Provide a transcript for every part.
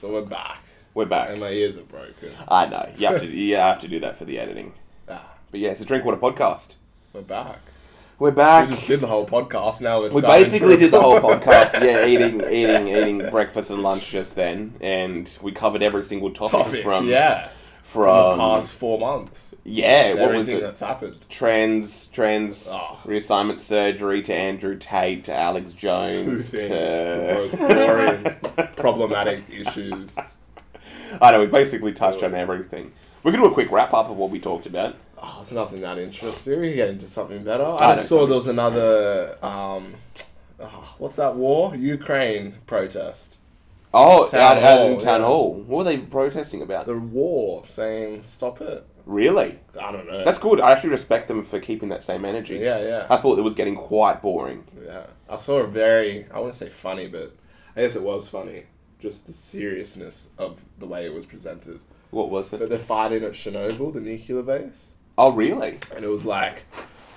So we're back. We're back. And my ears are broken. I know. You have to do that for the editing. Ah, But yeah, it's a Drinkwater podcast. we're back. We're back. We just did the whole podcast. Now We basically did the whole podcast. Yeah, eating breakfast and lunch just then, and we covered every single topic from the past 4 months. Yeah, what was Everything it? that's happened. Trans reassignment surgery to Andrew Tate to Alex Jones. Two things. The most boring, problematic issues. I know, we basically touched on everything. We're going to do a quick wrap-up of what we talked about. Oh, it's nothing that interesting. We can get into something better. I I saw there was another, what's that war? Ukraine protest. Oh, Town out Hall, in Town yeah. Hall. What were they protesting about? The war, saying stop it. Really? I don't know. That's good. I actually respect them for keeping that same energy. Yeah. I thought it was getting quite boring. Yeah. I saw a very, I wouldn't say funny, but I guess it was funny. Just the seriousness of the way it was presented. What was But it? they're fighting at Chernobyl, the nuclear base. Oh, really? And it was like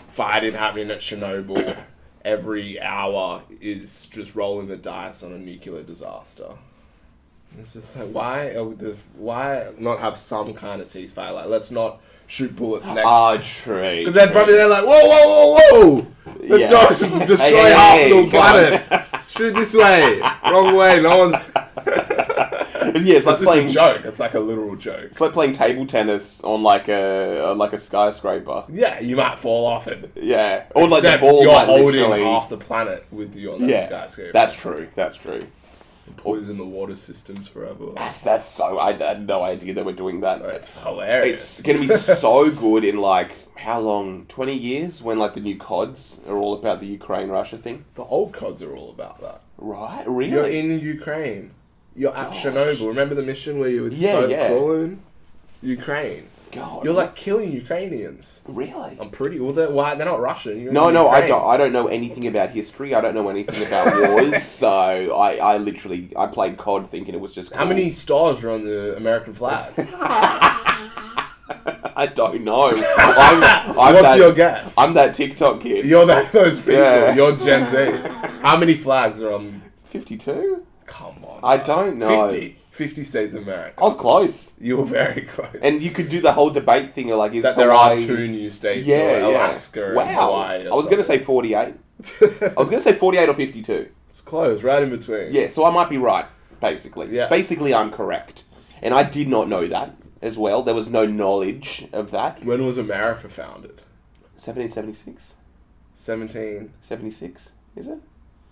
fighting happening at Chernobyl. Every hour is just rolling the dice on a nuclear disaster. And it's just like, why not have some kind of ceasefire? Like, let's not shoot bullets next. Oh, true. Because they're like, whoa! Let's not destroy half the planet. Shoot this way, wrong way. No one's. Yeah, it's like It's just playing a joke. It's like a literal joke. It's like playing table tennis on like a skyscraper. Yeah, you might fall off it. Yeah, or like Except the ball you're might holding literally. half the planet with you on that Yeah, skyscraper. that's true. That's true. Poison the water systems forever. That's so. I had no idea they were doing that. It's hilarious. It's gonna be so good in like how long? 20 years when like the new CODs are all about the Ukraine-Russia thing. The old CODs are all about that. Right? Really? You're in Ukraine. You're at Gosh. Chernobyl. Remember the mission where you were Yeah. crawling? Ukraine. God. You're like killing Ukrainians. Really? I'm pretty. Well, they're not Russian. You're No, in I Ukraine. don't know anything about history. I don't know anything about wars. So I literally played COD thinking it was just cool. How many stars are on the American flag? I don't know. I'm What's your guess? I'm that TikTok kid. You're those people. Yeah. You're Gen Z. How many flags are on? 52? Come on. I guys. don't know. 50 states of America. I was close. You were very close. And you could do the whole debate thing of like, is that Hawaii... there are 2 new states, Yeah, or yeah. Alaska and Wow. Hawaii. I was going to say 48. I was going to say 48 or 52. It's close, right in between. Yeah, so I might be right, basically. Yeah. Basically, I'm correct. And I did not know that as well. There was no knowledge of that. When was America founded? 1776? 76, is it?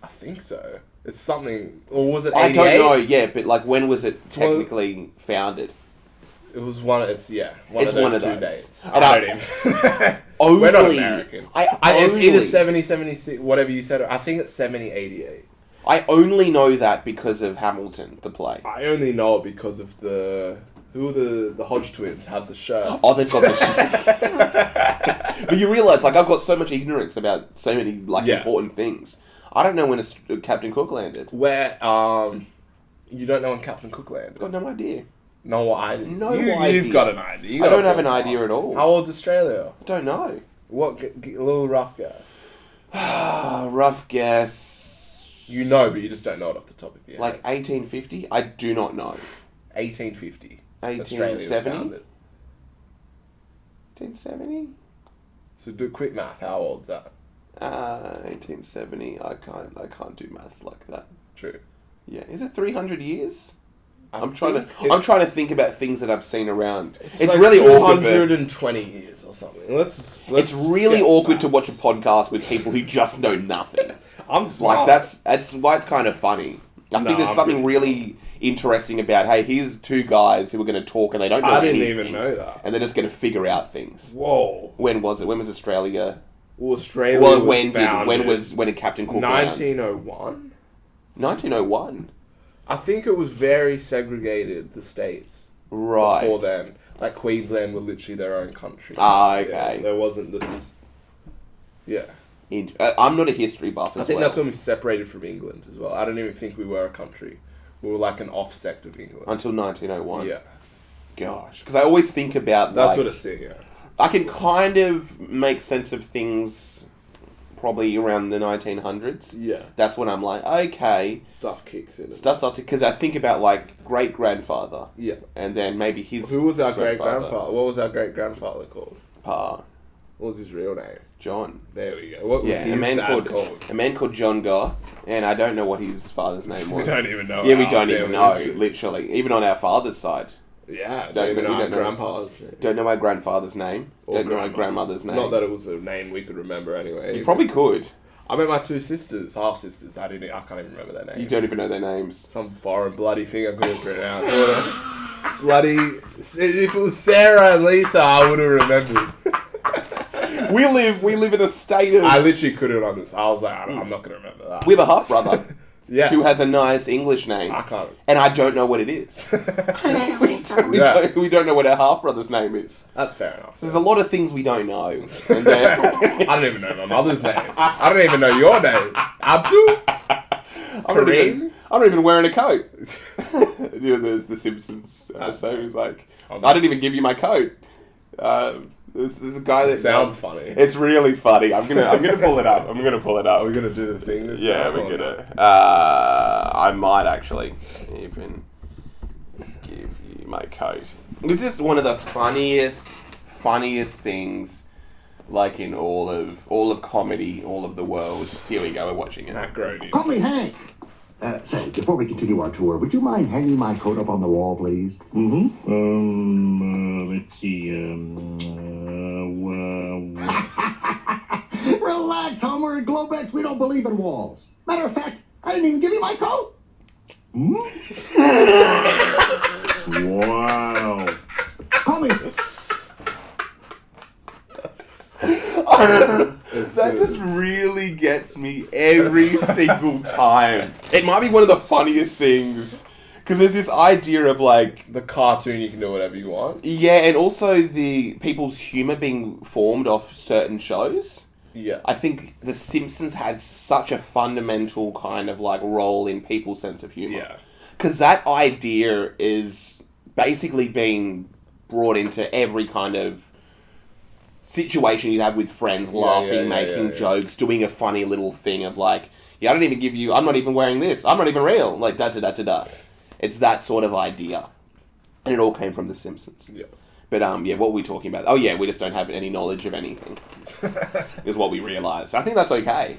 I think so. It's something, or was it 88? I don't know, yeah, but like when was it technically founded? It was one of those two dates. And I don't even. Only, We're not American. It's only- either 70, 76, whatever you said. I think it's 70, 88. I only know that because of Hamilton, the play. I only know it because of the Hodge twins have the show. Oh, they've got the shit. But you realise, like, I've got so much ignorance about so many, like, important things. I don't know when Captain Cook landed. Where, you don't know when Captain Cook landed? I've got no idea. No idea. No idea. You've got an idea. I don't have an idea at all. How old's Australia? I don't know. What? A little rough guess. Rough guess. You know, but you just don't know it off the top of your head. Like 1850? I do not know. 1850. 1870? Australia was founded. 1870? So do quick math. How old's that? 1870. I can't do math like that. True. Yeah. Is it 300 years? I'm think trying it's- to think about things that I've seen around. It's like really awkward. 220 years or something. Let's It's really get awkward facts. to watch a podcast with people who just know nothing. I'm smart. Like that's why it's kind of funny. I think there's I'm something pretty really interesting about, hey, here's 2 guys who are going to talk and they don't know I didn't anything, even know that. and they're just going to figure out things. Whoa. When was it? When was Australia? Well, Australia Well, was when founded did Captain Cook land? 1901? 1901. I think it was very segregated, the states. Right. Before then. Like, Queensland were literally their own country. Ah, okay. Yeah, there wasn't this... Yeah. I'm not a history buff as I think well. that's when we separated from England as well. I don't even think we were a country. We were like an offset of England. Until 1901. Yeah. Gosh. Because I always think about, That's like... what it's saying, yeah. I can kind of make sense of things probably around the 1900s. Yeah. That's when I'm like, okay. Stuff kicks in. Stuff starts because I think about like great grandfather. Yeah. And then maybe his. Who was our great grandfather? What was our great grandfather called? Pa. What was his real name? John. There we go. What was his dad called? A man called John Goth, and I don't know what his father's name was. We don't even know. Yeah, we don't even know, literally. Even on our father's side. Yeah, don't even know our grandpa's name. Don't know my grandfather's name. Don't know my grandmother's name. Not that it was a name we could remember anyway. You probably could. I met my two sisters, half sisters. I can't even remember their names. You don't even know their names. Some foreign bloody thing I couldn't pronounce. Bloody. If it was Sarah and Lisa, I would have remembered. We live in a state of. I literally couldn't understand. I was like, I'm not gonna remember that. We have a half brother. Yeah. Who has a nice English name. I can't. And I don't know what it is. we don't know what our half brother's name is. That's fair enough. There's a lot of things we don't know. And then I don't even know my mother's name. I don't even know your name. Abdul? I'm not even wearing a coat. You know, there's the Simpsons episode. He's like, I didn't even give you my coat. There's a guy that sounds funny. It's really funny. I'm gonna pull it up. Are we gonna do the thing this time? Yeah, we're gonna. I might actually even give you my coat. This is one of the funniest things, like in all of comedy, all of the world. Here we go. We're watching it. Macaroni. Call me Hank. Say, before we continue our tour, would you mind hanging my coat up on the wall, please? Let's see, Relax, Homer and Globex. We don't believe in walls. Matter of fact, I didn't even give you my coat. wow. Call me. That just really gets me every single time. It might be one of the funniest things. Because there's this idea of like... The cartoon, you can do whatever you want. Yeah, and also the people's humour being formed off certain shows. Yeah. I think The Simpsons had such a fundamental kind of like role in people's sense of humour. Yeah. Because that idea is basically being brought into every kind of situation you'd have with friends, laughing, making jokes, doing a funny little thing of like, yeah, I don't even give you, I'm not even wearing this, I'm not even real, like da-da-da-da-da. It's that sort of idea. And it all came from The Simpsons. Yeah. But, yeah, what were we talking about? Oh, yeah, we just don't have any knowledge of anything. Is what we realised. I think that's okay.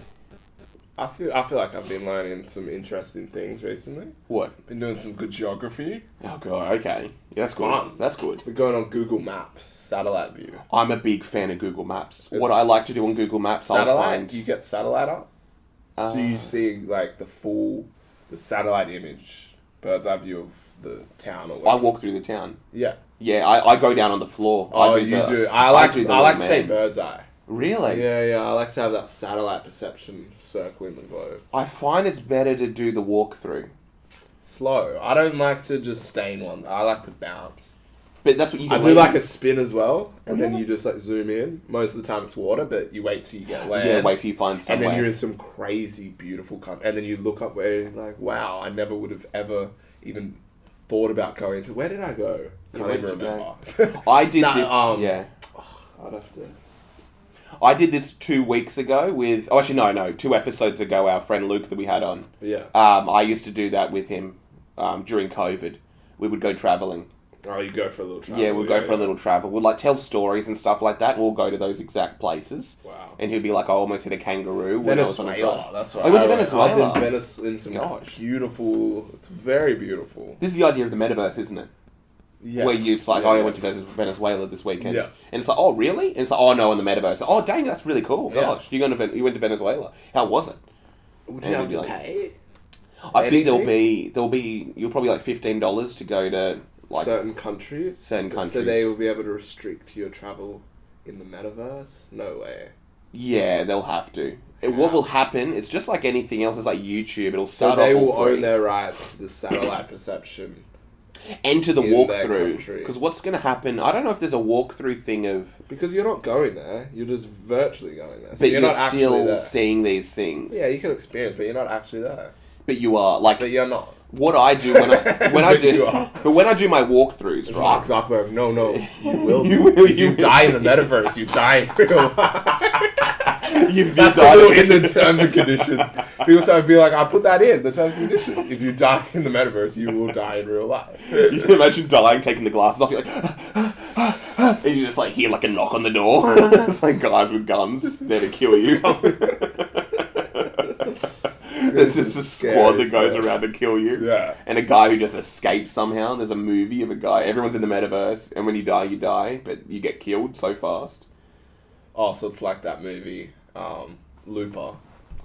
I feel like I've been learning some interesting things recently. What? Been doing some good geography. Oh, God, okay. Yeah, that's good. Fun. That's good. We're going on Google Maps, satellite view. I'm a big fan of Google Maps. What I like to do on Google Maps, I'll find... You get satellite up? So you see, like, the satellite image, bird's eye view of the town or whatever. I walk through the town. Yeah. Yeah, I go down on the floor. Oh, you do. I like to say bird's eye. Really? Yeah, I like to have that satellite perception circling the globe. I find it's better to do the walkthrough. Slow. I don't like to just stay in one. I like to bounce. But that's what you can do like a spin as well, and then you just like zoom in. Most of the time it's water, but you wait till you get land. Yeah, wait till you find somewhere. And then you're in some crazy, beautiful country. And then you look up where you're like, wow, I never would have ever even thought about going to. Where did I go? Can't even remember. I did this. Yeah. I'd have to. I did this 2 weeks ago with... Oh, actually, no. 2 episodes ago, our friend Luke that we had on. Yeah. I used to do that with him during COVID. We would go travelling. Oh, you go for a little travel. Yeah, we'd go for a little travel. We'd like tell stories and stuff like that, and we'll go to those exact places. Wow. And he'll be like, I almost hit a kangaroo. Venezuela, that's right. I went to Venezuela. I was in Venice in some beautiful... It's very beautiful. This is the idea of the metaverse, isn't it? Yes. Where you like, I went to Venezuela this weekend. Yeah. And it's like, oh, really? And it's like, oh, no, in the metaverse. Oh, dang, that's really cool. Gosh, you went to Venezuela. How was it? Would you have to pay? I think there'll be, you'll probably like $15 to go to like certain countries. So they will be able to restrict your travel in the metaverse? No way. Yeah, they'll have to. What will happen, it's just like anything else, it's like YouTube, it'll start off So they will own their rights to the satellite perception. And to the walkthrough. Because what's going to happen, I don't know if there's a walkthrough thing of... Because you're not going there, you're just virtually going there. So but you're not still there. seeing these things. Yeah, you can experience, but you're not actually there. But you are, like... But you're not. What I do when I do... But when I do my walkthroughs, it's right? Mark Zuckerberg, no, you will. You die in the metaverse, you die in real life. That's a little in the terms and conditions. People say, be like, I put that in the terms and conditions. If you die in the metaverse, you will die in real life. You can imagine dying, taking the glasses off, you're like, and you just like hear like a knock on the door. It's like guys with guns there to kill you. There's just a squad that goes around to kill you. Yeah. And a guy who just escapes somehow. There's a movie of a guy. Everyone's in the metaverse, and when you die, but you get killed so fast. Oh, so it's like that movie, Looper.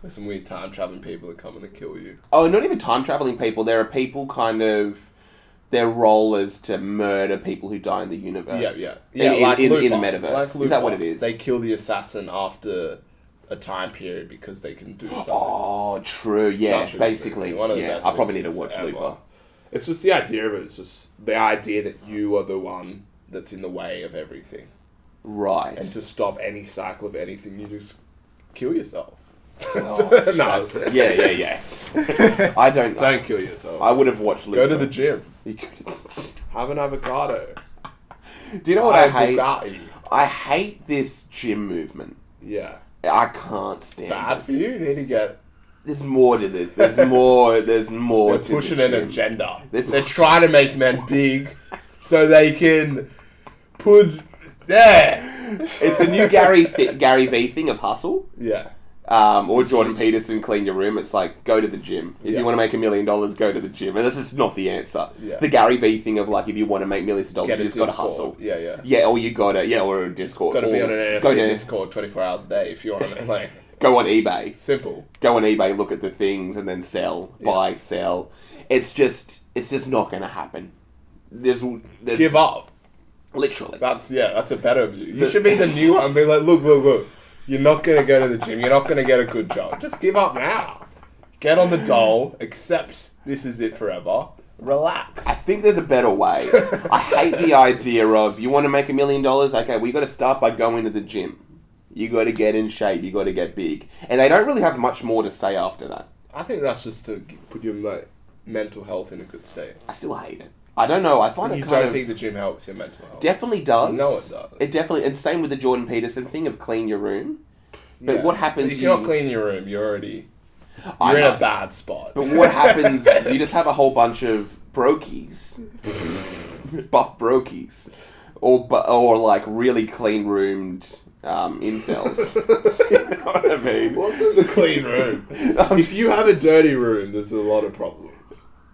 There's some weird time traveling people that come in and kill you. Oh, not even time traveling people. There are people kind of. Their role is to murder people who die in the universe. Yeah. In the metaverse. Like Looper. Is that what it is? They kill the assassin after a time period because they can do something. Oh, true. Yeah, basically. One of the best I probably need to movies watch ever. Looper. It's just the idea of it. It's just the idea that you are the one that's in the way of everything. Right. And to stop any cycle of anything, you just kill yourself. Oh, No. Yeah. I don't kill yourself. I would have watched Looper. Go to the gym. You could... Have an avocado. Do you know what I hate? Bugatti. I hate this gym movement. Yeah. I can't stand Bad it. for you? You need to get... There's more to this. There's more They're to pushing the an gym. agenda. They're They're trying to make men big so they can put... Yeah. It's the new Gary V thing of hustle. Yeah. Or It's Jordan just- Peterson, clean your room. It's like, go to the gym. If Yeah. you want to make $1 million, go to the gym. And this is not the answer. Yeah. The Gary V thing of like, if you want to make millions of dollars, Get you a just got to Discord. hustle. Yeah. Yeah, or you got to, or a Discord. Got to be or on an go NFT to- Discord 24 hours a day if you want to, like... Go on eBay. Simple. Go on eBay, look at the things, and then sell, buy, sell. It's just not going to happen. There's Give up. literally. That's a better view. You should be the new one. Be like, look. You're not going to go to the gym. You're not going to get a good job. Just give up now. Get on the dole. Accept this is it forever. Relax. I think there's a better way. I hate the idea of, you want to make $1 million? Okay, well, you got to start by going to the gym. You got to get in shape. You got to get big. And they don't really have much more to say after that. I think that's just to put your mental health in a good state. I still hate it. I don't know. I find You it kind don't of... think the gym helps your mental health? Definitely does. No, it does. It definitely... And same with the Jordan Peterson thing of clean your room. But Yeah. what happens... But if you're not cleaning your room, you're in know. a bad spot. But what happens... You just have a whole bunch of brokies. Buff brokies. Or like really clean-roomed... incels. Do you know what I mean? What's in the clean room? If you have a dirty room, there's a lot of problems.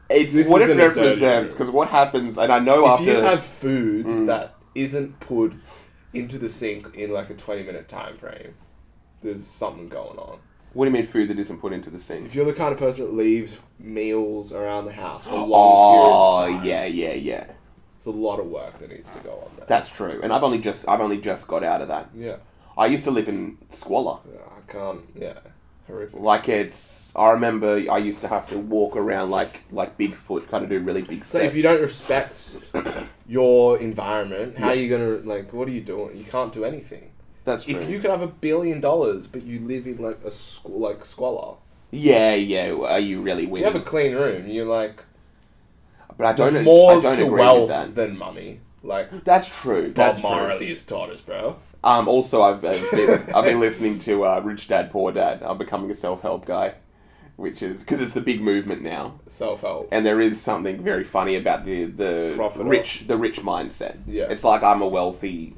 It's This what it isn't a dirty represents, room. because what happens, and I know If after... you have food that isn't put into the sink in like a 20-minute time frame, there's something going on. What do you mean food that isn't put into the sink? If you're the kind of person that leaves meals around the house for long periods of time, yeah. it's a lot of work that needs to go on there. That's true. And I've only just got out of that. Yeah. I used to live in squalor. I can't, horrific. Like I remember I used to have to walk around like Bigfoot, kind of do really big steps. So if you don't respect your environment, how are you going to, what are you doing? You can't do anything. That's true. If you could have $1 billion, but you live in like a squalor. Yeah, are you really You winning? have a clean room, you're like, But I don't, there's more I don't to agree wealth with that. than money. Like, That's true. That's Bob true. Marley has taught us, bro. Also, I've been listening to Rich Dad Poor Dad. I'm becoming a self-help guy, which is because it's the big movement now, Self-help. and there is something very funny about the Profit rich mindset. Yeah. It's like I'm a wealthy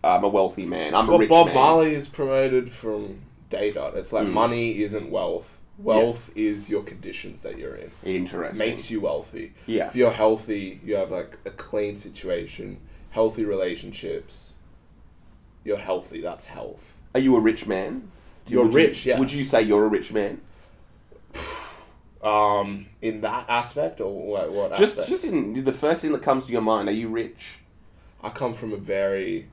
man. I'm a What rich Bob man. Marley is promoted from day dot. It's like money isn't wealth. Wealth is your conditions that you're in. Interesting. Makes you wealthy. Yeah. If you're healthy, you have like a clean situation, healthy relationships. You're healthy. That's health. Are you a rich man? You're rich, yes. Would you say you're a rich man? In that aspect or what Just aspect? in the first thing that comes to your mind. Are you rich? I come from a very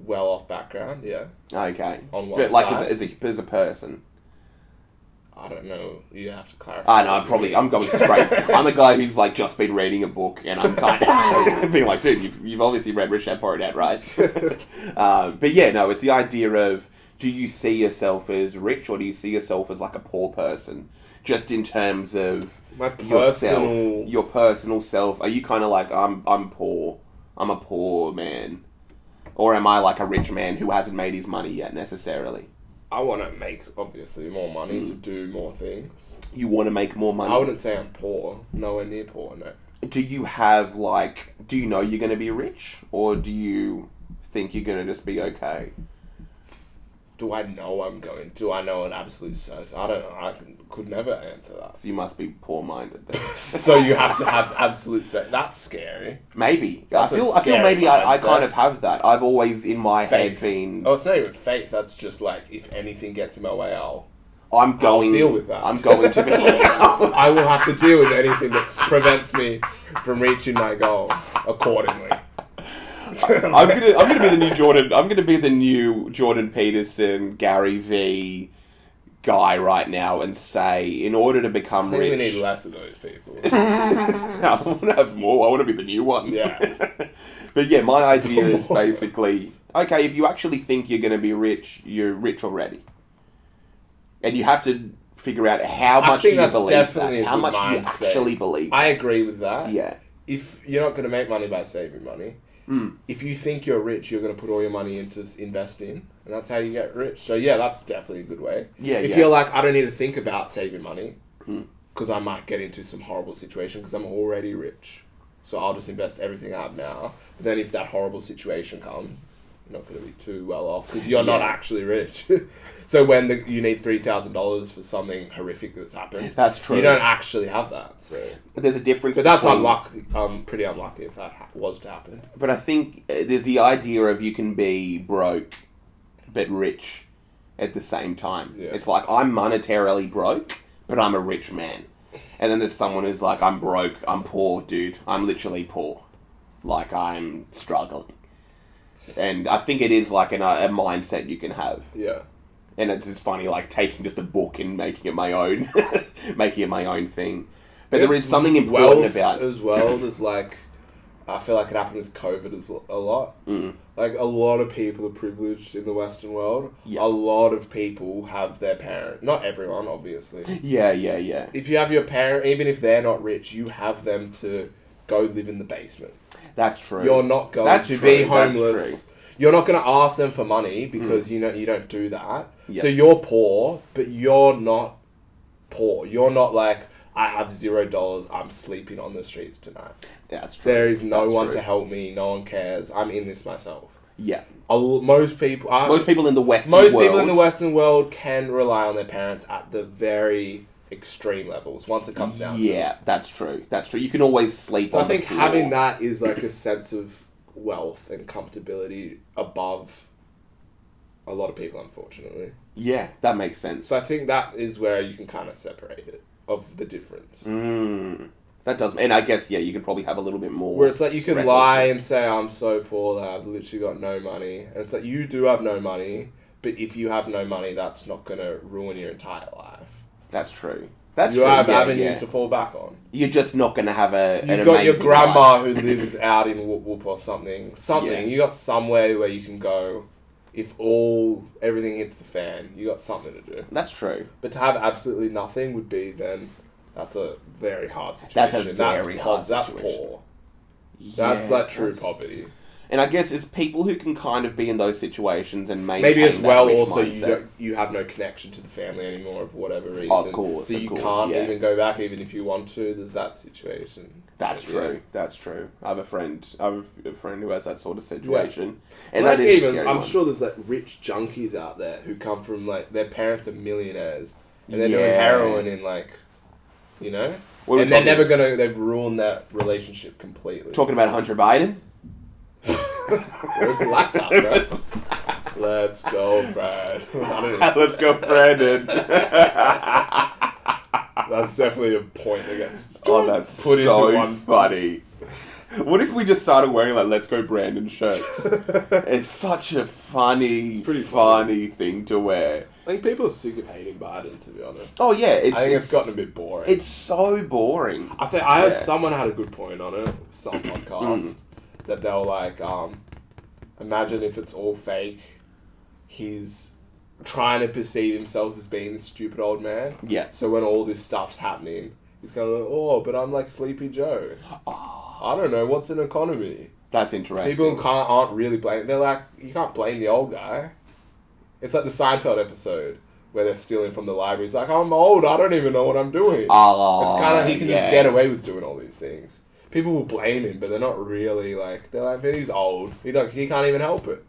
well-off background. Yeah. Okay. On one But like side. as a person. I don't know. You have to clarify. No, I'm going straight. I'm a guy who's like just been reading a book, and I'm kind of being like, dude, you've obviously read Rich Dad Poor Dad, right? But yeah, no, it's the idea of, do you see yourself as rich, or do you see yourself as like a poor person? Just in terms of your personal self. Are you kind of like, I'm poor, I'm a poor man, or am I like a rich man who hasn't made his money yet necessarily? I want to make, obviously, more money to do more things. You want to make more money? I wouldn't say I'm poor. Nowhere near poor, no. Do you have, like... Do you know you're going to be rich? Or do you think you're going to just be okay? Do I know I'm going? Do I know an absolute certainty? I don't know. I could never answer that. So you must be poor-minded then. So you have to have absolute certainty. That's scary. Maybe. That's I feel maybe I kind of have that. I've always, in my head, been... Oh, it's not even faith. That's just like, if anything gets in my way, I'll deal with that. I'm going to be... I will have to deal with anything that prevents me from reaching my goal accordingly. I'm gonna be the new Jordan. I'm gonna be the new Jordan Peterson, Gary V guy right now, and say, in order to become rich, we need less of those people. I want to have more. I want to be the new one. Yeah. But yeah, my idea is basically, okay, if you actually think you're going to be rich, you're rich already, and you have to figure out how much do you believe that. How much do you actually believe? I agree with that. Yeah. If you're not going to make money by saving money. If you think you're rich, you're going to put all your money into investing, and that's how you get rich. So yeah, that's definitely a good way. Yeah. If you're like, I don't need to think about saving money because I might get into some horrible situation because I'm already rich, so I'll just invest everything out now. But then if that horrible situation comes, you're not going to be too well off because you're not actually rich. So when you need $3,000 for something horrific that's happened, that's true. You don't actually have that. So but there's a difference. But that's unlucky. Pretty unlucky if that was to happen. But I think there's the idea of you can be broke, but rich at the same time. Yeah. It's like, I'm monetarily broke, but I'm a rich man. And then there's someone who's like, I'm broke, I'm poor, dude. I'm literally poor. Like, I'm struggling. And I think it is like a mindset you can have. Yeah. And it's just funny, like, taking just a book and making it my own. Making it my own thing. But there is something important about... as well, there's like... I feel like it happened with COVID a lot. Like, a lot of people are privileged in the Western world. Yeah. A lot of people have their parent... Not everyone, obviously. Yeah. If you have your parent, even if they're not rich, you have them to go live in the basement. That's true. You're not going to be homeless. You're not going to ask them for money because you don't do that. Yep. So you're poor, but you're not poor. You're not like, I have $0. I'm sleeping on the streets tonight. That's true. There is no one to help me. No one cares. I'm in this myself. Yeah. Most people in the Western world can rely on their parents at the very extreme levels once it comes down to it. Yeah, that's true. You can always sleep on the floor. I think having that is like a sense of wealth and comfortability above a lot of people, unfortunately. Yeah, that makes sense. So I think that is where you can kind of separate it, of the difference. That does, and I guess, you can probably have a little bit more... Where it's like, you can lie and say, I'm so poor that I've literally got no money. And it's like, you do have no money, but if you have no money, that's not going to ruin your entire life. That's true. You have avenues to fall back on. You're just not going to have You've got your grandma who lives out in Whoop Whoop or something. Yeah. You got somewhere where you can go. If everything hits the fan, you got something to do. That's true. But to have absolutely nothing would be that's a very hard situation. That's a very hard situation. That's poor. That's like true poverty. And I guess it's people who can kind of be in those situations and maintain maybe as well that also mindset. you have no connection to the family anymore of whatever reason. Of course. So you can't even go back even if you want to. There's that situation. That's true. Yeah. That's true. I have a friend who has that sort of situation. Yeah. And like that is even I'm sure there's like rich junkies out there who come from like their parents are millionaires and they're doing heroin in like and they're never they've ruined that relationship completely. Talking about Hunter Biden? Where's the laptop, bro? Let's go, Brad. Let's go, Brandon. That's definitely a point that gets that's put so into one funny. What if we just started wearing like "Let's Go Brandon" shirts? It's such a funny thing to wear. I think people are sick of hating Biden, to be honest. Oh yeah, I think it's gotten a bit boring. It's so boring. I think I heard someone had a good point on it, some podcast, that they were like, imagine if it's all fake. He's trying to perceive himself as being this stupid old man. Yeah. So when all this stuff's happening, he's kind of like, but I'm like Sleepy Joe. I don't know, what's an economy? That's interesting. People aren't really blaming. They're like, you can't blame the old guy. It's like the Seinfeld episode where they're stealing from the library. He's like, I'm old, I don't even know what I'm doing. Oh, it's kind of, he can just get away with doing all these things. People will blame him, but they're not really like, they're like, but he's old. He can't even help it.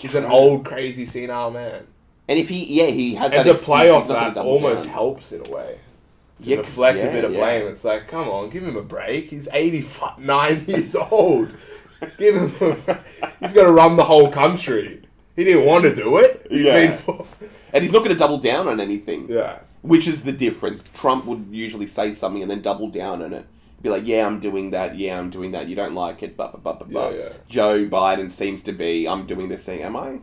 He's an old, crazy, senile man. And if he has and that to play off that almost helps in a way. To deflect a bit of blame. It's like, come on, give him a break. He's 89 years old. Give him a break. He's got to run the whole country. He didn't want to do it. And he's not going to double down on anything. Yeah. Which is the difference. Trump would usually say something and then double down on it. Be like, yeah, I'm doing that. Yeah, I'm doing that. You don't like it. Yeah. Joe Biden seems to be, I'm doing this thing. Am I?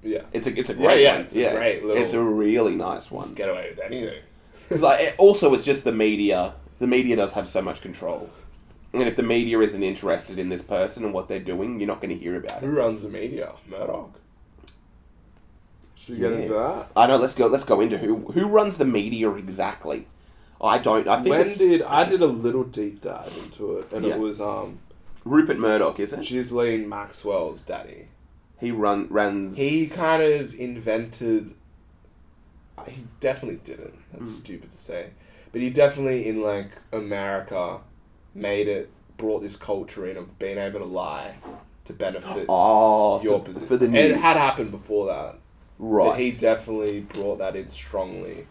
Yeah. It's a great one. It's a great little... It's a really nice one. Just get away with anything. Because also, it's just the media. The media does have so much control. And if the media isn't interested in this person and what they're doing, you're not going to hear about it. Who runs the media? Murdoch. Should we get into that? I know. Let's go into who runs the media exactly. I don't. I think I did a little deep dive into it, and it was Rupert Murdoch, is it? Ghislaine Maxwell's daddy. He runs. He kind of invented. He definitely didn't. That's stupid to say, but he definitely in like America brought this culture in of being able to lie to benefit your position. For the news. And it had happened before that. Right. But he definitely brought that in strongly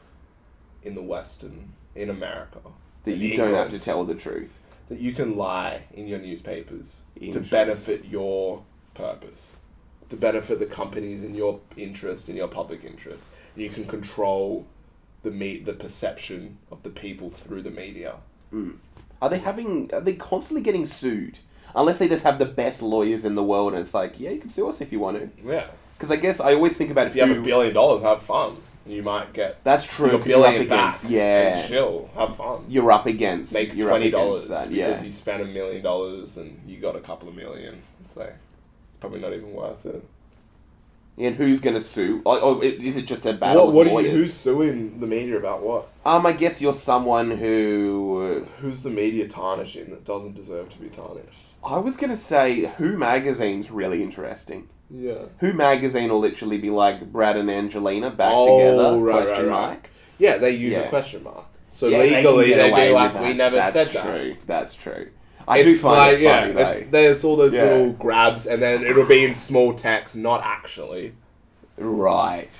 in America. That you don't have to tell the truth. That you can lie in your newspapers to benefit your purpose. To benefit the companies in your interest, in your public interest. You can control the perception of the people through the media. Mm. Are they constantly getting sued? Unless they just have the best lawyers in the world and it's like, yeah, you can sue us if you want to. Yeah. Because I guess I always think about if you have $1 billion, have fun. You might get that's true. Your $1 billion back. Yeah. And chill, have fun. You're up against make $20 because you spent $1 million and you got a couple of million. It's like it's probably not even worth it. And who's going to sue? Or is it just a battle of lawyers? Who's suing the media about what? I guess you're someone who... Who's the media tarnishing that doesn't deserve to be tarnished? I was going to say Who Magazine's really interesting. Yeah. Who Magazine will literally be like Brad and Angelina back together, question mark. Yeah, they use a question mark. So legally they do like, we never said that. That's true. I do find it funny, though. There's all those little grabs, and then it'll be in small text, not actually. Right.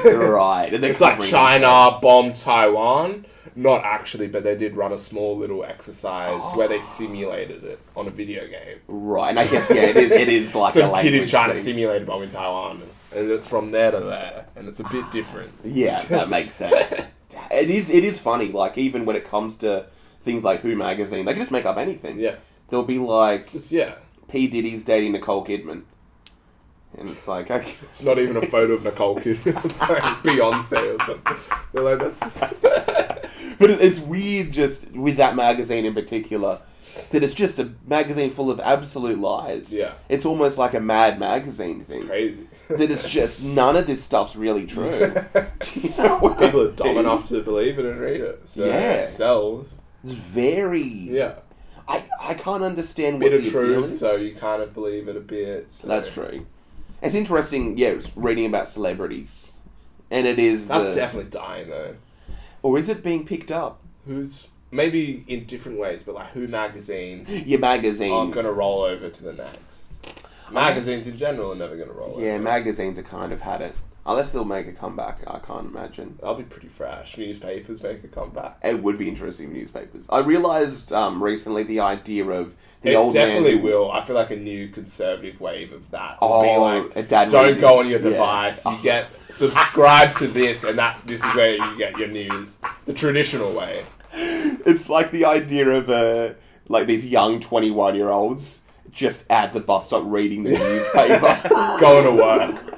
Right. And it's like China bombed Taiwan. Not actually, but they did run a small little exercise where they simulated it on a video game. Right, and I guess, it is like some kid in China simulated bombing Taiwan, and it's from there to there, and it's a bit different. Yeah, that makes sense. It is funny, like, even when it comes to things like Who Magazine, they can just make up anything. Yeah. They'll be like, just, P. Diddy's dating Nicole Kidman. And it's like, okay. It's not even a photo of Nicole Kidman. It's like Beyonce or something. They're like, that's just... But it's weird just with that magazine in particular that it's just a magazine full of absolute lies. Yeah. It's almost like a Mad Magazine thing. It's crazy. That it's just none of this stuff's really true. People are dumb enough to believe it and read it. So it sells. It's very... Yeah. I can't understand what the bit of truth, is. So you kind of believe it a bit. So. That's true. It's interesting, reading about celebrities. And it is That's definitely dying, though. Or is it being picked up? Who's... Maybe in different ways, but like Who Magazine... Your magazine... ...aren't going to roll over to the next. Magazines in general are never going to roll over. Yeah, magazines have kind of had it. Unless they'll make a comeback, I can't imagine. That'll be pretty fresh. Newspapers make a comeback. It would be interesting for newspapers. I realised recently the idea of the old man... It definitely will. I feel like a new conservative wave of that will be like, a dad don't go on your device. You get subscribe to this, and this is where you get your news. The traditional way. It's like the idea of like these young 21-year-olds just at the bus stop reading the newspaper. Going to work.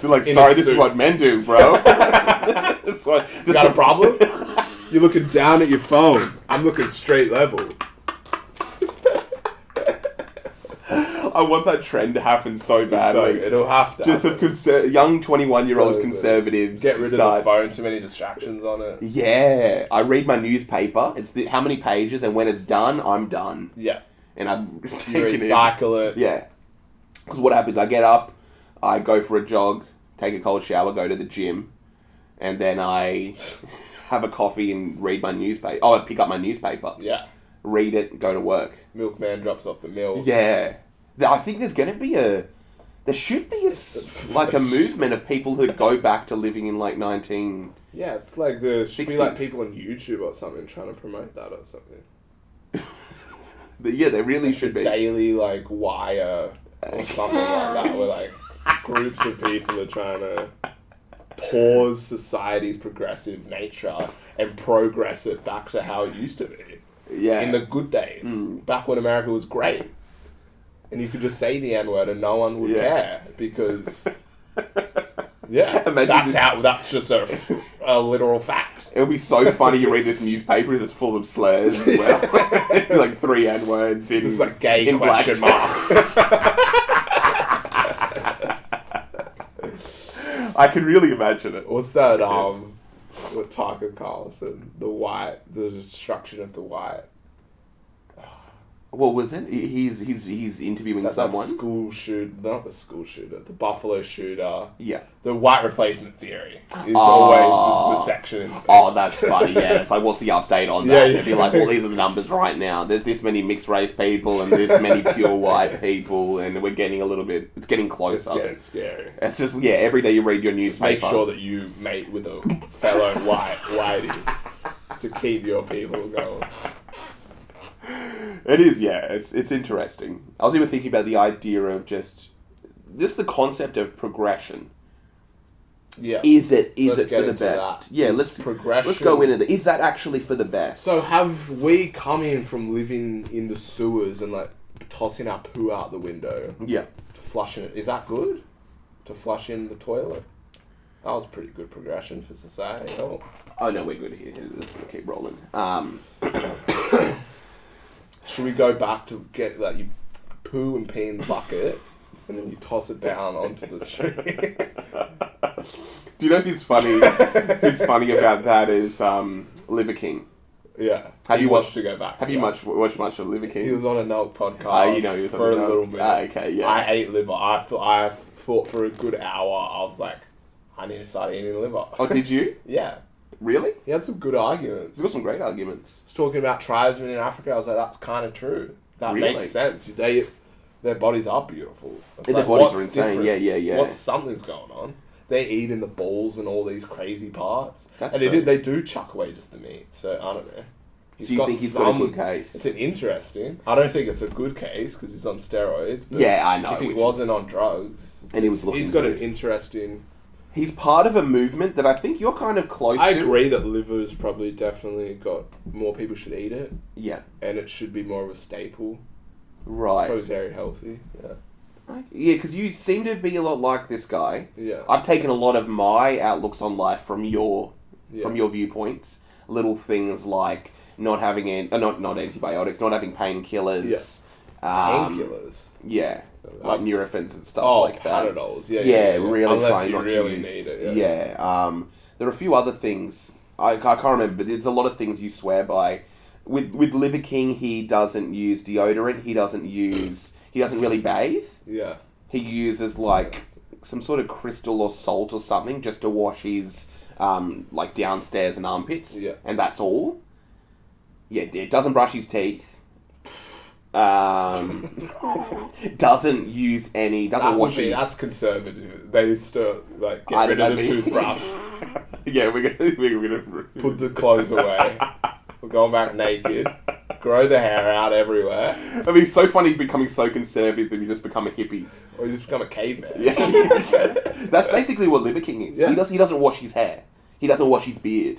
They're like, sorry, this is what men do, bro. You got a problem? You're looking down at your phone. I'm looking straight level. I want that trend to happen so badly. It'll have to. Just have young 21-year-old conservatives get rid of the phone. Too many distractions on it. Yeah, I read my newspaper. It's how many pages, and when it's done, I'm done. Yeah, and I've you recycle it. Yeah. Because what happens, I get up, I go for a jog, take a cold shower, go to the gym, and then I have a coffee and read my newspaper. Oh, I pick up my newspaper. Yeah. Read it, go to work. Milkman drops off the milk. Yeah. I think there's going to be there should be a movement of people who go back to living in like 19... Yeah, it's like there should be like 60s. people on YouTube or something trying to promote that or something. But yeah, there really should be. Daily like Wire or something like that, where like groups of people are trying to pause society's progressive nature and progress it back to how it used to be. Yeah. In the good days, back when America was great, and you could just say the N-word and no one would care because. Yeah, that's just a literal fact. It would be so funny you read this newspaper, it's full of slurs as well. Like 3 N-words in... It's like gay in question mark. I can really imagine it. What's that, with Tucker Carlson? The destruction of the white. What was it? He's interviewing someone. That school shooter, not the school shooter, the Buffalo shooter. Yeah. The white replacement theory is always the section. Oh, that's funny, yeah. It's like, what's the update on that? Yeah. It'd be like, well, these are the numbers right now. There's this many mixed race people and this many pure white people, and we're getting it's getting closer. It's getting scary. It's just, yeah, every day you read your newspaper. Make sure that you mate with a fellow whitey to keep your people going. It is, yeah. It's interesting. I was even thinking about the idea of just the concept of progression. Yeah. Is it Let's for the best? that. Yeah, Progression. let's go into that. Is that actually for the best? So have we come in from living in the sewers and like tossing our poo out the window? Yeah. To flushing it. Is that good? To flush in the toilet? That was pretty good progression for society. Oh no, we're good here. Let's keep rolling. Should we go back to get that you poo and pee in the bucket and then you toss it down onto the street? Do you know who's funny? Who's funny about that is Liver King. Yeah. Have you watched to go back? Have you watched much of Liver King? He was on a Nelk podcast. He was on for a a little bit. Okay, yeah. I ate liver. I thought for a good hour. I was like, I need to start eating liver. Oh, did you? Yeah. Really? He had some good arguments. He's got some great arguments. He's talking about tribesmen in Africa. I was like, that's kind of true. That Really? makes sense. Their bodies are beautiful. It's And like, their bodies what's are insane. different? Yeah. Something's going on. They're eating the balls and all these crazy parts. That's and true. they do chuck away just the meat. So, I don't know. So you think he's got a good case? It's an interesting. I don't think it's a good case because he's on steroids. But Yeah, I know, If he which wasn't is- on drugs, And he was looking he's got good. an interesting. He's part of a movement that I think you're kind of close to. I agree that liver's probably definitely got more people should eat it, Yeah. and it should be more of a staple. Right. Probably very healthy. Yeah. Yeah, because you seem to be a lot like this guy. Yeah. I've taken a lot of my outlooks on life from your Yeah. viewpoints. Little things like not having not antibiotics, not having painkillers. Painkillers. Yeah. Like Nurophens and stuff Oh, like that. Panadols. Yeah. Really Unless trying you not really to use. need it. Yeah. There are a few other things. I can't remember, but there's a lot of things you swear by. With Liver King, he doesn't use deodorant. He doesn't really bathe. Yeah. He uses like some sort of crystal or salt or something just to wash his like downstairs and armpits. Yeah. And that's all. Yeah, it doesn't brush his teeth. Doesn't use any. Doesn't wash his. That's conservative. They still like I get rid don't of the know. toothbrush, Yeah, we're gonna put the clothes away. We're going back naked. Grow the hair out everywhere, I mean, it's so funny becoming so conservative that you just become a hippie. or you just become a caveman. Yeah. That's basically what Liver King is. Yeah. He doesn't wash his hair. He doesn't wash his beard.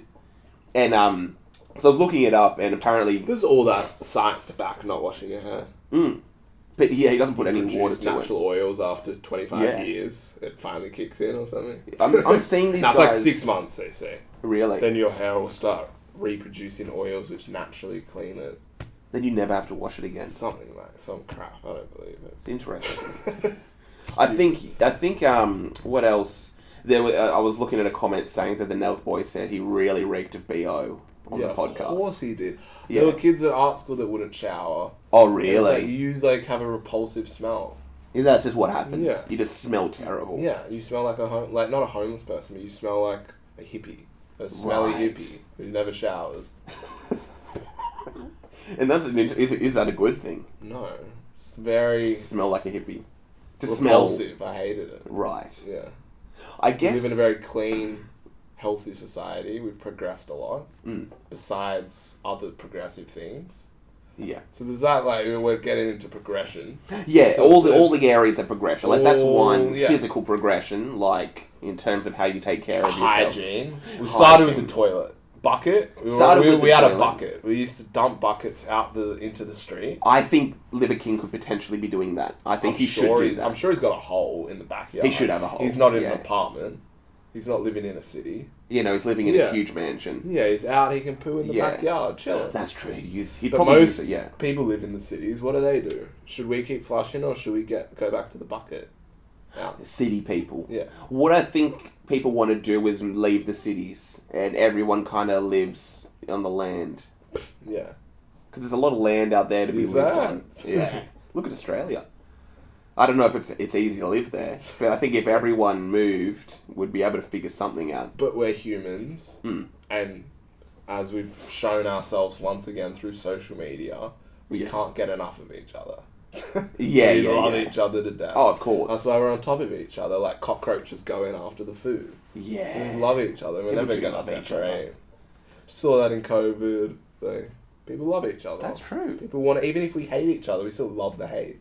And so I was looking it up, and apparently, There's all that science to back not washing your hair. but yeah, he doesn't put any Produce water to natural oils after 25 Yeah. years. It finally kicks in or something. it. I'm seeing these Now it's guys. like 6 months, they say. Really? Then your hair will start reproducing oils which naturally clean it. Then you never have to wash it again. Something like some crap. I don't believe it. It's interesting. I think. What else? I was looking at a comment saying that the Nelk boy said he really reeked of BO on the podcast. Of course he did. Yeah. There were kids at art school that wouldn't shower. Oh, It's really? like you have a repulsive smell. That's just what happens. Yeah. You just smell terrible. Yeah, you smell like not a homeless person, but you smell like a hippie. A smelly Right. hippie who never showers. And is that a good thing? No. It's very Smell like a hippie. To repulsive. I hated it. Right. Yeah. I We guess... live in a very clean, healthy society. We've progressed a lot. Mm. Besides other progressive things. Yeah. So there's that, like, we're getting into progression. Yeah, So all the areas of progression. Like, that's one yeah. physical progression, like, in terms of how you take care of yourself. Hygiene. We started with Hygiene. the toilet. Bucket. We the had a toilet. bucket. We used to dump buckets into the street. I think Liver King could potentially be doing that. I think he should do that. I'm sure he's got a hole in the backyard. He should have a hole, He's not in yeah. an apartment. He's not living in a city. You know, he's living in Yeah. a huge mansion. Yeah, he's out. He can poo in the Yeah. backyard, chilling. That's true. He'd But probably use most it, yeah. people live in the cities. What do? Should we keep flushing, or should we go back to the bucket? Out. City people. Yeah. What I think people want to do is leave the cities, and everyone kind of lives on the land. Yeah. Because there's a lot of land out there to be Is lived there? on. Yeah. Look at Australia. I don't know if it's easy to live there, but I think if everyone moved, we'd be able to figure something out. But we're humans, Mm. and as we've shown ourselves once again through social media, we Yeah. can't get enough of each other. Yeah, we yeah, love yeah. each other to death. Oh, of course. That's why we're on top of each other, like cockroaches going after the food. Yeah. We love each other. We're People never do going to love each other. separate. Saw that in COVID. People love each other. That's true. People want to, even if we hate each other, we still love the hate.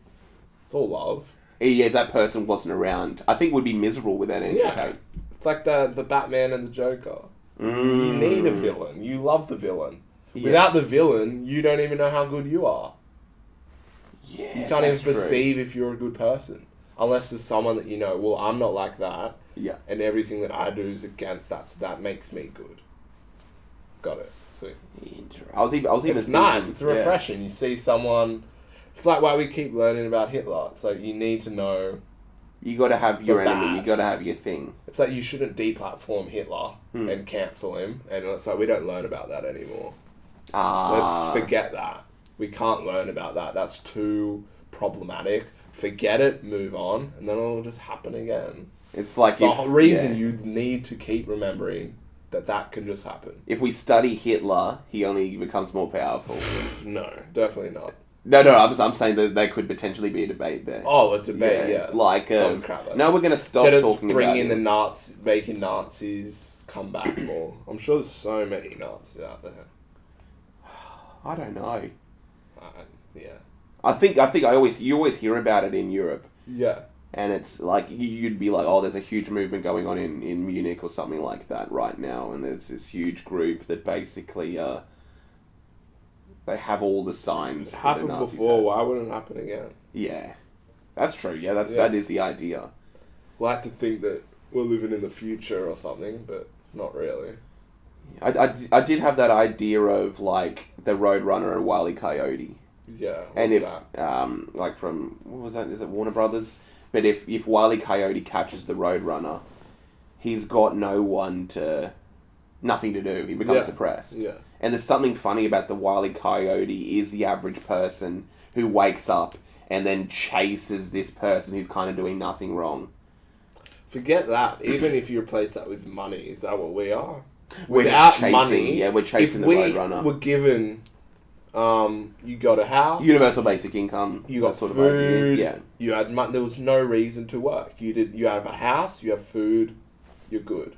It's all love. Yeah, if that person wasn't around, I think we'd be miserable without any hate. It's like the Batman and the Joker. You need a villain. You love the villain. Yeah. Without the villain, you don't even know how good you are. Yeah, You can't even that's true. perceive if you're a good person. Unless there's someone that you know, well, I'm not like that, Yeah. and everything that I do is against that, so that makes me good. Got it. Sweet. I was even It's thinking, nice. It's yeah. refreshing. You see someone... It's like why we keep learning about Hitler. It's like you need to know... You got to have your The enemy. bad. You got to have your thing. It's like you shouldn't deplatform Hitler and cancel him. And it's like we don't learn about that anymore. Let's forget that. We can't learn about that. That's too problematic. Forget it, move on, and then it'll just happen again. It's like The whole reason yeah. you need to keep remembering that can just happen. If we study Hitler, he only becomes more powerful. No, definitely not. No, I'm saying that there could potentially be a debate there. Oh, a debate, yeah. Like, Some crap like no, we're going to stop that it's talking about bringing the it. making Nazis come back more. I'm sure there's so many Nazis out there. I don't know. Yeah. I think you always hear about it in Europe. Yeah. And it's like, you'd be like, oh, there's a huge movement going on in Munich or something like that right now. And there's this huge group that basically, they have all the signs. It happened that the Nazis before, had. why wouldn't it happen again? Yeah. That's true. Yeah, Yeah. that is the idea. Like to think that we're living in the future or something, but not really. I did have that idea of, like, the Roadrunner and Wile E. Coyote. Yeah. And what's if, that? like from, what was that? Is it Warner Brothers? But if Wile E. Coyote catches the Roadrunner, he's got nothing to do. He becomes depressed. Yeah. And there's something funny about the Wile E. Coyote is the average person who wakes up and then chases this person who's kind of doing nothing wrong. Forget that. Even if you replace that with money, is that what we are? We're Without just chasing, money, yeah, we're chasing if the we Roadrunner. were given, you got a house, Universal basic income. you got that sort of food, idea. Yeah. you had money. There was no reason to work. You have a house, you have food, you're good.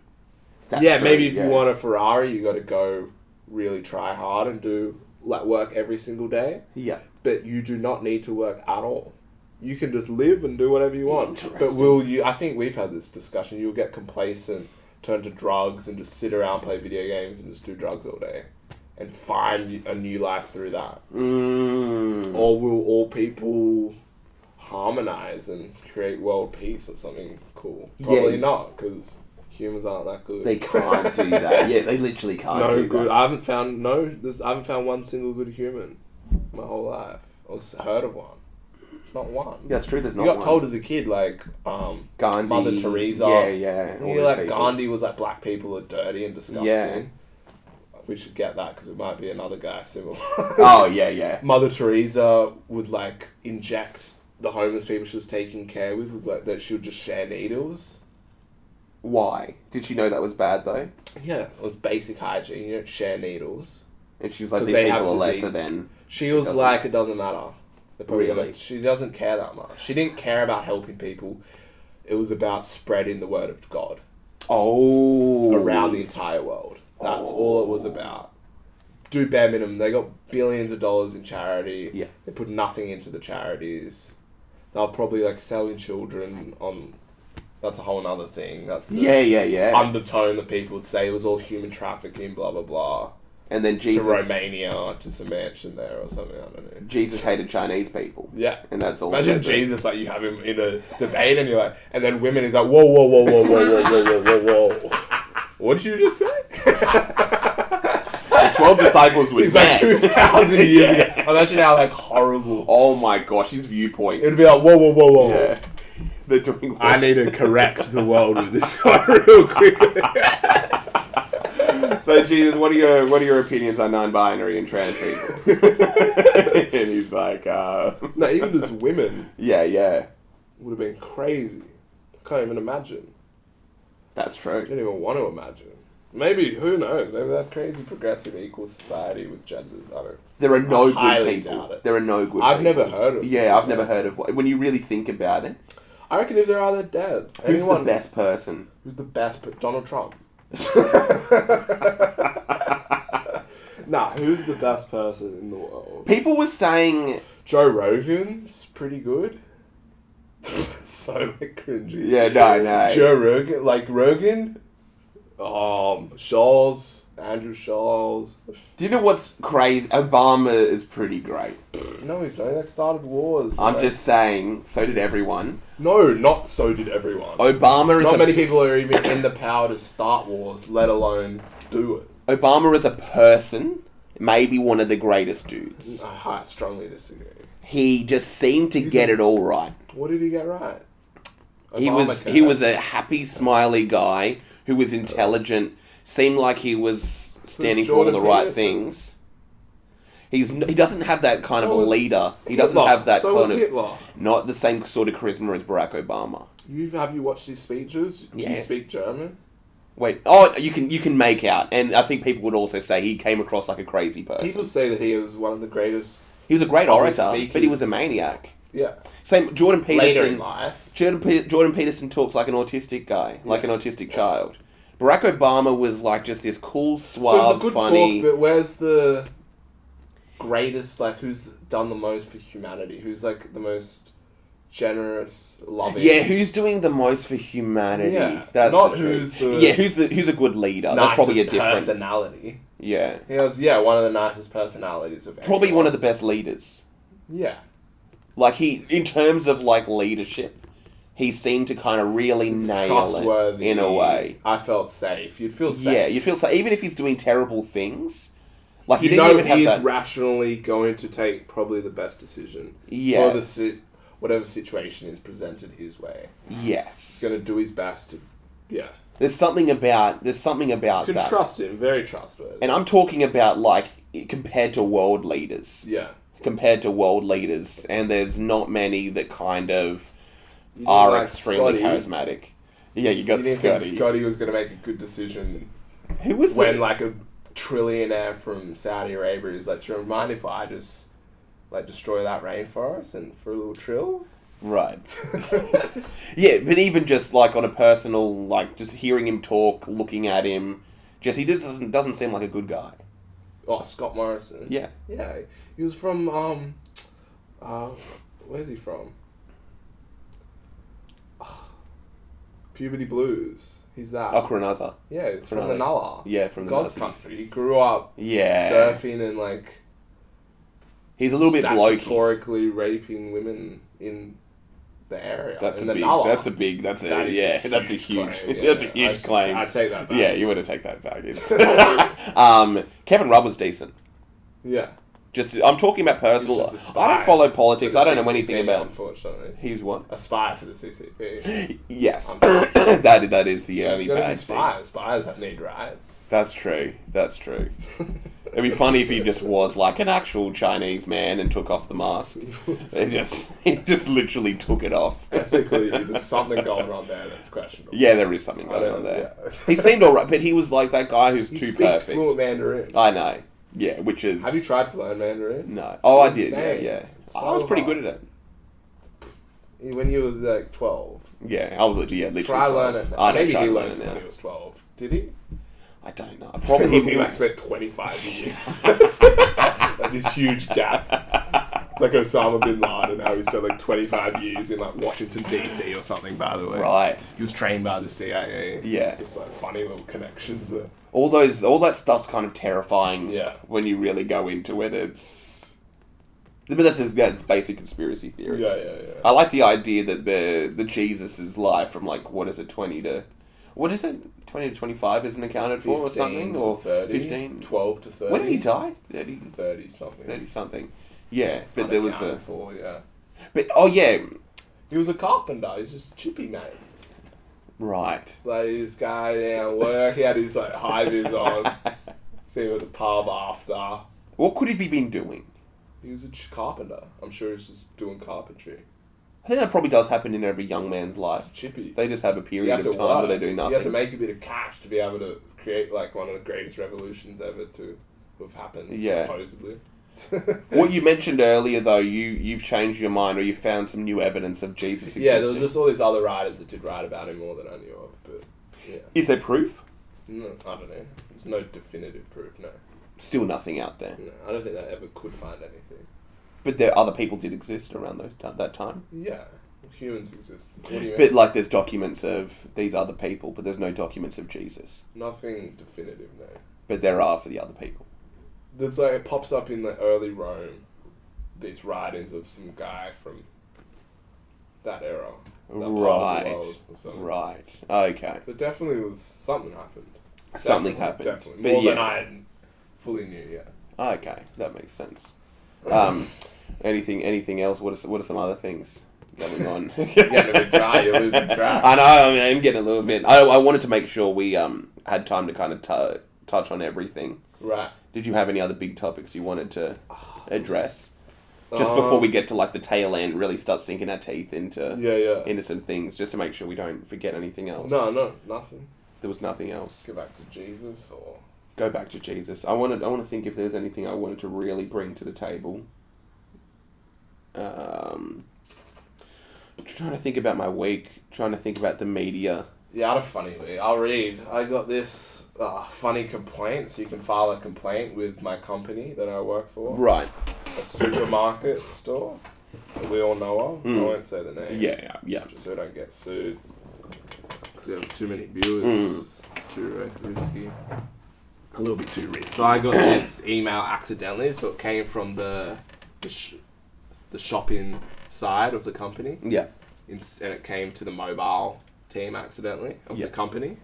That's yeah, true, maybe if yeah. you want a Ferrari, you got to go really try hard and do work every single day. Yeah. But you do not need to work at all. You can just live and do whatever you want. But Interesting. will you... I think we've had this discussion. You'll get complacent, turn to drugs, and just sit around, play video games, and just do drugs all day. And find a new life through that. Or will all people harmonize and create world peace or something cool? Probably not, because humans aren't that good. They can't do that. Yeah, they literally It's can't no do good. that. I haven't found one single good human my whole life. Or heard of one. It's not one. That's true, there's not You got one. told as a kid, like, Gandhi, Mother Teresa. Yeah. all Yeah, these like people. Gandhi was like, black people are dirty and disgusting. Yeah. We should get that because it might be another guy similar. Oh, yeah. Mother Teresa would like inject the homeless people she was taking care with, like, that she would just share needles. Why? Did she know that was bad, though? Yeah, it was basic hygiene. You don't share needles. And she was like, 'Cause these they people have are lesser disease. than... She was doesn't- like, it doesn't matter. They're probably Really? gonna- she doesn't care that much. She didn't care about helping people. It was about spreading the word of God Oh. around the entire world. That's all it was about. Do bare minimum. They got billions of dollars in charity. Yeah. They put nothing into the charities. They'll probably like selling children on. That's a whole other thing. That's the Yeah. undertone that people would say it was all human trafficking, blah blah blah. And then Jesus... To Romania, to some mansion there or something. I don't know. Jesus hated Chinese people. Yeah. And that's also... Imagine Jesus, like, you have him in a debate and you're like, and then women is like, whoa, whoa, whoa, whoa, whoa, whoa, whoa, whoa, whoa. What did you just say? The 12 disciples were He's like dead. 2,000 years ago. Imagine how, like, horrible. Oh my gosh, his viewpoints. It'd be like, whoa, whoa, whoa, whoa. Yeah. They're doing... I need to correct the world with this one real quickly. So, Jesus, what are your opinions on non-binary and trans people? And he's like, No, even as women Yeah. would have been crazy. I can't even imagine. That's I true. don't even want to imagine. Maybe, who knows? Maybe that crazy progressive equal society with genders. I don't. There are no I good highly people. doubt it. There are no good I've people. never heard of Yeah, I've never it. heard of one. When you really think about it, I reckon if there are, they're dead. who's the best person? Who's the best? But Donald Trump. Nah, who's the best person in the world? People were saying... Joe Rogan's pretty good. So like cringy. Yeah, no. Joe Rogan, like Rogan, Scholes, Andrew Scholes. Do you know what's crazy? Obama is pretty great. No, he's not. He like started wars. I'm like- just saying, so did everyone. No, not so did everyone. Obama is Not many people are even in the power to start wars, let alone do it. Obama as a person, maybe one of the greatest dudes. I strongly disagree. He just seemed to get it all right. What did he get right? He was a happy, smiley guy who was intelligent. Seemed like he was standing for all Jordan the right Peterson. things. He doesn't have that kind of a So was leader. He doesn't Hitler. have that So was kind of Hitler. not the same sort of charisma as Barack Obama. Have you watched his speeches? Do Yeah. you speak German? Wait, you can make out, and I think people would also say he came across like a crazy person. People say that he was one of the greatest. He was a great public orator, speakers. but he was a maniac. Yeah. Same Jordan Later in Peterson. life. Jordan Peterson talks like an autistic guy, like an autistic child. Barack Obama was like just this cool, So suave, it's a good funny. talk, but where's the greatest, like, who's done the most for humanity? Who's, like, the most generous, loving? Yeah, who's doing the most for humanity? Yeah, That's not the truth. who's the who's a good leader? That's nicest probably a different. personality. Yeah, He has, one of the nicest personalities of probably anyone. one of the best leaders. Yeah. Like in terms of like leadership, he seemed to kind of really He's nail trustworthy. it in a way. I felt safe. You'd feel safe. Yeah, you feel so. Even if he's doing terrible things, like he You didn't know even have he is that. rationally going to take probably the best decision for Yes. whatever situation is presented his way. Yes, He's going to do his best to, there's something about You can that. trust him. Very trustworthy. And I'm talking about like compared to world leaders. Yeah. Compared to world leaders, and there's not many that kind of You are like extremely Scotty. charismatic. Yeah, you got You didn't Scotty. think Scotty was going to make a good decision Who was when, the... like, a trillionaire from Saudi Arabia is like, do you mind if I just, like, destroy that rainforest and for a little trill? Right. Yeah, but even just like on a personal, like just hearing him talk, looking at him, just he just doesn't seem like a good guy. Oh, Scott Morrison. Yeah. Yeah. He was from, where's he from? Puberty Blues. He's that. Okranaza. Yeah, he's from the From Nulla. Yeah, from the God's Nazis. country. He grew up Yeah. surfing and, like, He's a little bit blokey. statutorically raping women in the area. That's in a the big. Nulla. That's a big. That's a That is yeah. That's a huge huge. claim, yeah. That's a huge claim. I take that back. Yeah, you want to take that back. It's- Kevin Rudd was decent. Yeah. Just I'm talking about He was personal. just a spy I don't follow for politics. the I don't know CCP, anything about. Unfortunately. He's what? A spy for the CCP. Yes, that is the There's early got to be bad thing. spies. Spies that need rights. That's true. That's true. It'd be funny if he just was like an actual Chinese man and took off the mask. He just literally took it off. Ethically, there's something going on there that's questionable. Yeah, there is something going on there. Yeah. He seemed alright, but he was like that guy who's too perfect. He speaks fluent Mandarin. I know. Yeah, which is... Have you tried to learn Mandarin? No. Oh, I did. Yeah. So I was pretty good at it. When you were like 12. Yeah, I was literally Try 12. learn it. Maybe he learned it when he was 12. Did he? I don't know. Probably he like spent 25 years. Like this huge gap. It's like Osama bin Laden, how he spent like 25 years in like Washington DC or something. By the way, right? He was trained by the CIA. Yeah, just like funny little connections there. All that stuff's kind of terrifying. Yeah. When you really go into it, but that's basic conspiracy theory. Yeah. I like the idea that the Jesus is live from like 20 to 25 isn't accounted for or something, or 30, 15, 12 to 30. When did he die? 30 something. 30 something. Yeah, it's but there was But he was a carpenter. He's just chippy mate. Right. Like this guy down work. He had his like high vis on. See him at the pub after. What could have he been doing? He was a carpenter. I'm sure he was just doing carpentry. I think that probably does happen in every young man's life. Chippy. They just have a period of time where they do nothing. You have to make a bit of cash to be able to create like one of the greatest revolutions ever to have happened, supposedly. What you mentioned earlier, though, you've changed your mind, or you found some new evidence of Jesus existing. Yeah, there was just all these other writers that did write about him more than I knew of, but yeah. Is there proof? No, I don't know. There's no definitive proof, no. Still nothing out there. No, I don't think they ever could find anything. But other people did exist around that time? Yeah. Humans exist. What do you mean? But like there's documents of these other people, but there's no documents of Jesus. Nothing definitive, no. But there are for the other people. There's like, it pops up in the early Rome, these writings of some guy from that era. Right. Okay. So definitely was something happened. Definitely. But More than I fully knew, yeah. Okay, that makes sense. Anything else? What are some other things going on? You're getting a bit dry, you're losing track. I know, I'm getting a little bit... I wanted to make sure we had time to kind of touch on everything. Right. Did you have any other big topics you wanted to address? Just before we get to like the tail end, really start sinking our teeth into some things, just to make sure we don't forget anything else. No, nothing. There was nothing else. Go back to Jesus, or... Go back to Jesus. I want to think if there's anything I wanted to really bring to the table. I'm trying to think about my week. Trying to think about the media. Yeah, I had a funny week. I'll read. I got this funny complaint, so you can file a complaint with my company that I work for. Right. A supermarket store that we all know of. I won't say the name. Yeah. Just so we don't get sued. Because we have too many viewers. It's too risky. A little bit too risky. So I got this email accidentally, so it came from the shopping side of the company. Yeah. And it came to the mobile team accidentally of the company.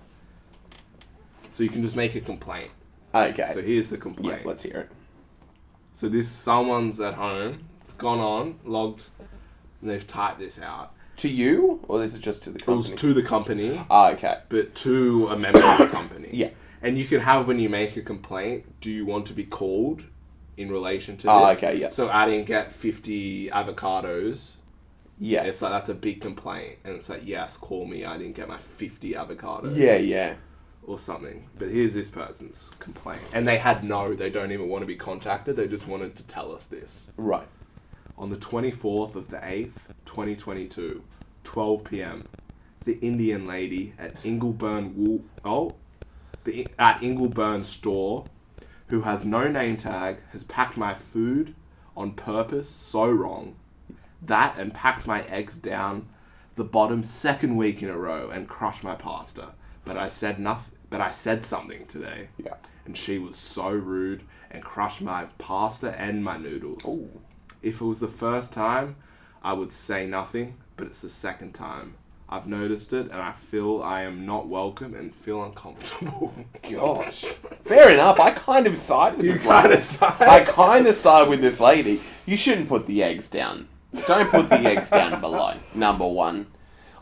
So you can just make a complaint. Okay. So here's the complaint. Yeah, let's hear it. So someone's at home, gone on, logged, and they've typed this out. To you? Or this is just to the company? It was to the company. Okay. But to a member of the company. Yeah. And you can have, when you make a complaint, do you want to be called in relation to this? Okay, yeah. So I didn't get 50 avocados. Yes. It's like, that's a big complaint. And it's like, yes, call me, I didn't get my 50 avocados. Yeah. Or something. But here's this person's complaint. And they don't even want to be contacted. They just wanted to tell us this. Right. On the 24th of the 8th, 2022, 12 p.m., the Indian lady at Ingleburn store, who has no name tag, has packed my food on purpose so wrong. That and packed my eggs down the bottom second week in a row and crushed my pasta. But I said nothing. But I said something today. Yeah. And she was so rude and crushed my pasta and my noodles. Ooh. If it was the first time, I would say nothing, but it's the second time. I've noticed it, and I feel I am not welcome and feel uncomfortable. Gosh. Fair enough. I kind of side with this lady. I kind of side with this lady. You shouldn't put the eggs down. Don't put the eggs down below, number one.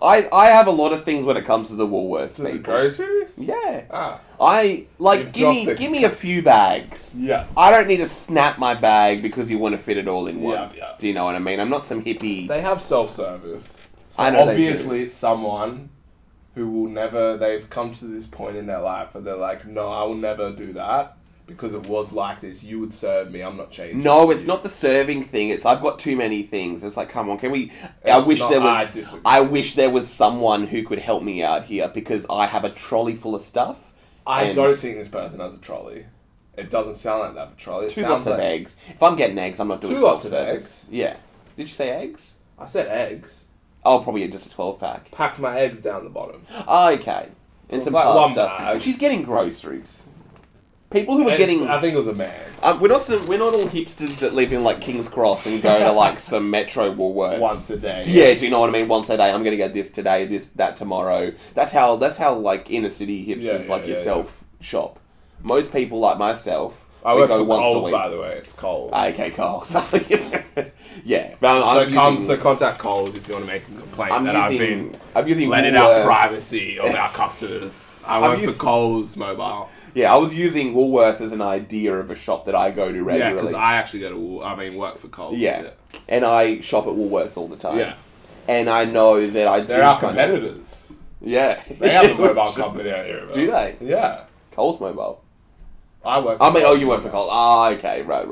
I have a lot of things when it comes to the Woolworths To the people. groceries? Yeah. Ah. Like, give me a few bags. Yeah. I don't need to snap my bag because you want to fit it all in one. Yeah, yeah. Do you know what I mean? I'm not some hippie. They have self-service. So I know they obviously it's someone who will never, they've come to this point in their life where they're like, no, I will never do that because it was like this. You would serve me. I'm not changing. No, it's not the serving thing. It's I've got too many things. It's like, come on, can we? I wish there was someone who could help me out here because I have a trolley full of stuff. I don't think this person has a trolley. It doesn't sound like that, a trolley. It Two sounds lots of eggs. If I'm getting eggs, I'm not doing 2 lots of self-service. eggs. Yeah. Did you say eggs? I said eggs. Oh, probably just a 12-pack. Packed my eggs down the bottom. Oh, okay. So And it's some like pasta. one bag. She's getting groceries. People who are getting... I think it was a man. we're not all hipsters that live in like King's Cross and go to like some Metro Woolworths Once a day. Yeah, do you know what I mean? Once a day, I'm gonna get this today, that tomorrow. That's how like inner city hipsters like yourself shop. Most people like myself, I we work go for once a Coles, week. by the way. It's Coles. Okay, Coles. Yeah, but So contact Coles if you want to make a complaint I'm using letting Woolworths. out privacy of our customers. I work for Coles Mobile. Yeah, I was using Woolworths as an idea of a shop that I go to regularly. Yeah, because I actually work for Coles. Yeah, and I shop at Woolworths all the time. Yeah. And I know that I do. They're our competitors. Yeah. They have a mobile company out here. Do they? Yeah. Coles Mobile. I work for Coles you work for Coles. Ah, okay. Right.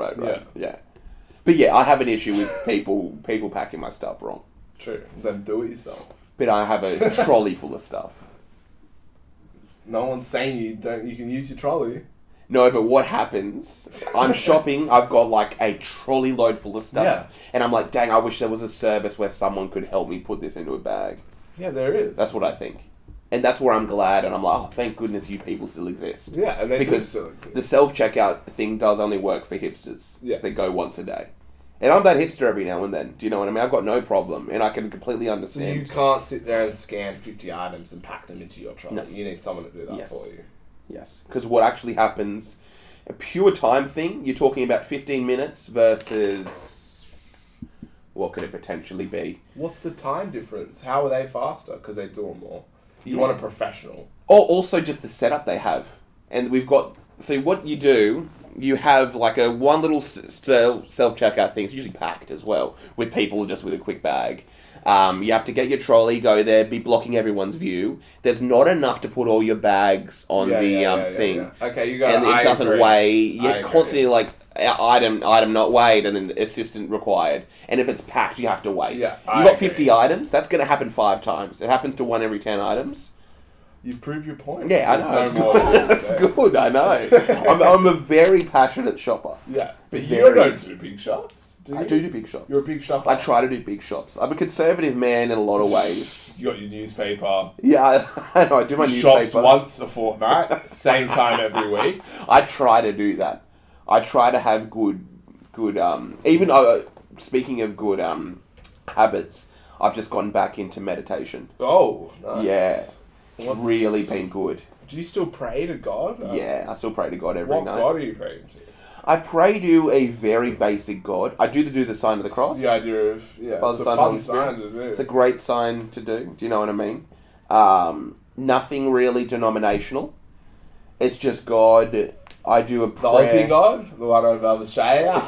Yeah. But yeah, I have an issue with people packing my stuff wrong. True. Then do it yourself. But I have a trolley full of stuff. No one's saying you can use your trolley. No, but what happens, I'm shopping, I've got like a trolley load full of stuff. Yeah. And I'm like, dang, I wish there was a service where someone could help me put this into a bag. Yeah, there is. That's what I think. And that's where I'm glad, and I'm like, oh, thank goodness you people still exist. Yeah, and they do because still exist. the self-checkout thing does only work for hipsters. Yeah. That go once a day. And I'm that hipster every now and then. Do you know what I mean? I've got no problem, and I can completely So understand. you can't sit there and scan 50 items and pack them into your trolley. No. You need someone to do that for you. Yes, because what actually happens, a pure time thing, you're talking about 15 minutes versus... What could it potentially be? What's the time difference? How are they faster? Because they do them more. You want a professional. Or also just the setup they have. And we've got... So what you do, you have like a one little self-checkout thing. It's usually packed as well, with people just with a quick bag. You have to get your trolley, go there, be blocking everyone's view. There's not enough to put all your bags on the thing. Yeah. Okay, you got. And it doesn't agree. weigh. You're constantly like item not weighed, and then assistant required. And if it's packed, you have to wait. Yeah, you got 50 items. That's going to happen 5 times. It happens to 1 every 10 items. You've proved your point. Yeah, I know. There's It's no more good. to That's say. good. I know. I'm a very passionate shopper. Yeah, but you Very- don't do big shops. Do you? I do big shops. You're a big shopper. I try to do big shops. I'm a conservative man in a lot of ways. You got your newspaper. Yeah, I know. I do my newspaper. Shops once a fortnight, same time every week. I try to do that. I try to have good. Even speaking of good habits, I've just gotten back into meditation. Oh, nice. Yeah, it's really been good. Do you still pray to God? Yeah, I still pray to God every What night. God are you praying to? I pray to a very basic God. I do the sign of the cross. The idea of Father, it's a Son, fun Holy Spirit. sign to do. It's a great sign to do. Do you know what I mean? Nothing really denominational. It's just God. I do a The prayer. Aussie God, the one of Australia.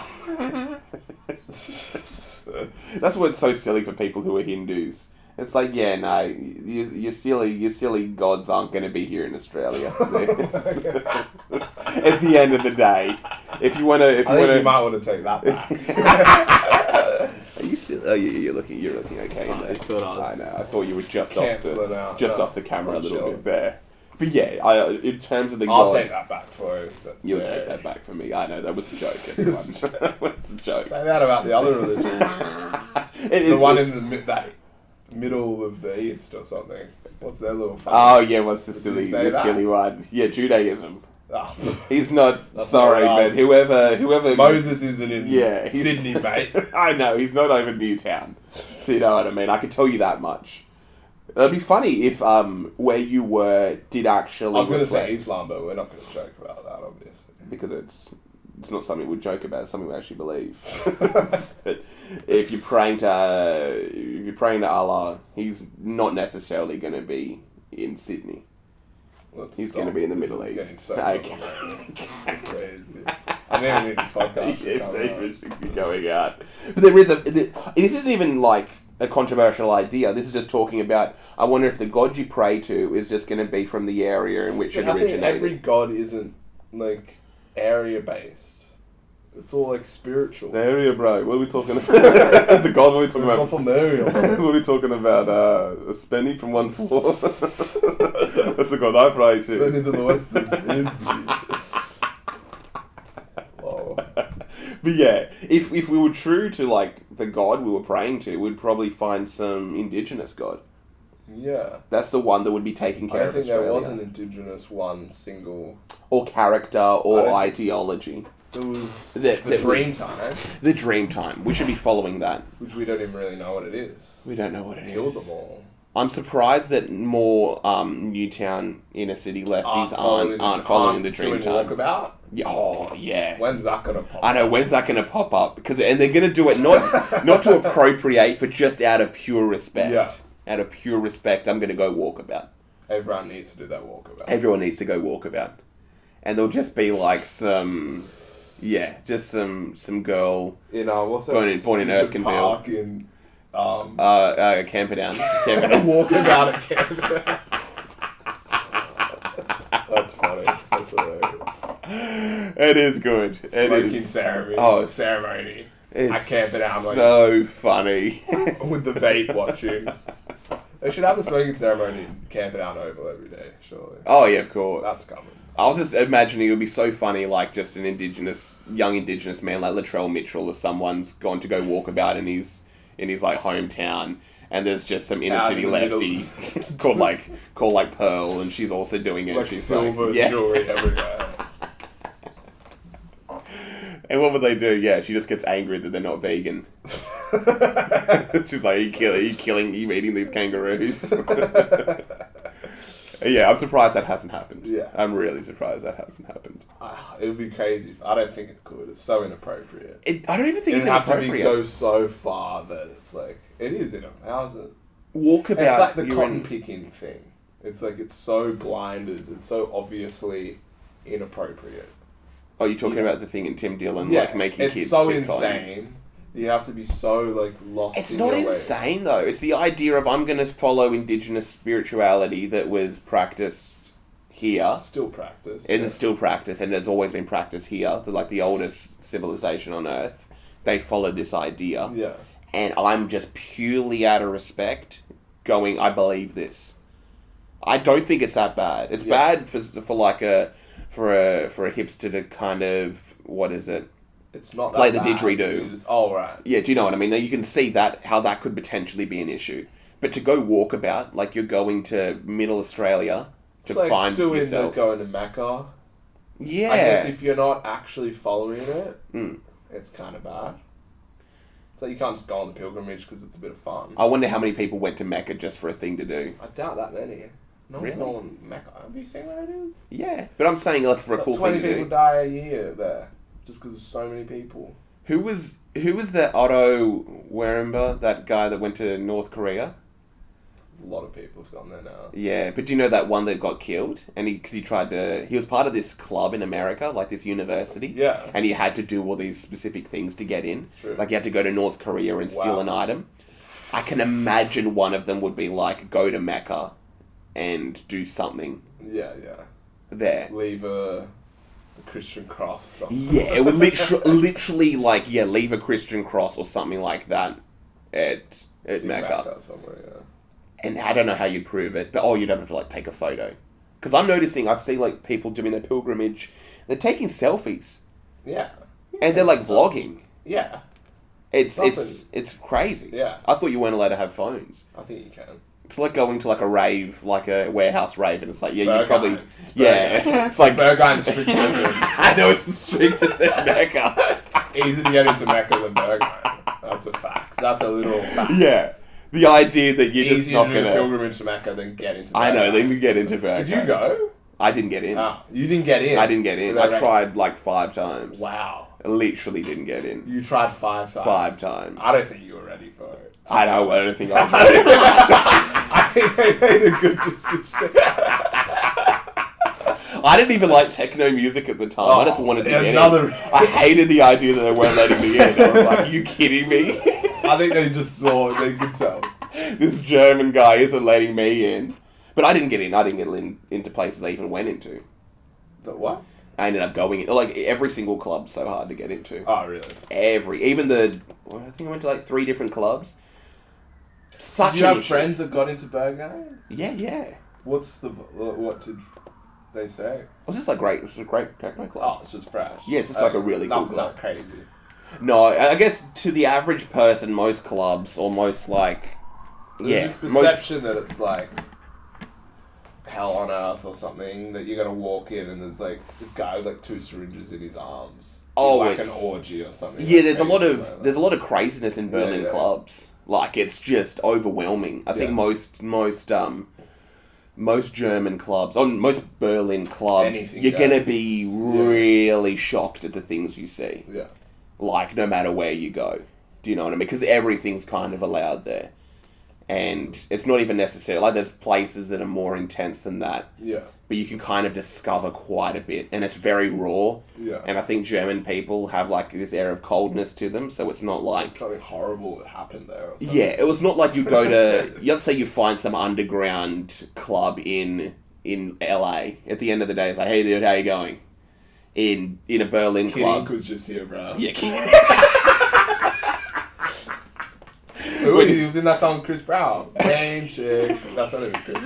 That's what's so silly for people who are Hindus. It's like, yeah, no, your silly gods aren't going to be here in Australia. At the end of the day, if you want to, I think you might want to take that back. Are you still? Oh, you're looking okay. In there. I thought I was. I know. I thought you were just Cancel it out. No, off the camera a I'm little chill. bit there. But yeah, in terms of the I'll God, take that back for you. you'll take that back from me. I know that was a joke. Everyone. That was a joke. Say that about the other religion. It is The one in the middle of the East or something. What's their little funny? Oh yeah, what's the Did silly you say that? one? Yeah, Judaism. Oh. He's not That's sorry, not right. but whoever Moses isn't in he's- Sydney, mate. I know, he's not over Newtown. So you know what I mean? I can tell you that much. It'd be funny if where you were did actually I was going to reflect- say Islam, but we're not going to joke about that, obviously. because it's not something we joke about, it's something we actually believe. But if you're praying praying to Allah, he's not necessarily going to be in Sydney. He's going to be in the Middle East. So okay. I never knew this podcast should be going out. But this isn't even like a controversial idea. This is just talking about, I wonder if the god you pray to is just going to be from the area in which it originated. I think every god isn't, like, area-based. It's all, like, spiritual. The area, bro. What are we talking about? The god, what are we talking about? It's not from the area, bro. What are we talking about? A Spenny from one floor? That's the god I pray to. Spenny to the western Sydney. But yeah, if we were true to, like, the god we were praying to, we'd probably find some indigenous god. Yeah. That's the one that would be taking care of Australia. I think there was an indigenous one single... Or character, or ideology. There was the Dreamtime. The Dreamtime. We should be following that. Which we don't even really know what it is. We don't know what it is. Killed them all. I'm surprised that more Newtown inner city lefties aren't following the Dreamtime. Doing Walkabout? Yeah, oh, yeah. When's that going to pop up? I know, when's that going to pop up? And they're going to do it not to appropriate, but just out of pure respect. Yeah. Out of pure respect, I'm going to go Walkabout. Everyone needs to do that Walkabout. Everyone needs to go Walkabout. And there'll just be like some girl what's that born in Erskineville. Park in Camperdown. Walkabout at Camperdown. That's funny. That's hilarious. It is good. Smoking ceremony. Oh, ceremony. It's at Camperdown. Like, so funny. With the vape watching. They should have a smoking ceremony in Camperdown Oval every day, surely. Oh yeah, of course. That's coming. I was just imagining it would be so funny, like just an young indigenous man like Latrell Mitchell, or someone's gone to go walkabout in his like hometown, and there's just some inner city lefty called like Pearl, and she's also doing it. Like she's silver jewelry everywhere. And what would they do? Yeah, she just gets angry that they're not vegan. She's like, are you eating these kangaroos? Yeah, I'm surprised that hasn't happened. Yeah. I'm really surprised that hasn't happened. It would be crazy. I don't think it could. It's so inappropriate. I don't even think it's inappropriate. It would have to go so far that it's like... It is inappropriate. How's it? Walkabout. It's like the cotton picking thing. It's like, it's so blinded. It's so obviously inappropriate. Oh, you're talking about the thing in Tim Dillon, like making kids... It's so insane. You have to be so, like, lost It's in not your insane, though. It's the idea of I'm going to follow indigenous spirituality that was practiced here. Still practiced. And it's still practiced, and it's always been practiced here. Like, the oldest civilization on Earth. They followed this idea. Yeah. And I'm just purely out of respect going, I believe this. I don't think it's that bad. It's bad for a hipster to kind of, what is it? It's not that play the bad. didgeridoo. Oh, right. Yeah, do you know what I mean? Now you can see how that could potentially be an issue. But to go walkabout, like you're going to Middle Australia to it's like find doing yourself. Going to Mecca. Yeah. I guess if you're not actually following it, it's kind of bad. So you can't just go on the pilgrimage because it's a bit of fun. I wonder how many people went to Mecca just for a thing to do. I doubt that many. No one's going to Mecca. Have you seen what it is? Yeah. But I'm saying like for a cool thing to do. 20 people die a year there. Just because there's so many people. Who was that Otto Waremba, that guy that went to North Korea? A lot of people have gone there now. Yeah, but do you know that one that got killed? And he was part of this club in America, like this university. Yeah. And he had to do all these specific things to get in. True. Like he had to go to North Korea and steal an item. I can imagine one of them would be like, go to Mecca and do something. Yeah. There. Leave a Christian cross. Yeah, it would literally like, leave a Christian cross or something like that at Mecca. Somewhere, yeah. And I don't know how you'd prove it, but you'd have to like take a photo. Because I'm noticing, I see like people doing their pilgrimage, they're taking selfies. Yeah. And they're like vlogging. Yeah. It's crazy. Yeah. I thought you weren't allowed to have phones. I think you can. It's like going to like a rave, like a warehouse rave, and it's like, you Burgoyne. probably... It's like... Burgoyne's stricter than... I know it's stricter than Mecca. It's easier to get into Mecca than Burgoyne. That's a fact. That's a little fact. Yeah. The idea that you're just not going to... Easier to do a pilgrimage to Mecca than get into Burgoyne. I know, then you get into Burgoyne. Did you go? I didn't get in. Oh, you didn't get in? I didn't get in. I tried like 5 times. Wow. I literally didn't get in. You tried 5 times. 5 times. I don't think you were ready for it. I don't think I was ready. I think they made a good decision. I didn't even like techno music at the time. I just wanted to get in. I hated the idea that they weren't letting me in. I was like, are you kidding me? I think they just saw it. They could tell. This German guy isn't letting me in. But I didn't get in. I didn't get into places I even went into. The what? I ended up going in. Like, every single club's so hard to get into. Oh, really? I think I went to like 3 different clubs. Did you have friends that got into Berghain? Yeah. What did they say? It was just like great. It was a great techno club. Oh, it's just fresh. Yeah, it's just like a really cool nothing club. that crazy. No, I guess to the average person, most clubs or most like... There's this perception that it's like hell on earth or something, that you're gonna walk in and there's like a guy with like 2 syringes in his arms. Oh, like it's an orgy or something. Yeah, like there's a lot of craziness in Berlin clubs. Like, it's just overwhelming. I think most German clubs, or most Berlin clubs, Anything you're gonna goes. be really shocked at the things you see. Yeah. Like, no matter where you go. Do you know what I mean? Because everything's kind of allowed there. And it's not even necessary. Like, there's places that are more intense than that. Yeah. But you can kind of discover quite a bit. And it's very raw. Yeah. And I think German people have, like, this air of coldness to them. So it's not like... Something horrible that happened there or something. Yeah, it was not like you go to... Let's say you find some underground club in LA. At the end of the day, it's like, hey, dude, how you going? In a Berlin club. Kid was just here, bro. Yeah, Who he was in that song, Chris Brown. Main chick. That's not even Chris.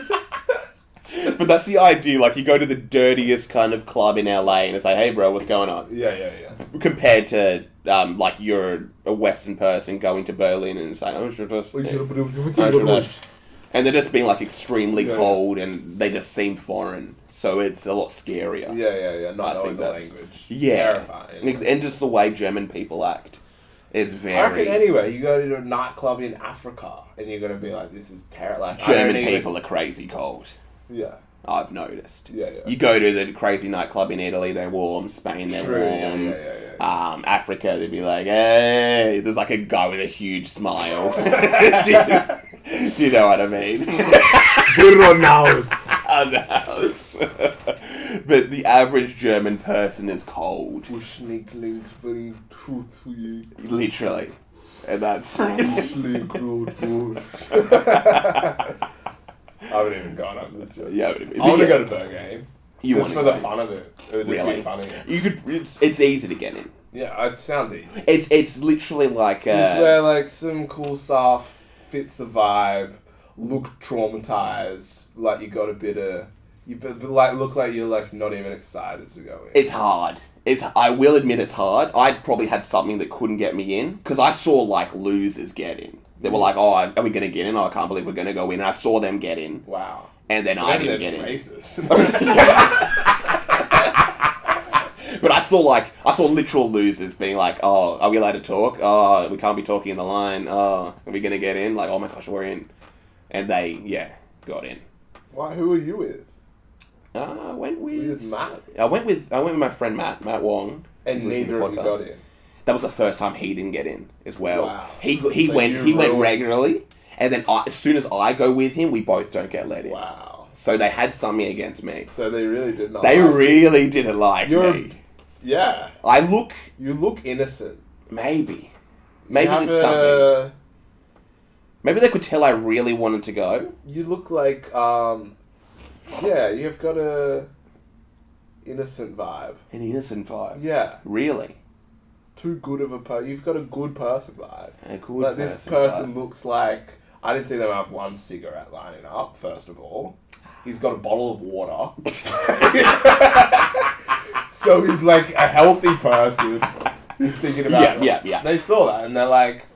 But that's the idea. Like, you go to the dirtiest kind of club in LA and it's like, hey, bro, what's going on? Yeah. Compared to, like, you're a Western person going to Berlin and saying, oh, sure, and they're just being, like, extremely cold and they just seem foreign. So it's a lot scarier. Yeah. Not knowing the language. Yeah. Terrifying. And just the way German people act. It's very... I reckon anyway, you go to a nightclub in Africa and you're going to be like, this is terrible. Like, German people are crazy cold. Yeah. I've noticed. Yeah. You go to the crazy nightclub in Italy, they're warm. Spain, they're warm. Yeah. Africa, they'd be like, hey, there's like a guy with a huge smile. do you know what I mean? But the average German person is cold. Literally. And that's... I haven't even gone up this yet. Yeah, I want to go to Berghain. Just for the fun of it. It would just Really? be funny. You could. It's easy to get in. Yeah, it sounds easy. It's literally like... It's where like some cool stuff fits the vibe, look traumatized, like you got a bit of... look like you're like not even excited to go in. It's hard. I will admit it's hard. I probably had something that couldn't get me in. Because I saw like losers get in. They were like, oh, are we going to get in? Oh, I can't believe we're going to go in. And I saw them get in. Wow. And then So I maybe didn't they're get in. just racist. But I saw literal losers being like, oh, are we allowed to talk? Oh, we can't be talking in the line. Oh, are we going to get in? Like, oh my gosh, we're in. And they, got in. Why? Who are you with? I went with Matt. I went with my friend Matt Wong. And neither of you got in. That was the first time he didn't get in as well. Wow. He So went regularly, and then as soon as I go with him, we both don't get let in. Wow. So they had something against me. So they really did not. They like really didn't like me. Yeah. You look innocent. Maybe You there's something. Maybe they could tell I really wanted to go. You look like you've got a innocent vibe. An innocent vibe. Yeah. Really. Too good of a person. You've got a good person vibe. A good like this person looks like... I didn't see them have one cigarette lining up, first of all. He's got a bottle of water. So he's like a healthy person who's thinking about Yeah. They saw that and they're like...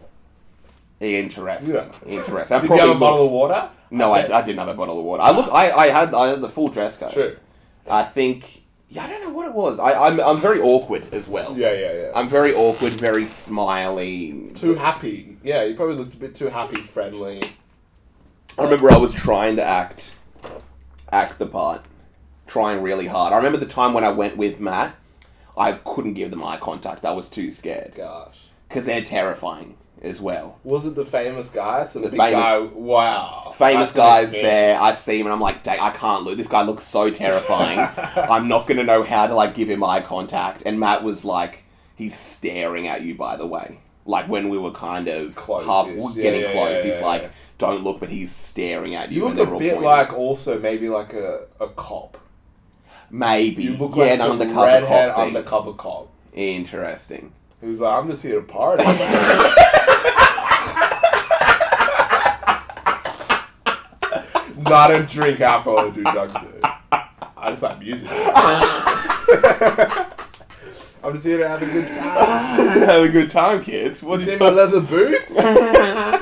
Interesting. Yeah. Interesting. Did you have a bottle of water? No, I didn't have a bottle of water. I had the full dress code. True. I think... Yeah, I don't know what it was. I'm very awkward as well. Yeah. I'm very awkward, very smiley. Too happy. Yeah, you probably looked a bit too happy, friendly. I remember I was trying to act the part. Trying really hard. I remember the time when I went with Matt, I couldn't give them eye contact. I was too scared. Gosh. Because they're terrifying as well. Was it the famous guy? So the big famous guy, wow. Famous That's guy's an there. I see him and I'm like, dang, I can't look. This guy looks so terrifying. I'm not going to know how to, like, give him eye contact. And Matt was like, he's staring at you, by the way. Like, when we were kind of getting close. He's like, don't look, but he's staring at you. You look a bit like, also, maybe like a cop. Maybe. You look like an some undercover redhead cop thing. undercover cop. Interesting. Who's like, I'm just here to party. Not to drink alcohol or do drugs. I just like music. I'm just here to have a good time. Have a good time, kids. You see my leather boots? I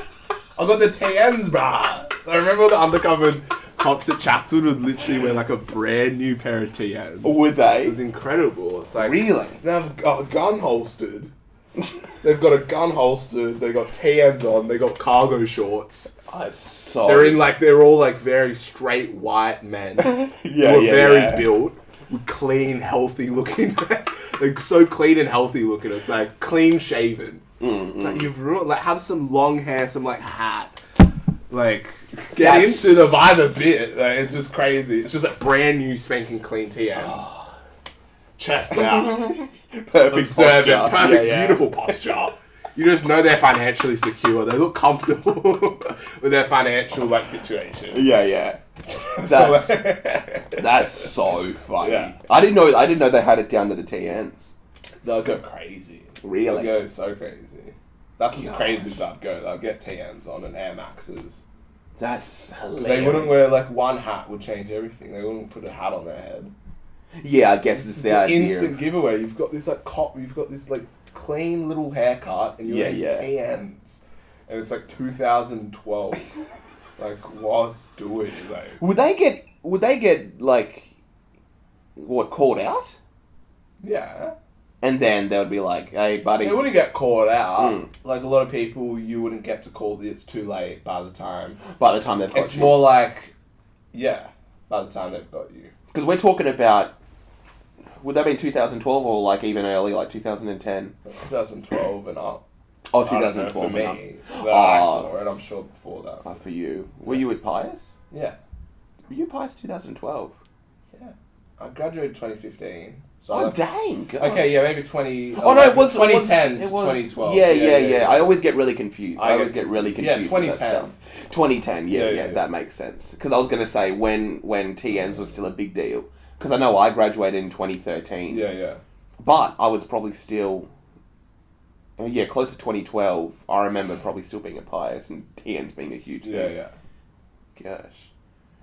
got the TMs, brah. I remember the undercover cops at Chatswood would literally wear like a brand new pair of TMs. Would they? It was incredible. It's like, really? They've got a gun holstered. They've got a gun holstered. They got TMs on. They got cargo shorts. They're all like very straight white men. Who are very built, with clean, healthy looking. Like so clean and healthy looking. It's like clean shaven. It's like you've ruined. Like have some long hair, some like hat. Like get into the vibe a bit. Like, it's just crazy. It's just like brand new spanking clean TMs. Chest out. Perfect posture. Perfect, beautiful posture. You just know they're financially secure. They look comfortable with their financial like situation. Yeah. That's so funny. Yeah. I didn't know they had it down to the TNs. They'll go crazy. Really? They'll go so crazy. That's as crazy as I'd go. They'll get TNs on and Air Maxes. That's hilarious. They wouldn't wear like one hat would change everything. They wouldn't put a hat on their head. Yeah, I guess it's the idea. Instant giveaway. You've got this like you've got this like clean little haircut and you're wearing TNs. And it's like 2012. Like what's doing? Like Would they get like what, called out? Yeah. And then they would be like, hey buddy. They wouldn't get called out. Like a lot of people you wouldn't get to call it's too late by the time they've got you. It's more like by the time they've got you. Because we're talking about, would that be 2012 or like even early, like 2010? 2012 and up. Oh, 2012 for and me. up. I saw it, I'm sure before that. For you. Were you at Pius? Yeah. Were you at Pius 2012? Yeah. I graduated 2015. So dang. God. Okay, yeah, maybe 20... Oh, no, it was... 2010 to 2012. Yeah. I always get really confused. Yeah, 2010. 2010, yeah, that makes sense. Because I was going to say, when TNs was still a big deal. Because I know I graduated in 2013. Yeah. But I was probably still... close to 2012. I remember probably still being a Pius and TNs being a huge thing. Yeah. Gosh.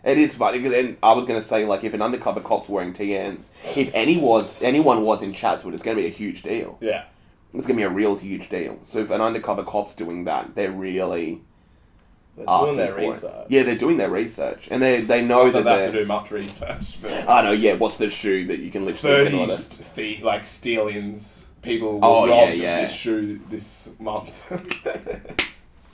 It is funny, and I was going to say, like, if an undercover cop's wearing TNs, if anyone was in Chatswood, it's going to be a huge deal. Yeah. It's going to be a real huge deal. So if an undercover cop's doing that, they're really... They're doing their research. Yeah, they're doing their research. And they know that they have to do much research. But I know, yeah, what's the shoe that you can literally... 30 like, steal-ins. People were robbed of this shoe this month.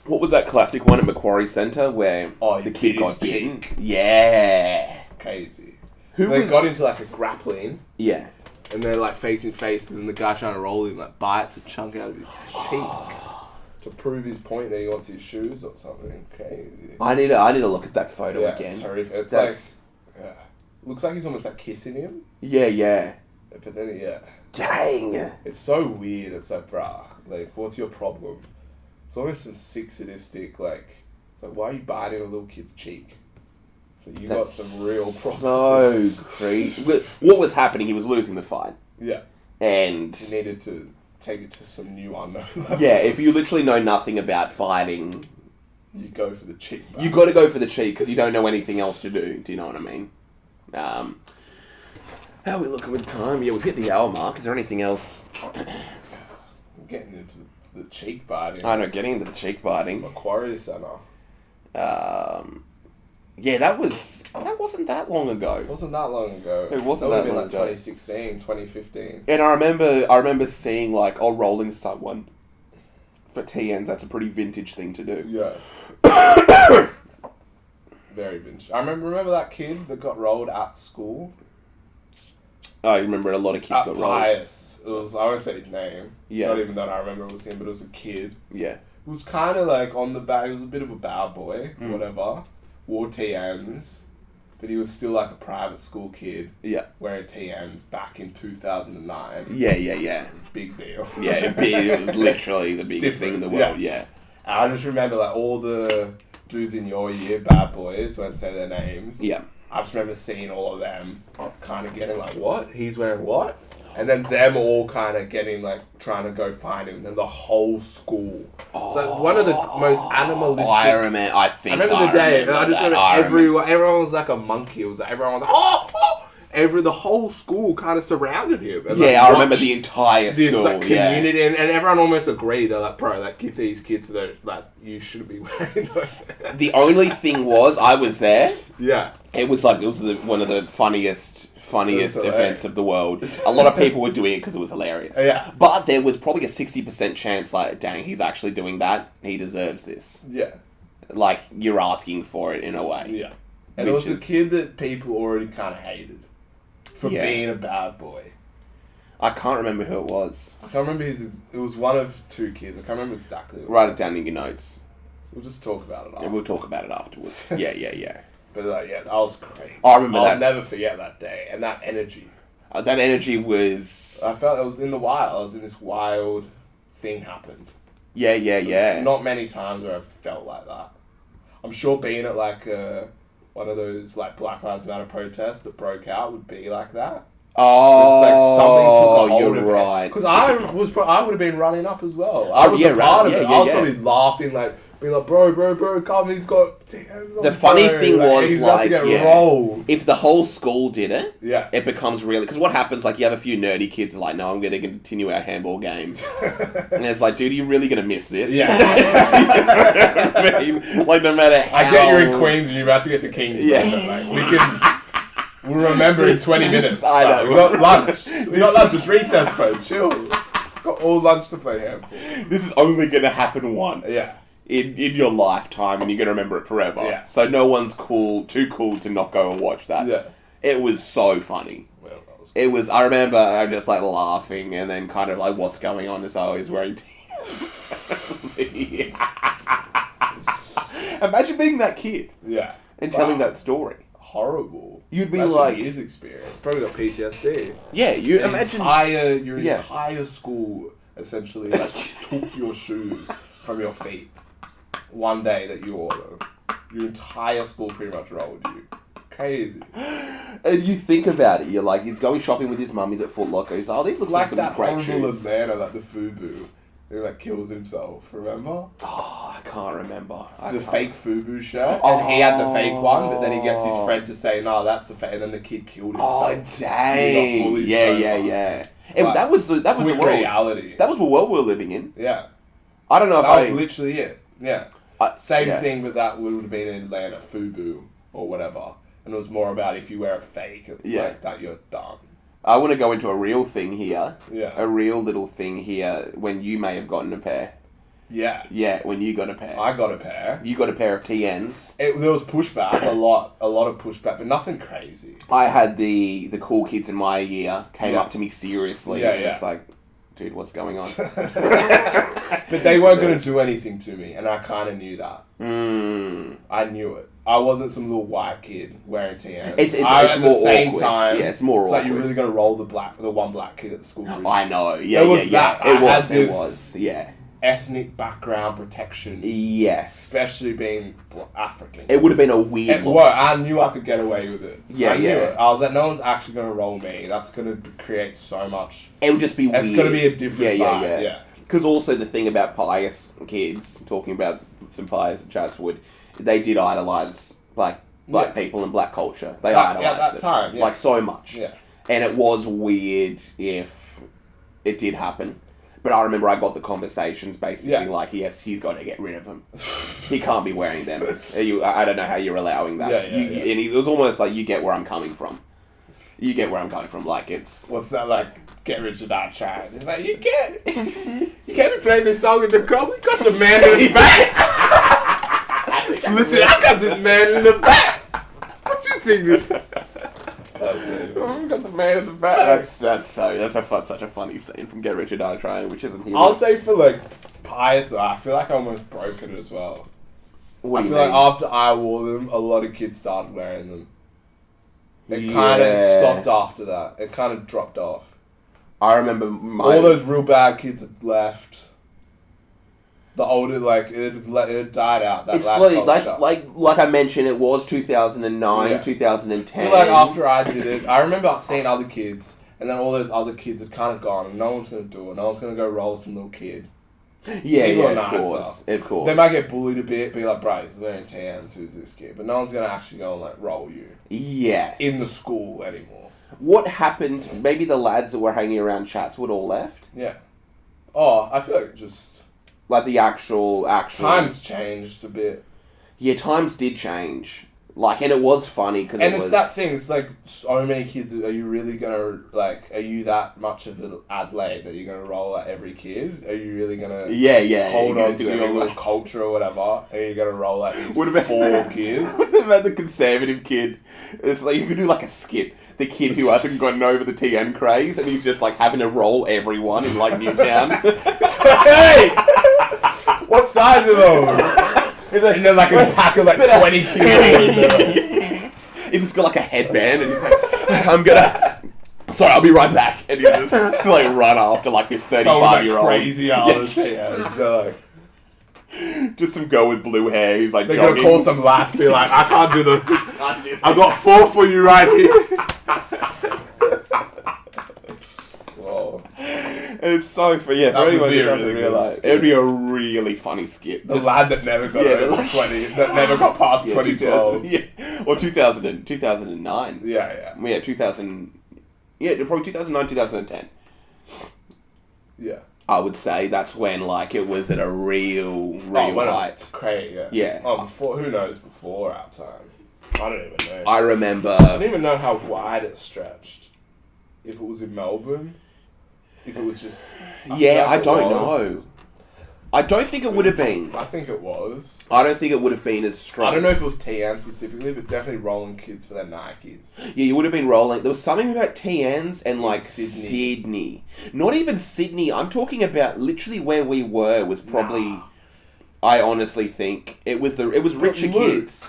What was that classic one at Macquarie Centre where the kid got bitten? Yeah. It's crazy. They got into like a grappling. Yeah. And they're like facing face and then the guy trying to roll him like bites a chunk out of his cheek to prove his point that he wants his shoes or something. Crazy. I need to look at that photo again. It's horrific. It's like... looks like he's almost like kissing him. Yeah. But then, Dang. It's so weird. It's like, bruh, like, what's your problem? It's almost some sick sadistic, like, it's like, why are you biting a little kid's cheek? So you got some real problems. So crazy. What was happening? He was losing the fight. Yeah. And... he needed to take it to some new unknown level. Yeah, if you literally know nothing about fighting... you go for the cheek. You got to go for the cheek because you don't know anything else to do. Do you know what I mean? How are we looking with time? Yeah, we've hit the hour mark. Is there anything else? Getting into the cheek biting. I know, getting into the cheek biting. Macquarie Centre. Yeah, that wasn't that long ago. It wasn't that long ago. It wasn't that long like ago. 2016, 2015. And I remember seeing like, rolling someone for TNs. That's a pretty vintage thing to do. Yeah. Very vintage. I remember that kid that got rolled at school. I remember a lot of kids got rolled. Pius. It was, I won't say his name. Yeah. Not even that I remember it was him, but it was a kid. Yeah. It was kind of like on the back. He was a bit of a bad boy, whatever. Wore TNs, but he was still like a private school kid. Yeah. Wearing TNs back in 2009. Yeah. Big deal. Yeah, it was literally the biggest thing in the world, yeah. And I just remember like all the dudes in your year, bad boys, won't say their names. Yeah. I just remember seeing all of them kind of getting like, what? He's wearing what? And then them all kind of getting like, trying to go find him. And then the whole school. So one of the most animalistic... I remember the day. I just remember everyone was like a monkey. It was like, everyone was like, oh! The whole school kind of surrounded him. And, like, I remember the entire this school. like community, and everyone almost agreed. They're like, bro, like, give these kids like, you shouldn't be wearing those. The only thing was, I was there. Yeah. It was one of the funniest events of the world. A lot of people were doing it because it was hilarious. Yeah. But there was probably a 60% chance, like, dang, he's actually doing that. He deserves this. Yeah. Like, you're asking for it in a way. Yeah. And it was a kid that people already kind of hated for being a bad boy. I can't remember who it was. I can't remember it was one of two kids. I can't remember exactly. Write it down in your notes. We'll just talk about it after. And we'll talk about it afterwards. Yeah. But that was crazy. I remember that. I'll never forget that day. And that energy. That energy was... I felt it was in the wild. I was in this wild thing happened. Yeah. Not many times where I've felt like that. I'm sure being at like one of those like Black Lives Matter protests that broke out would be like that. Oh, it's like something took a hold of right. Because I would have been running up as well. I was a part of it. I was probably laughing, like being like, bro, come, he's got hands on. The funny thing was, he's about to get rolled. If the whole school did it, it becomes really... Because what happens, like, you have a few nerdy kids who are like, no, I'm going to continue our handball game. And it's like, dude, are you really going to miss this? Yeah. You know what I mean? Like, no matter how... I get you're in Queens and you're about to get to Kings. Yeah. Like, we'll remember in 20 minutes. I know. We got lunch. It's recess, bro. Chill. Got all lunch to play handball. This is only going to happen once. Yeah. In your lifetime, and you're going to remember it forever. Yeah. So no one's too cool to not go and watch that. Yeah. It was so funny. Well, that was It was, I remember I'm just like laughing and then kind of like, what's going on as I was wearing Imagine being that kid. Yeah. And telling that story. Horrible. You'd be Imagine like... his experience. Probably got PTSD. Yeah, you imagine... Your entire school essentially like took your shoes from your feet one day that you wore them. Your entire school pretty much rolled you. Crazy. And you think about it, you're like, he's going shopping with his mum, he's at Foot Locker, he's like, oh, these look like some great shoes. Like that horrible Atlanta, like the FUBU, who like kills himself, remember? Oh, I can't remember. The fake FUBU shirt, and he had the fake one, but then he gets his friend to say, no, that's the fake, and then the kid killed himself. Oh, dang. Yeah. That was the world. Reality. That was the world we were living in. Yeah. I don't know that was literally it. Yeah. Same yeah. thing, but that would have been in Atlanta, FUBU, or whatever. And it was more about if you wear a fake, it's like that you're done. I want to go into a real thing here. Yeah. A real little thing here when you may have gotten a pair. Yeah. Yeah, when you got a pair. I got a pair. You got a pair of TNs. There was pushback, a lot of pushback, but nothing crazy. I had the cool kids in my year came up to me seriously. Yeah, and it's like, dude, what's going on? But they weren't going to do anything to me, and I kind of knew that. I knew it. I wasn't some little white kid wearing TNs. It's at more the same awkward. time. Yeah, it's more awkward. Like you're really going to roll the one black kid at the school. I know. Yeah, there was that. It was. Yeah. Ethnic background protection. Yes. Especially being African. It would have been a weird look. Well, I knew I could get away with it. Yeah, I knew it. I was like, no one's actually going to roll me. That's going to create so much. It would just be weird. It's going to be a different vibe. Yeah. Because also the thing about pious kids, talking about some pious at Chatswood, they did idolise black people and black culture. They idolised it. At that time, yeah. Like so much. Yeah. And it was weird if it did happen. But I remember I got the conversations basically like, yes, he's got to get rid of them. He can't be wearing them. I don't know how you're allowing that. And it was almost like, you get where I'm coming from. Like, it's... What's that like? Get rich or die trying. It's like, you can't be playing this song in the club. We got the man in the back. Listen, I got this man in the back. What you think? We got the Man in the back. That's such a funny scene from Get Rich or Die Trying, which isn't here. I'll say for like pies, I feel like I almost broke it as well. What I do you feel mean? like after I wore them, a lot of kids started wearing them. It kind of stopped after that. It kind of dropped off. I remember all those real bad kids had left. The older, like, it died out. That like I mentioned, it was 2009, 2010. I feel like after I did it, I remember seeing other kids, and then all those other kids had kind of gone, and no one's going to do it. No one's going to go roll some little kid. Of course. They might get bullied a bit, be like, bro, he's wearing tans, who's this kid? But no one's going to actually go and, like, roll you. Yes. In the school anymore. What happened, maybe the lads that were hanging around Chatswood all left? Yeah. Oh, I feel like just... Like the actual... Times changed a bit. Yeah, times did change. Like, and it was funny because and it's that thing. It's like so many kids. Are you really gonna like? Are you that much of an Adelaide that you're gonna roll at every kid? Are you really gonna hold on to your little culture or whatever? Are you gonna roll at these 4 kids? What about the conservative kid? It's like you could do like a skit. The kid who hasn't gotten over the TN craze and he's just like having to roll everyone in like Newtown. Hey, what size are those? And they're like a pack of like 20 kids. He's just got like a headband and he's like, sorry, I'll be right back. And he just like run after like this 35-year-old. Crazy hours. Yeah. Just some girl with blue hair who's like they're jogging. Gonna call some laugh, be like, I can't do I've got 4 for you right here. Whoa. It's so funny. Yeah, for anyone who doesn't realise, it would be a really funny skit. The lad that never got over 20, that never got past 2012. Or 2009. Yeah. Yeah, 2000. Yeah, probably 2009, 2010. Yeah. I would say that's when like it was at a real height. Crazy, yeah. Yeah. Oh, who knows before our time? I don't even know. I remember. I don't even know how wide it stretched. If it was in Melbourne. If it was just... I don't know. I don't think it would have been. I think it was. I don't think it would have been as strong. I don't know if it was TN specifically, but definitely rolling kids for their Nikes. Yeah, you would have been rolling. There was something about TNs and like Sydney. Not even Sydney. I'm talking about literally where we were was probably... I honestly think it was richer kids.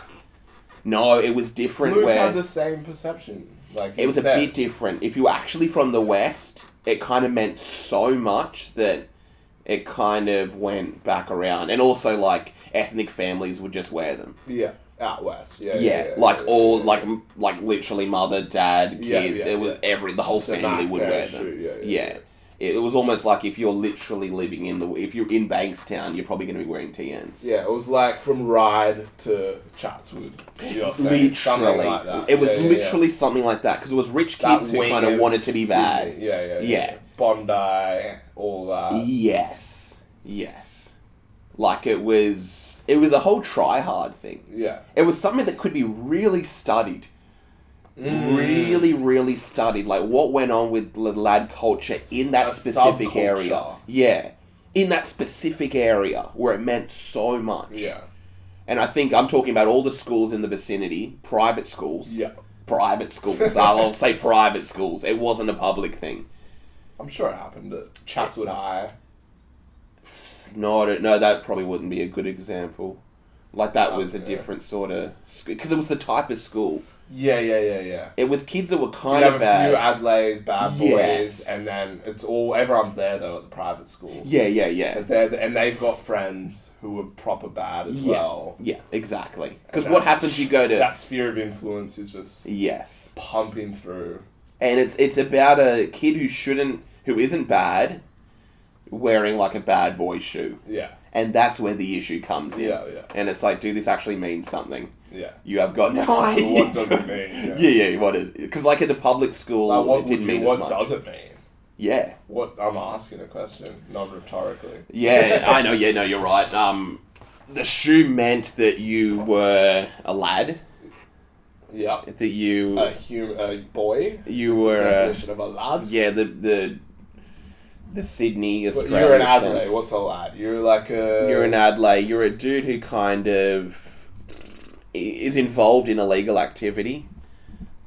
No, it was different. Luke had the same perception. Like it was a bit different. If you were actually from the West, it kind of meant so much that it kind of went back around. And also, like, ethnic families would just wear them. Yeah, out west. Yeah, like literally mother, dad, kids. It was the whole family would wear them. Yeah. It was almost like if you're literally living if you're in Bankstown, you're probably going to be wearing TNs. Yeah, it was like from Ryde to Chatswood. Literally. Something like that. It was literally something like that, because it was rich kids who kind of wanted to be bad. Yeah. Bondi, all that. Yes. Like it was a whole try-hard thing. Yeah. It was something that could be really studied. Really, really studied. Like what went on with lad culture in that specific area. Yeah. In that specific area where it meant so much. Yeah. And I think I'm talking about all the schools in the vicinity, private schools. Yeah. Private schools. I'll say private schools. It wasn't a public thing. I'm sure it happened at Chatswood High. No, that probably wouldn't be a good example. Like that was a different sort of... Because it was the type of school. Yeah. It was kids that were kind of bad. You have a few Adelaide's, bad boys, and then it's all... Everyone's there, though, at the private schools. Yeah. And they've got friends who are proper bad as well. Yeah, exactly. Because what happens, you go to... That sphere of influence is just... Yes. Pumping through. And it's about a kid who isn't bad, wearing like a bad boy shoe. Yeah. And that's where the issue comes in. Yeah. And it's like, dude, this actually means something. Yeah. You have got no idea. What does it mean? Yeah, what is it? Because like in a public school, it didn't mean as much. What does it mean? Yeah. I'm asking a question, non-rhetorically. Yeah, I know, no, you're right. The shoe meant that you were a lad. Yeah. That you... A boy? You were... The definition of a lad? Yeah, the Sydney, Australia. You're an Adelaide. What's a lad? You're an Adelaide. You're a dude who kind of is involved in illegal activity.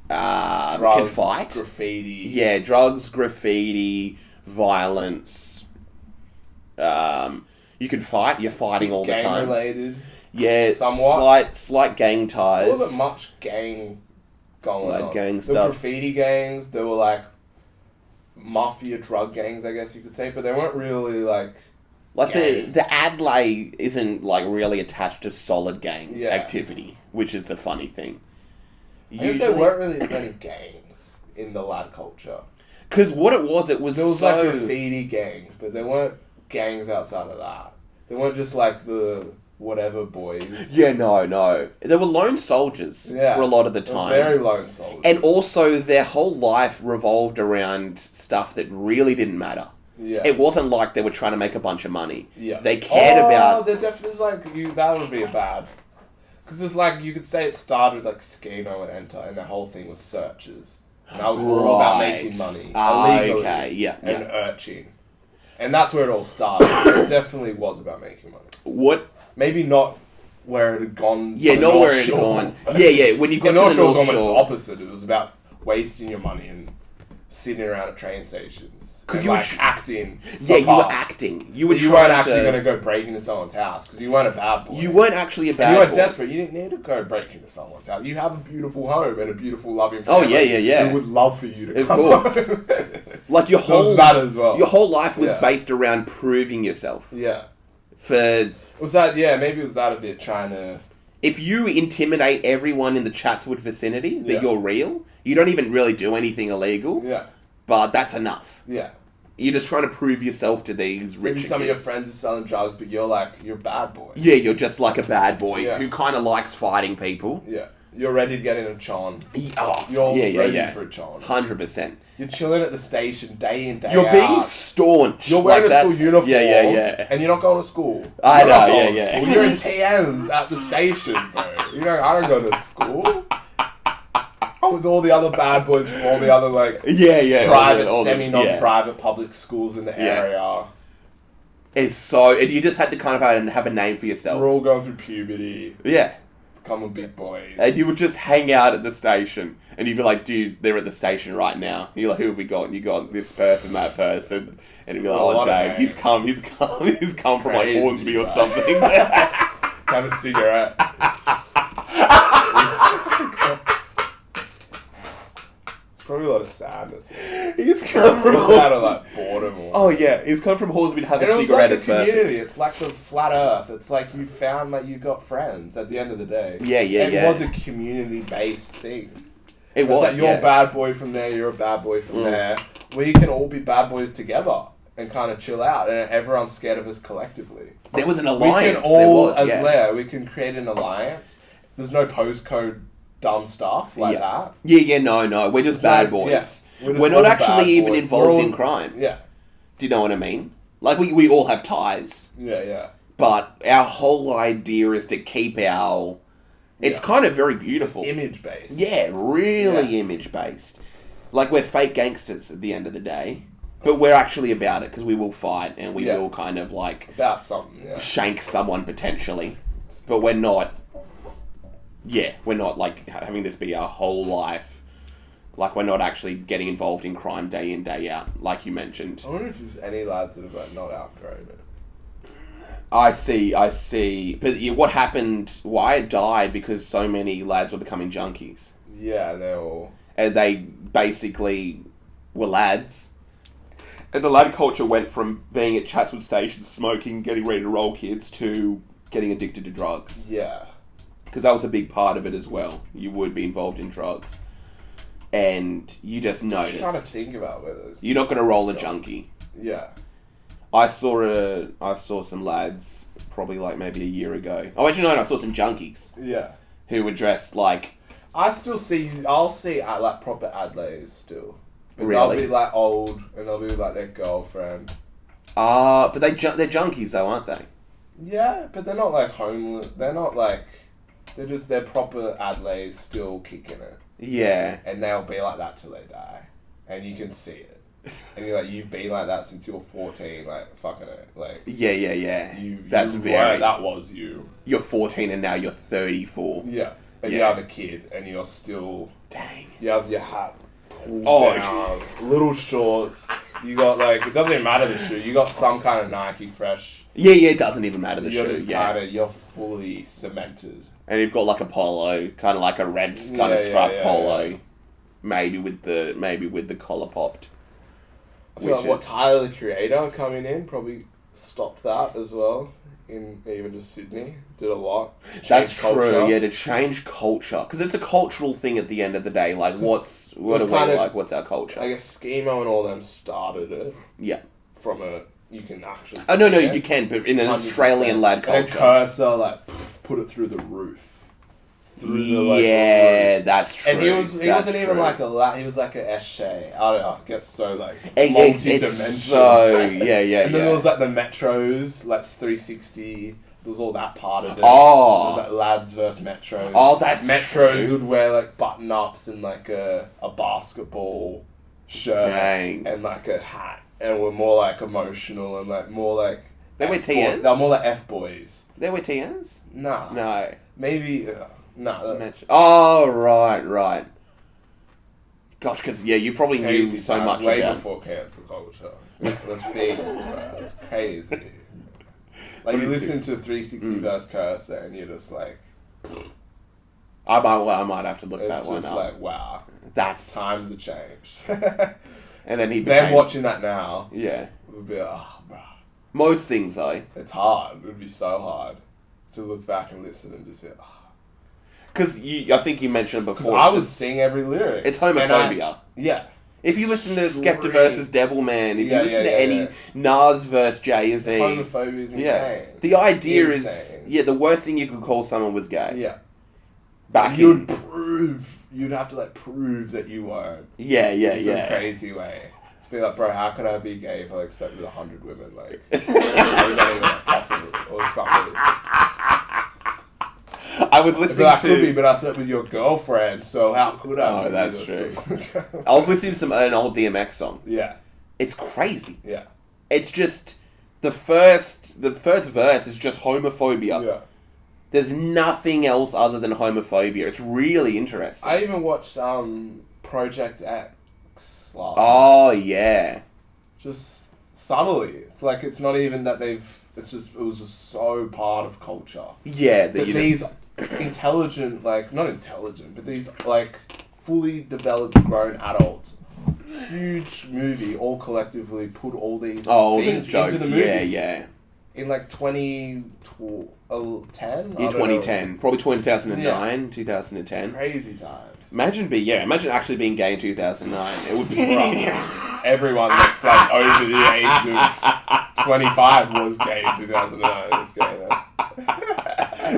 can fight. Graffiti. Yeah, drugs, graffiti, violence. You can fight. You're fighting all the time. Gang-related. Yeah, somewhat. Slight gang ties. There wasn't much gang going on. Gang there were stuff. graffiti gangs. There were like mafia drug gangs, I guess you could say, but they weren't really like gangs. the Adlai isn't like really attached to solid gang activity, which is the funny thing. I guess there weren't really many gangs in the lad culture. Because what it was there was like graffiti gangs, but there weren't gangs outside of that. They weren't just like the whatever boys. Yeah, no. They were lone soldiers for a lot of the time. Very lone soldiers. And also, their whole life revolved around stuff that really didn't matter. Yeah. It wasn't like they were trying to make a bunch of money. Yeah. They cared about... There definitely is like... that would be a bad... Because it's like, you could say it started like Schemo and Enter, and the whole thing was searches. And that was all about making money. Illegally. And urching. And that's where it all started. So it definitely was about making money. What... Maybe not where it had gone. Yeah, not where it had gone. Yeah. When you got to the North Shore, it was almost opposite. It was about wasting your money and sitting around at train stations. Because you were acting. Yeah, you were acting. You weren't actually going to go break into someone's house because you weren't a bad boy. You weren't actually a bad boy. You weren't desperate. You didn't need to go break into someone's house. You have a beautiful home and a beautiful, loving family. Oh, yeah. Who would love for you to of come course. Like your whole... that as well. Your whole life was based around proving yourself. Yeah. Maybe it was that a bit trying to... If you intimidate everyone in the Chatswood vicinity that you're real, you don't even really do anything illegal. Yeah. But that's enough. Yeah. You're just trying to prove yourself to these rich Maybe some of your friends are selling drugs, but you're a bad boy. Yeah, you're just like a bad boy who kind of likes fighting people. Yeah. You're ready to get in a chon. You're ready for a chon. 100%. You're chilling at the station day in, day out. You're being staunch. You're wearing a school uniform. Yeah. And you're not going to school. I know, You're in TNs at the station, bro. I don't go to school. With all the other bad boys from all the other, private, semi-non-private public schools in the area. It's so... And you just had to kind of have a name for yourself. We're all going through puberty. Yeah. Becoming big boys. And you would just hang out at the station. And you'd be like, dude, they're at the station right now. And you're like, who have we got? And you got this person, that person. And you'd be like, oh, dang, he's come from like Hornsby or something. Have a cigarette. Probably a lot of sadness. He's come from boredom. He's come from Hornsby to have a cigarette. It's like a community. It's like the flat Earth. It's like you found that you got friends at the end of the day. It was a community-based thing. It was. Like you're a bad boy from there. You're a bad boy from there. We can all be bad boys together and kind of chill out, and everyone's scared of us collectively. There was an alliance. We can create an alliance. There's no postcode. Dumb stuff like that. No. We're just bad boys. We're not actually even involved in crime. Yeah. Do you know what I mean? Like, we all have ties. Yeah. But our whole idea is to keep our... It's kind of very beautiful. It's image-based. Yeah, really image-based. Like, we're fake gangsters at the end of the day. But we're actually about it, because we will fight, and we will kind of, about something, shank someone, potentially. But we're not... Yeah, we're not, having this be our whole life. We're not actually getting involved in crime day in, day out, like you mentioned. I wonder if there's any lads that have, not outgrown it. I see. But what happened, why it died, because so many lads were becoming junkies. Yeah, they're all... And they basically were lads. And the lad culture went from being at Chatswood Station, smoking, getting ready to roll kids, to getting addicted to drugs. Yeah. Because that was a big part of it as well. You would be involved in drugs. And you just notice. Just trying to think about whether... You're not going to roll a junkie. Yeah. I saw some lads, probably maybe a year ago. Oh, actually, no, I saw some junkies. Yeah. Who were dressed like... I'll see proper Adlays still. But really? they'll be old, and they'll be their girlfriend. But they're junkies though, aren't they? Yeah, but they're not homeless. They're not they're proper Adlays still kicking it. Yeah. And they'll be like that till they die. And you can see it. And you're you've been like that since you were 14, fucking it. Yeah. That was you. You're 14 and now you're 34. Yeah. And you have a kid and you're still Dang. You have your hat pulled Oh. down, little shorts. You got like, it doesn't even matter the shoe. You got some kind of Nike Fresh. Yeah, it doesn't even matter the You're shoe. just Yeah. you're fully cemented. And you've got like a polo, kind of like a red kind of strap polo, yeah. maybe with the collar popped. I feel like Tyler the Creator coming in probably stopped that as well. In even just Sydney, did a lot. That's culture. true. Yeah, to change culture, because it's a cultural thing at the end of the day. Like, what are we like? What's our culture? I guess Schemo and all them started it. Yeah. From you can actually. Oh no, you can, but in an 100%. Australian lad culture. And Cursor put it through the roof. Yeah, that's true. And he wasn't even like a lad. He was like a Eshe. I don't know. It gets so like multi-dimensional. So yeah. And then there was like the Metros, like 360. There was all that part of it. Oh. There was like lads versus Metros. Oh, that's Metros true. would wear like button ups and like a basketball shirt. Dang. And like a hat, and were more like emotional and like more like. They were TNs? They were more like F boys. They were TNs? Nah. No. Maybe. No. Oh, right. Gosh, because, yeah, you probably knew so much way about... before cancel culture. That's fiends, bro. That's crazy. Like, you listen to 360 verse Cursor and you're just like... I might have to look that one up. It's just like, wow. That's... Times have changed. And then he became... Them watching that now... Yeah. Would be like, oh, bro. Most things, though. It's hard. It would be so hard to look back and listen and just be like, oh. Because I think you mentioned before. Because I would sing every lyric. It's homophobia. Yeah. If you listen to Skepta versus Devilman, if you listen to any Nas versus Jay-Z... Homophobia is insane. Yeah. The idea is... Yeah, the worst thing you could call someone was gay. Yeah. You'd have to like prove that you weren't. Yeah. In some crazy way. To be like, bro, how could I be gay if I like slept with 100 women? Like, how is that even possible? Or something. I was listening to... could be, but I slept with your girlfriend, so how could I? Oh, that's true. I was listening to an old DMX song. Yeah. It's crazy. Yeah. It's just... The first verse is just homophobia. Yeah. There's nothing else other than homophobia. It's really interesting. I even watched Project X last night. Yeah. Just subtly. It's like, it's not even that they've... It was just so part of culture. Yeah. That these intelligent, like, not intelligent, but these, like, fully developed grown adults, huge movie, all collectively put all these things jokes into the movie. Yeah. In, like, 2010? Yeah, 2010. Probably 2009, 2010. Crazy times. Imagine actually being gay in 2009. It would be... Everyone that's, like, over the age of 25 was gay in 2009. It was gay then.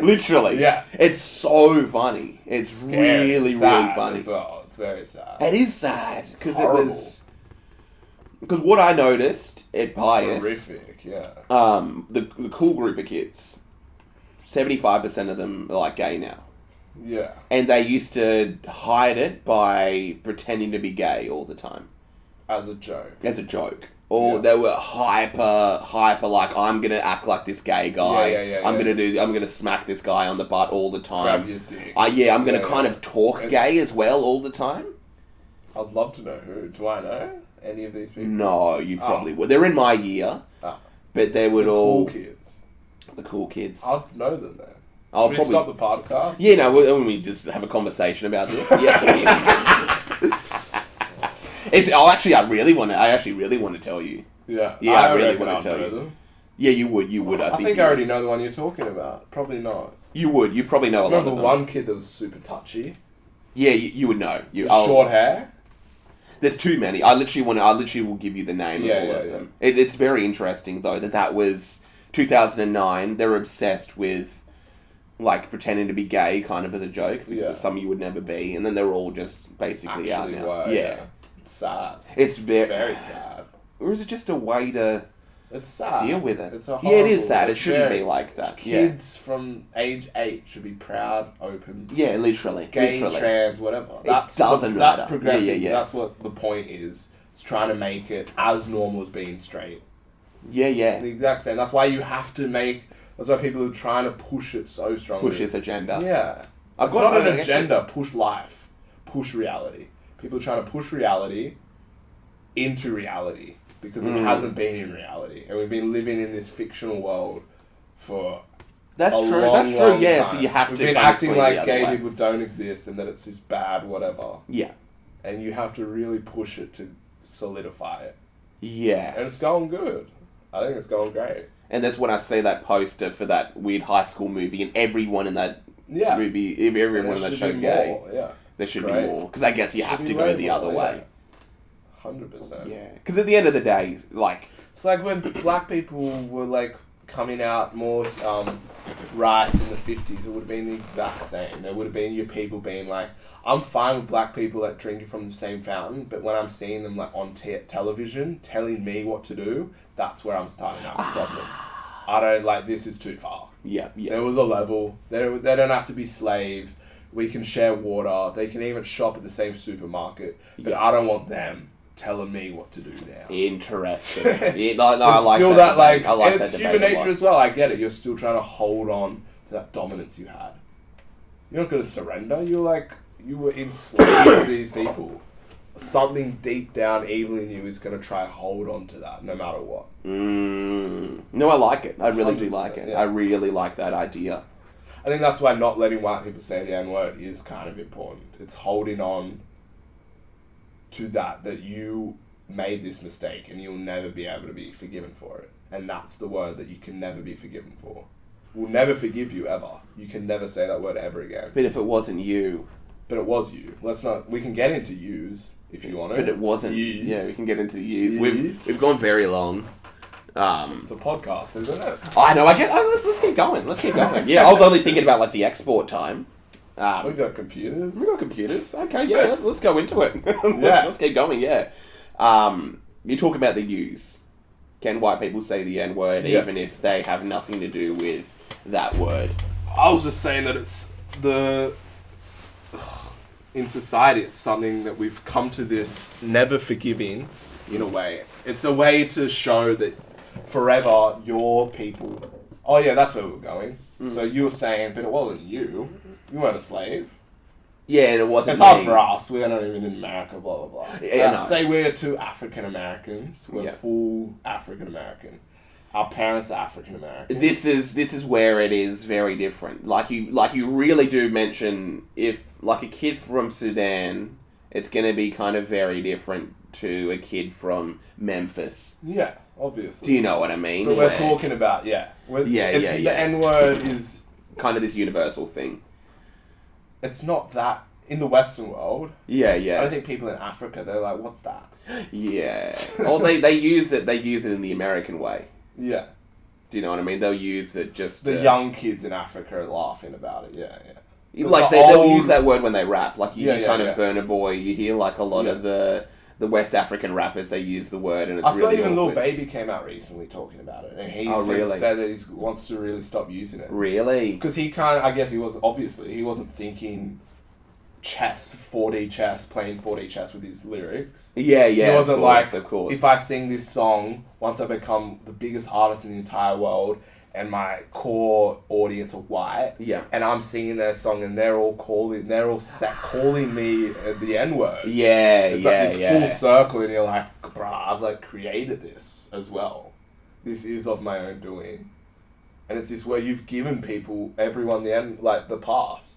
Literally. Yeah. It's so funny. It's scary. really funny. As well. It's very sad. It is sad. Because it was... Because what I noticed at Pius... Horrific, yeah. The cool group of kids, 75% of them are, like, gay now. Yeah. And they used to hide it by pretending to be gay all the time. As a joke. Or they were hyper, like, I'm gonna act like this gay guy. I'm gonna smack this guy on the butt all the time. Grab your dick. I'm gonna kind of talk gay as well all the time. I'd love to know who. Do I know any of these people? No, you probably would. They're in my year. But they would all... Cool kids. The cool kids. I'd know them then. I'll probably stop the podcast. Yeah, no, when we just have a conversation about this. Yeah. I actually really want to tell you. Yeah. Yeah, I really want to tell you. Them. Yeah, you would. I think I already know the one you're talking about. Probably not. You would. You probably know a lot of them. Remember one kid that was super touchy? Yeah, you would know. Short hair? There's too many. I literally will give you the name of all of them. It's very interesting, though, that was 2009. They're obsessed with, like, pretending to be gay kind of as a joke. Because some you would never be. And then they're all just basically out now. Yeah. It's sad. It's very sad. Or is it just a way to... It's sad. Deal with it. It's horrible, it is sad. It shouldn't be like that. Kids from age 8 should be proud, open. Yeah, literally. Gay, trans, whatever. That's matter. That's progressive. Yeah. That's what the point is. It's trying to make it as normal as being straight. Yeah. The exact same. That's why you have to make... That's why people are trying to push it so strongly. Push this agenda. Yeah. It's not an agenda. Push life. push reality. People are trying to push reality into reality because it hasn't been in reality, and we've been living in this fictional world for That's a true. long, That's true. long Yeah. time. So you have We've to been kind of acting swing the like other gay way. people don't exist and that it's this bad whatever. Yeah. And you have to really push it to solidify it. Yes. And it's going good. I think it's going great. And that's when I see that poster for that weird high school movie, and everyone in that movie, everyone in that show's gay. Yeah. There should be more. Because I guess you have to go the other way. 100%. Yeah. Because at the end of the day, like... It's like when black people were, like, coming out more riots in the 50s, it would have been the exact same. There would have been your people being like, I'm fine with black people that drinking from the same fountain, but when I'm seeing them like on television telling me what to do, that's where I'm starting to have a problem. I don't like, this is too far. Yeah. There was a level. They don't have to be slaves. We can share water. They can even shop at the same supermarket. But I don't want them telling me what to do now. Interesting. I like still that. Like, I like it's that human debate a nature lot. as well. I get it. You're still trying to hold on to that dominance you had. You're not going to surrender. You were enslaved to these people. Something deep down evil in you is going to try hold on to that no matter what. No, I like it. I really do like it. Yeah. I really like that idea. I think that's why not letting white people say the N-word is kind of important. It's holding on to that you made this mistake and you'll never be able to be forgiven for it. And that's the word that you can never be forgiven for. We'll never forgive you ever. You can never say that word ever again. But if it wasn't you... But it was you. We can get into yous if you want to. But it wasn't... Yous. Yeah, we can get into the yous. Yous. We've gone very long. It's a podcast, isn't it? I know, let's keep going. Let's keep going. Yeah, I was only thinking about like the export time. We got computers. We got computers. Okay, yeah, let's go into it. Yeah. Let's keep going, yeah. You talk about the yous. Can white people say the N-word even if they have nothing to do with that word? I was just saying that it's in society, it's something that we've come to this never forgiving, in a way. It's a way to show that forever your people... Oh yeah, that's where we were going. So you were saying, but it wasn't you. You weren't a slave. Yeah, and it wasn't It's hard me. for us. We're not even in America, blah, blah, blah. Yeah, no. Say we're two African Americans. We're Yeah. full African American. Our parents are African American. This is where it is very different. Like you really do mention, if like a kid from Sudan, it's going to be kind of very different to a kid from Memphis. Yeah, obviously. Do you know what I mean? But we're Where talking about, The yeah. N-word is... kind of this universal thing. It's not that... In the Western world, Yeah, I yeah. don't think people in Africa, they're like, what's that? Yeah. Or they use it in the American way. Yeah. Do you know what I mean? They'll use it just The young kids in Africa are laughing about it, yeah. like the they'll old- use that word when they rap. Like you Yeah, hear yeah, kind yeah. of Burna Boy, you hear like a lot Yeah. of the West African rappers, they use the word and it's I saw really even Lil awkward. Baby came out recently talking about it, and he really? said that he wants to really stop using it. Really? Because he can't, I guess he wasn't thinking chess, 4D chess, playing 4D chess with his lyrics. Yeah, yeah. He wasn't of course. if I sing this song, once I become the biggest artist in the entire world, and my core audience are white, Yeah. and I'm singing their song, and they're all calling me the N-word. Yeah, It's yeah, like this yeah. full circle, and you're like, bruh, I've like created this as well. This is of my own doing. And it's this where you've given everyone the pass.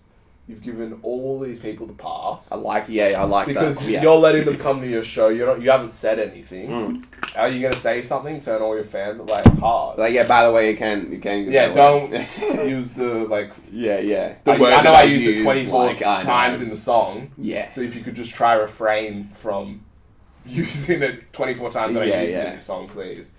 You've given all these people the pass. I like Because that. Yeah. you're letting them come to your show. You haven't said anything. Mm. Are you gonna say something? Turn all your fans like it's hard. Like, yeah, by the way, you can use Yeah, that don't word. use the like. Yeah. I know that I used it 24 like, I know. times in the song. Yeah. So if you could just try refrain from using it 24 times that I use it in the song, please.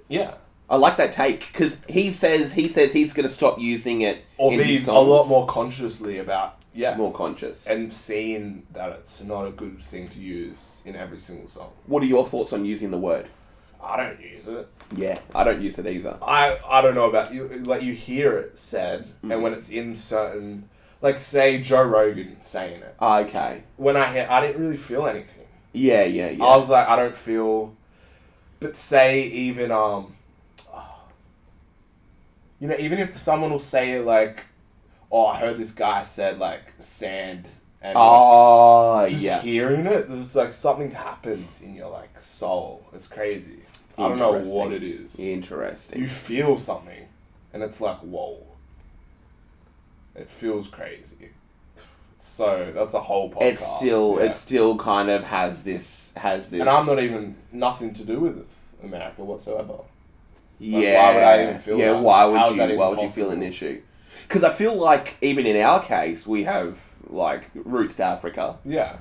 Yeah. I like that take because he says he's going to stop using it Or in be his a songs. lot more consciously about more conscious. and seeing that it's not a good thing to use in every single song. What are your thoughts on using the word? I don't use it. Yeah, I don't use it either. I don't know about you. Like you hear it said, and when it's in certain, like say Joe Rogan saying it. Okay. When I didn't really feel anything. Yeah. I was like, I don't feel. But say even even if someone will say it like, oh, I heard this guy said like sand And just yeah. hearing it, there's like something happens in your like soul. It's crazy. I don't know what it is. Interesting. You feel something, and it's like, whoa. It feels crazy. So that's a whole podcast. It still kind of has this. And I'm not even nothing to do with America whatsoever. Yeah. Why would I even feel that? Why How is that would even you feel possible? an issue? Because I feel like even in our case, we have like roots to Africa. Yeah.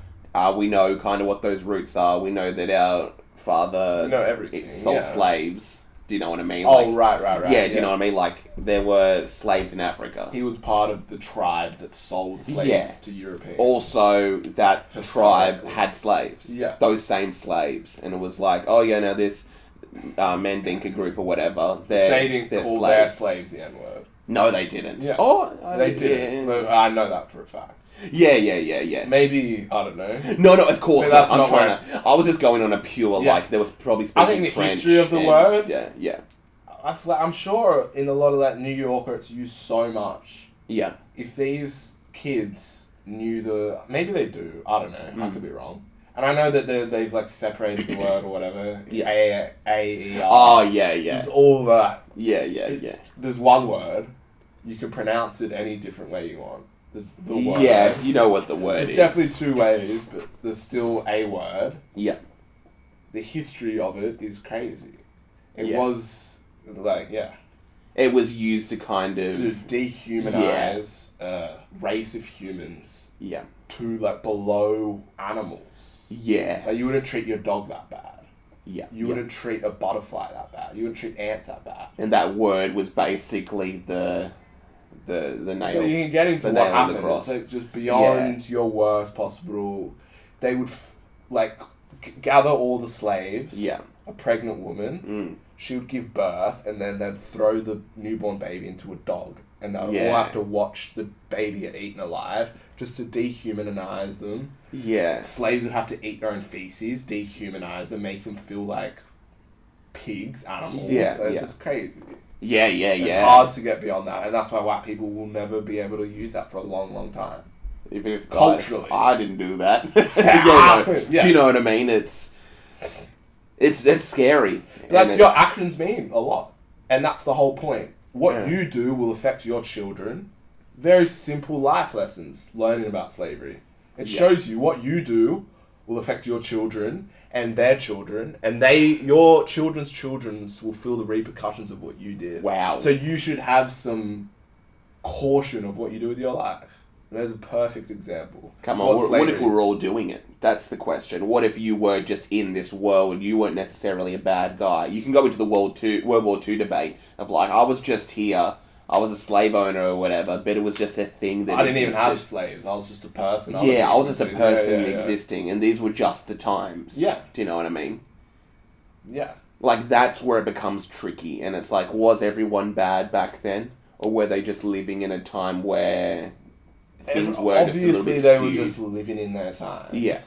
We know kind of what those roots are. We know that our father everything. sold slaves. Do you know what I mean? Oh, right. Yeah, do you know what I mean? Like, there were slaves in Africa. He was part of the tribe that sold slaves to Europeans. Also, that tribe had slaves. Yeah. Those same slaves. And it was like, oh, yeah, no, this Mandinka group or whatever, they didn't call their slaves the N-word. No, they didn't. Yeah. Oh, they didn't. Yeah. I know that for a fact. Yeah. Maybe, I don't know. No, of course Maybe not. that's I was just going on a pure, like, there was probably I speaking think the French history of the and- word... Yeah. I'm sure in a lot of that New Yorker it's used so much. Yeah. If these kids knew maybe they do, I don't know, I could be wrong. And I know that they've like separated the word or whatever. Yeah. A-E-R. Oh, yeah. It's all that. Yeah. There's one word. You can pronounce it any different way you want. There's the word. Yes, you know what the word is. There's definitely two ways, but there's still a word. Yeah. The history of it is crazy. It Yeah. was, like, It was used to kind of... to dehumanize a race of humans Yeah. to, like, below animals. Yeah. Like, you wouldn't treat your dog that bad. Yeah. You wouldn't treat a butterfly that bad. You wouldn't treat ants that bad. And that word was basically the nail. So you can get into the what nail in the happened. cross. It's like just beyond your worst possible. They would gather all the slaves. Yeah. A pregnant woman. She would give birth, and then they'd throw the newborn baby into a dog, and they'd all have to watch the baby get eaten alive just to dehumanize them. Yeah. Slaves would have to eat their own feces, dehumanize them, make them feel like pigs, animals. Yeah, So it's just crazy. Yeah. It's hard to get beyond that, and that's why white people will never be able to use that for a long, long time. Even if Culturally. I didn't do that. Yeah. Do you know what I mean? It's scary. But that's your actions mean a lot, and that's the whole point. What you do will affect your children. Very simple life lessons, learning about slavery. It shows you what you do will affect your children and their children, and your children's children's will feel the repercussions of what you did. Wow. So you should have some caution of what you do with your life. And there's a perfect example. Come on, what if we were all doing it? That's the question. What if you were just in this world? You weren't necessarily a bad guy. You can go into the World War II debate of like, I was just here, I was a slave owner or whatever, but it was just a thing that I didn't even existed. have slaves. I was just a person. Yeah, I was just a Yeah, person yeah. existing, and these were just the times. Yeah. Do you know what I mean? Yeah. Like, that's where it becomes tricky, and it's like, was everyone bad back then? Or were they just living in a time where things were just a little Obviously, bit they were skewed? just living in their times. Yeah.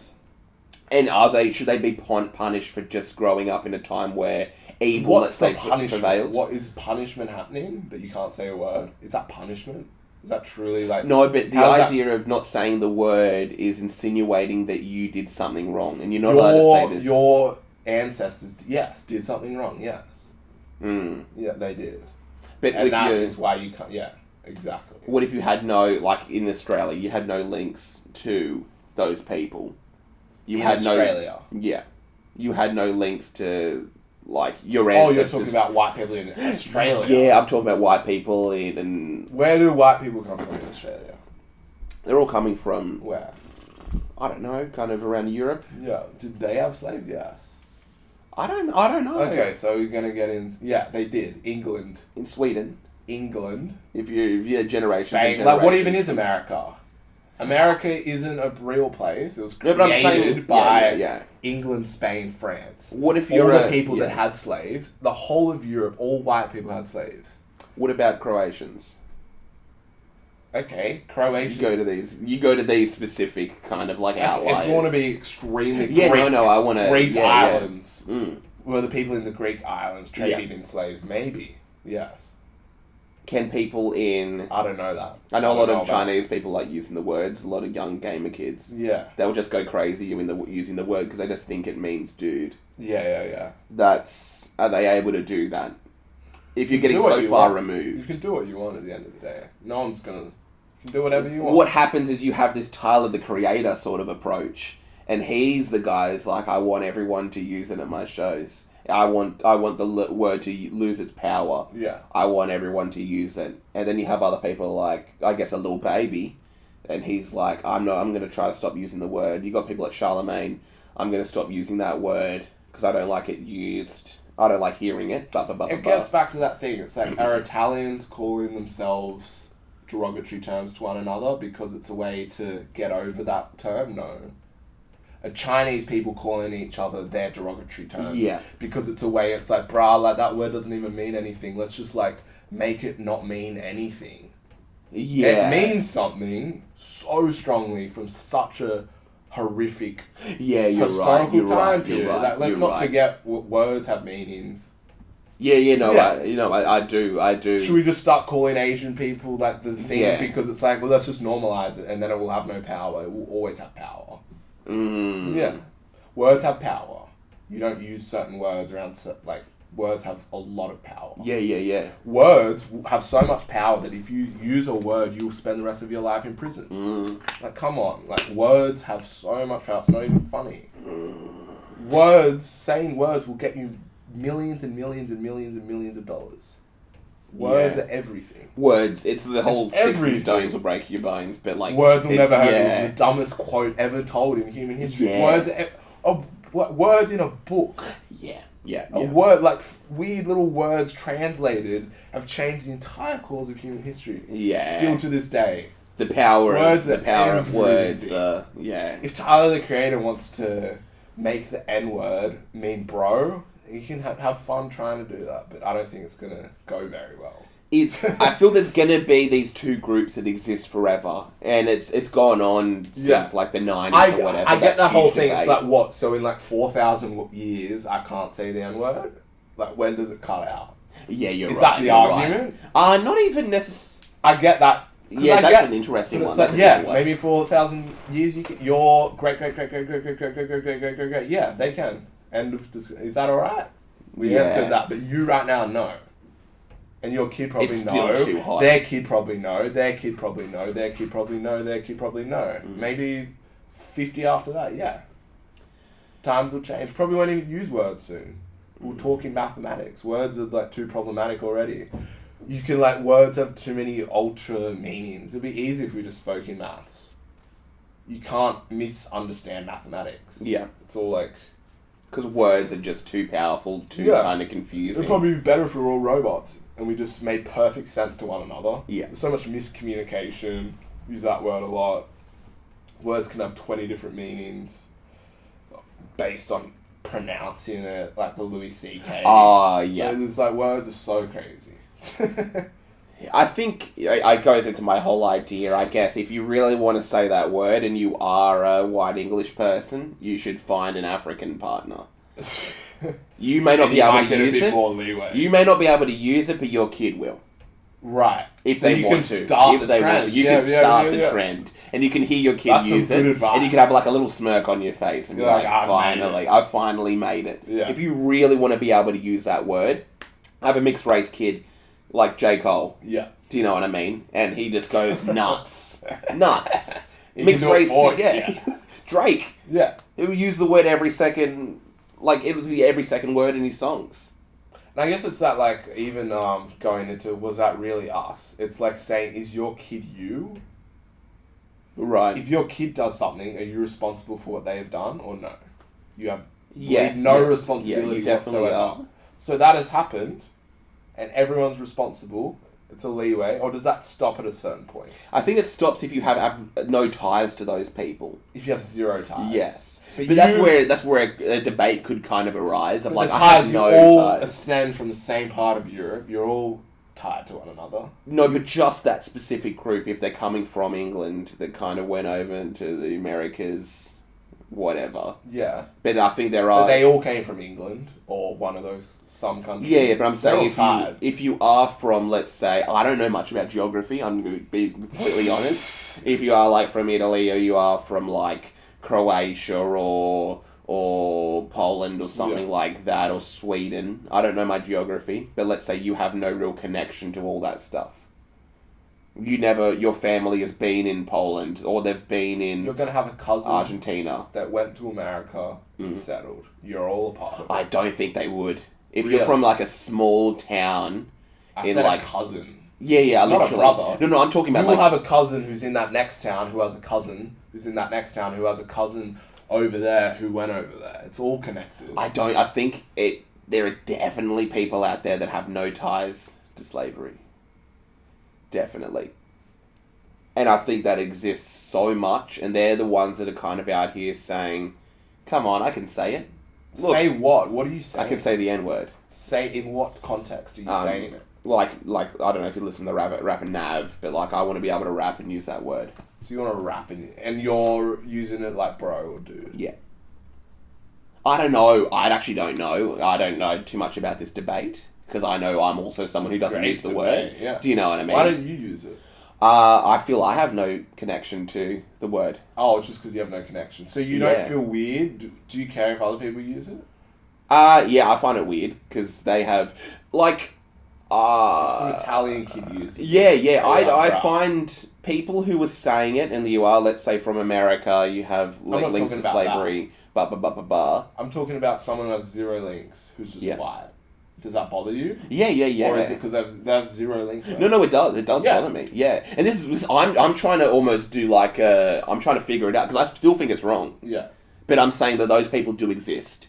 And should they be punished for just growing up in a time where evil, What's the let's say, punishment? prevailed? What is punishment happening that you can't say a word? Is that punishment? Is that truly like... No, but the How's that- idea of not saying the word is insinuating that you did something wrong, and you're not allowed to say this. Your ancestors, yes, did something wrong, yes. Mm. Yeah, they did. But And with that your, is why you can't... Yeah, exactly. what if you had no, like in Australia, you had no links to those people? You In had Australia? no... Yeah. You had no links to, like, your Oh, ancestors. you're talking about white people in Australia? Yeah, I'm talking about white people and Where do white people come from in Australia? they're all coming from, Where? I don't know, kind of around Europe. Yeah. Did they have slaves? Yes. I don't know. Okay, so we're gonna get in... Yeah, they did. England. In Sweden, England. if you had generations and Spain. Like, what even generations, is America? America isn't a real place. It was No, but I'm saying- created by yeah. England, Spain, France. What if all you're the a- people that yeah. had slaves, the whole of Europe, all white people had slaves. What about Croatians? Okay, Croatians. You go to these specific kind of like outliers. If you want to be extremely Yeah, Greek, no, I want to Greek islands. Mm. Were the people in the Greek islands trading in slaves? Maybe. Yes. can people in... I don't know that. I know a lot of about Chinese people like using the words. A lot of young gamer kids. Yeah. They'll just go crazy using the word because they just think it means dude. Yeah. Are they able to do that? If you're getting Do what so you far want. removed. You can do what you want at the end of the day. No one's gonna... You can do whatever you want. What happens is you have this Tyler the Creator sort of approach, and he's the guy who's like, I want everyone to use it at my shows. I want the word to lose its power. Yeah. I want everyone to use it. And then you have other people like, I guess, a little baby, and he's like, I'm going to try to stop using the word. You got people like Charlemagne, I'm going to stop using that word because I don't like it used. I don't like hearing it. It gets back to that thing. It's like, are Italians calling themselves derogatory terms to one another because it's a way to get over that term? No. Are Chinese people calling each other their derogatory terms? Yeah. Because it's a way, it's like, brah, like that word doesn't even mean anything. Let's just like make it not mean anything. Yeah. It means something so strongly from such a horrific historical time period. Like, let's not forget what words have meanings. I do. Should we just start calling Asian people like the things because it's like, well, let's just normalize it and then it will have no power. It will always have power. Yeah. Words have power. You don't use certain words around, like, words have a lot of power. Yeah. Words have so much power that if you use a word, you'll spend the rest of your life in prison. Like, come on. Like, words have so much power. It's not even funny. Saying words will get you millions and millions and millions and millions of dollars. Words are everything. Words. It's the whole sticks and stones will break your bones, but like... Words will never hurt. It's the dumbest quote ever told in human history. Yeah. Words in a book. Yeah. A word, like weird little words translated, have changed the entire course of human history. Yeah. Still to this day. The power of words. Yeah. If Tyler the Creator wants to make the N-word mean bro, he can have fun trying to do that, but I don't think it's gonna go very well. I feel there's gonna be these two groups that exist forever, and it's gone on since like the 90s or whatever. I get that whole thing. It's like, what? So in like 4,000 years, I can't say the N-word? Like, when does it cut out? Yeah, you're right. Is that the argument? Right. Not even necessarily. I get that. Yeah, that's an interesting one. Like, maybe 4,000 years, your great, yeah, they can. End of discussion. Is that alright? We answered that, but you right now know. And your kid probably it's know. Still too hot. Their kid probably know. Their kid probably know. Their kid probably know. Their kid probably know. Maybe 50 after that, yeah. Times will change. Probably won't even use words soon. We'll talk in mathematics. Words are like too problematic already. You can words have too many ultra meanings. It'd be easy if we just spoke in maths. You can't misunderstand mathematics. Yeah. It's all like... Because words are just too powerful, kind of confusing. It'd probably be better if we were all robots and we just made perfect sense to one another. Yeah. There's so much miscommunication. Use that word a lot. Words can have 20 different meanings based on pronouncing it, like the Louis C.K. Oh, yeah. It's like, words are so crazy. I think it goes into my whole idea, I guess. If you really want to say that word and you are a white English person, you should find an African partner. You may not be able to use it. More leeway. You may not be able to use it, but your kid will. Right. If so they want to. Start if they trend. want to. You can start the trend. And you can hear your kid use it. Advice. And you can have like a little smirk on your face and be like, I finally made it. Yeah. If you really want to be able to use that word, have a mixed race kid like J. Cole. Yeah. Do you know what I mean? And he just goes nuts. Mixed race kid, yeah. Drake. Yeah. He would use the word every second, like it was every second word in his songs. And I guess it's that even going into, was that really us? It's like saying, is your kid you? Right. If your kid does something, are you responsible for what they have done or no? You have no responsibility whatsoever. So that has happened and everyone's responsible. It's a leeway, or does that stop at a certain point? I think it stops if you have no ties to those people. If you have zero ties. Yes. But that's where a debate could kind of arise. Of the ties, you all ascend from the same part of Europe. You're all tied to one another. No, but just that specific group, if they're coming from England, that kind of went over into the Americas, whatever. Yeah. But I think there are... But they all came from England, or one of those, some countries. Yeah, but I'm saying tired. if you are from, let's say, I don't know much about geography, I'm going to be completely honest. If you are, like, from Italy, or you are from, like, Croatia, or Poland, or something like that, or Sweden, I don't know my geography, but let's say you have no real connection to all that stuff. Your family has been in Poland, or they've been in... You're going to have a cousin... Argentina. ...that went to America and settled. You're all a part of it. I don't think they would. If Really? you're from, like, a small town... I said like, a cousin. Yeah, Not literally. a brother. No, I'm talking about, you will have a cousin who's in that next town who has a cousin who's in that next town who has a cousin over there who went over there. It's all connected. I think there are definitely people out there that have no ties to slavery. Definitely. And I think that exists so much, and they're the ones that are kind of out here saying, come on, I can say it. Look, say what? What are you saying? I can say the N-word. Say, in what context are you saying it? Like, I don't know if you listen to rap and Nav, but, like, I want to be able to rap and use that word. So you want to rap and you're using it like bro or dude? Yeah. I don't know. I actually don't know. I don't know too much about this debate, because I know I'm also someone who doesn't use the word. Yeah. Do you know what I mean? Why don't you use it? I feel I have no connection to the word. Oh, just because you have no connection. So you don't feel weird? Do you care if other people use it? Yeah, I find it weird, because they have, like... if some Italian kid uses it. Yeah. I find people who are saying it, and you are, let's say, from America, you have links to slavery, I'm talking about someone who has zero links, who's just white. Does that bother you? Yeah. Or is it because they have zero links? No, it does. It does bother me. Yeah, and this is I'm trying to almost do like I'm trying to figure it out, because I still think it's wrong. Yeah. But I'm saying that those people do exist.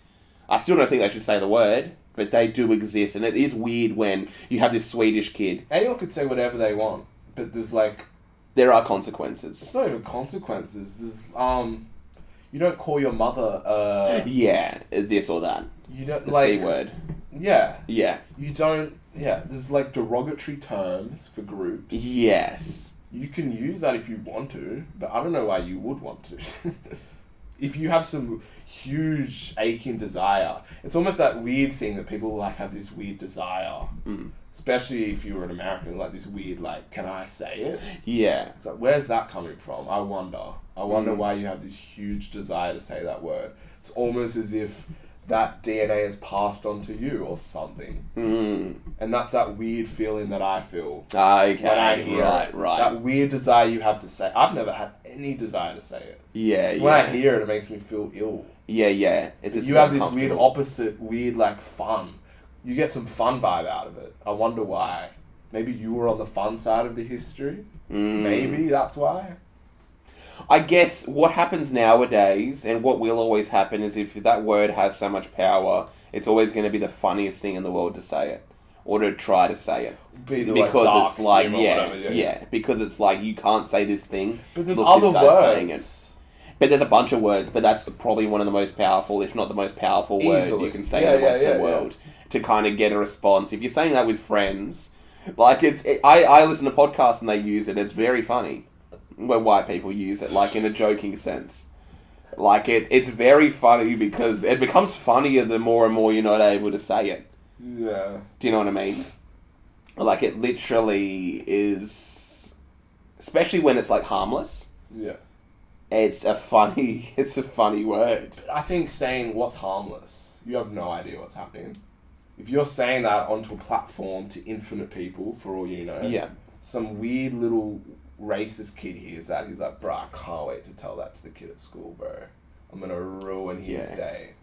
I still don't think they should say the word, but they do exist, and it is weird when you have this Swedish kid. Anyone could say whatever they want, but there's like... There are consequences. It's not even consequences. There's you don't call your mother yeah, this or that. You don't the like... C word. Yeah. Yeah. You don't... Yeah, there's like derogatory terms for groups. Yes. You can use that if you want to, but I don't know why you would want to. If you have some huge aching desire, it's almost that weird thing that people like have this weird desire. Especially if you were an American, like this weird, like, can I say it? Yeah. It's like, where's that coming from? I wonder why you have this huge desire to say that word. It's almost as if that DNA is passed on to you or something. And that's that weird feeling that I feel. Okay, when I hear right. That weird desire you have to say. I've never had any desire to say it. Yeah, so when I hear it, it makes me feel ill. Yeah. You have this weird opposite, like, fun. You get some fun vibe out of it. I wonder why. Maybe you were on the fun side of the history. Maybe that's why. I guess what happens nowadays, and what will always happen, is if that word has so much power, it's always going to be the funniest thing in the world to say it, or to try to say it. Because it's like, because it's like, you can't say this thing. But there's other words. Saying it. But there's a bunch of words, but that's probably one of the most powerful, if not the most powerful word you can say in the Western world to kind of get a response. If you're saying that with friends, like I listen to podcasts and they use it. It's very funny when white people use it, like in a joking sense. Like it's very funny because it becomes funnier the more and more you're not able to say it. Yeah. Do you know what I mean? Like it literally is, especially when it's like harmless. Yeah. It's a funny word. But I think saying what's harmless, you have no idea what's happening. If you're saying that onto a platform to infinite people, for all you know, some weird little racist kid hears that, he's like, bro, I can't wait to tell that to the kid at school, bro. I'm going to ruin his day.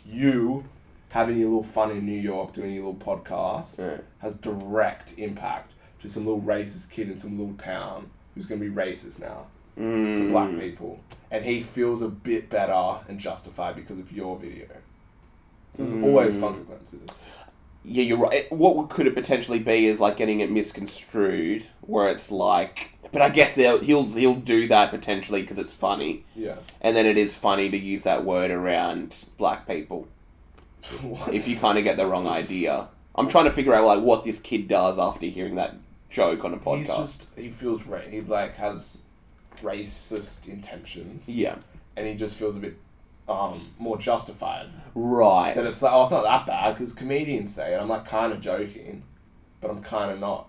You having your little fun in New York, doing your little podcast, has direct impact to some little racist kid in some little town who's going to be racist now to black people. And he feels a bit better and justified because of your video. So there's always consequences. Yeah, you're right. What could it potentially be is like getting it misconstrued, where it's like... But I guess he'll do that potentially because it's funny. Yeah. And then it is funny to use that word around black people. If you kind of get the wrong idea. I'm trying to figure out like what this kid does after hearing that joke on a podcast. He feels he like has racist intentions. Yeah. And he just feels a bit more justified. Right. That it's like, oh, it's not that bad because comedians say it. I'm like kind of joking, but I'm kind of not.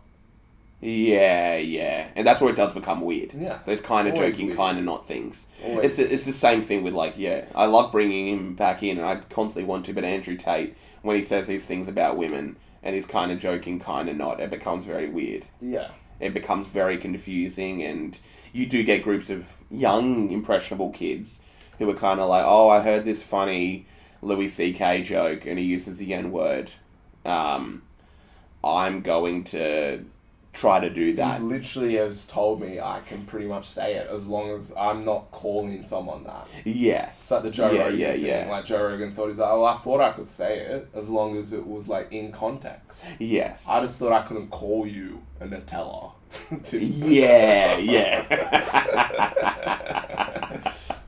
Yeah. And that's where it does become weird. Yeah. Those kind of It's always joking, weird. kind of not things. It's It's the same thing with, like, I love bringing him back in, and I constantly want to, but Andrew Tate, when he says these things about women, and he's kind of joking, kind of not, it becomes very weird. Yeah. It becomes very confusing, and you do get groups of young, impressionable kids who are kind of like, oh, I heard this funny Louis C.K. joke, and he uses the N-word. I'm going to try to do that. He literally has told me I can pretty much say it as long as I'm not calling someone that. Yes. It's like the Joe Rogan thing. Yeah. Like Joe Rogan thought, he's like, oh, I thought I could say it as long as it was like in context. Yes. I just thought I couldn't call you a Nutella. Yeah.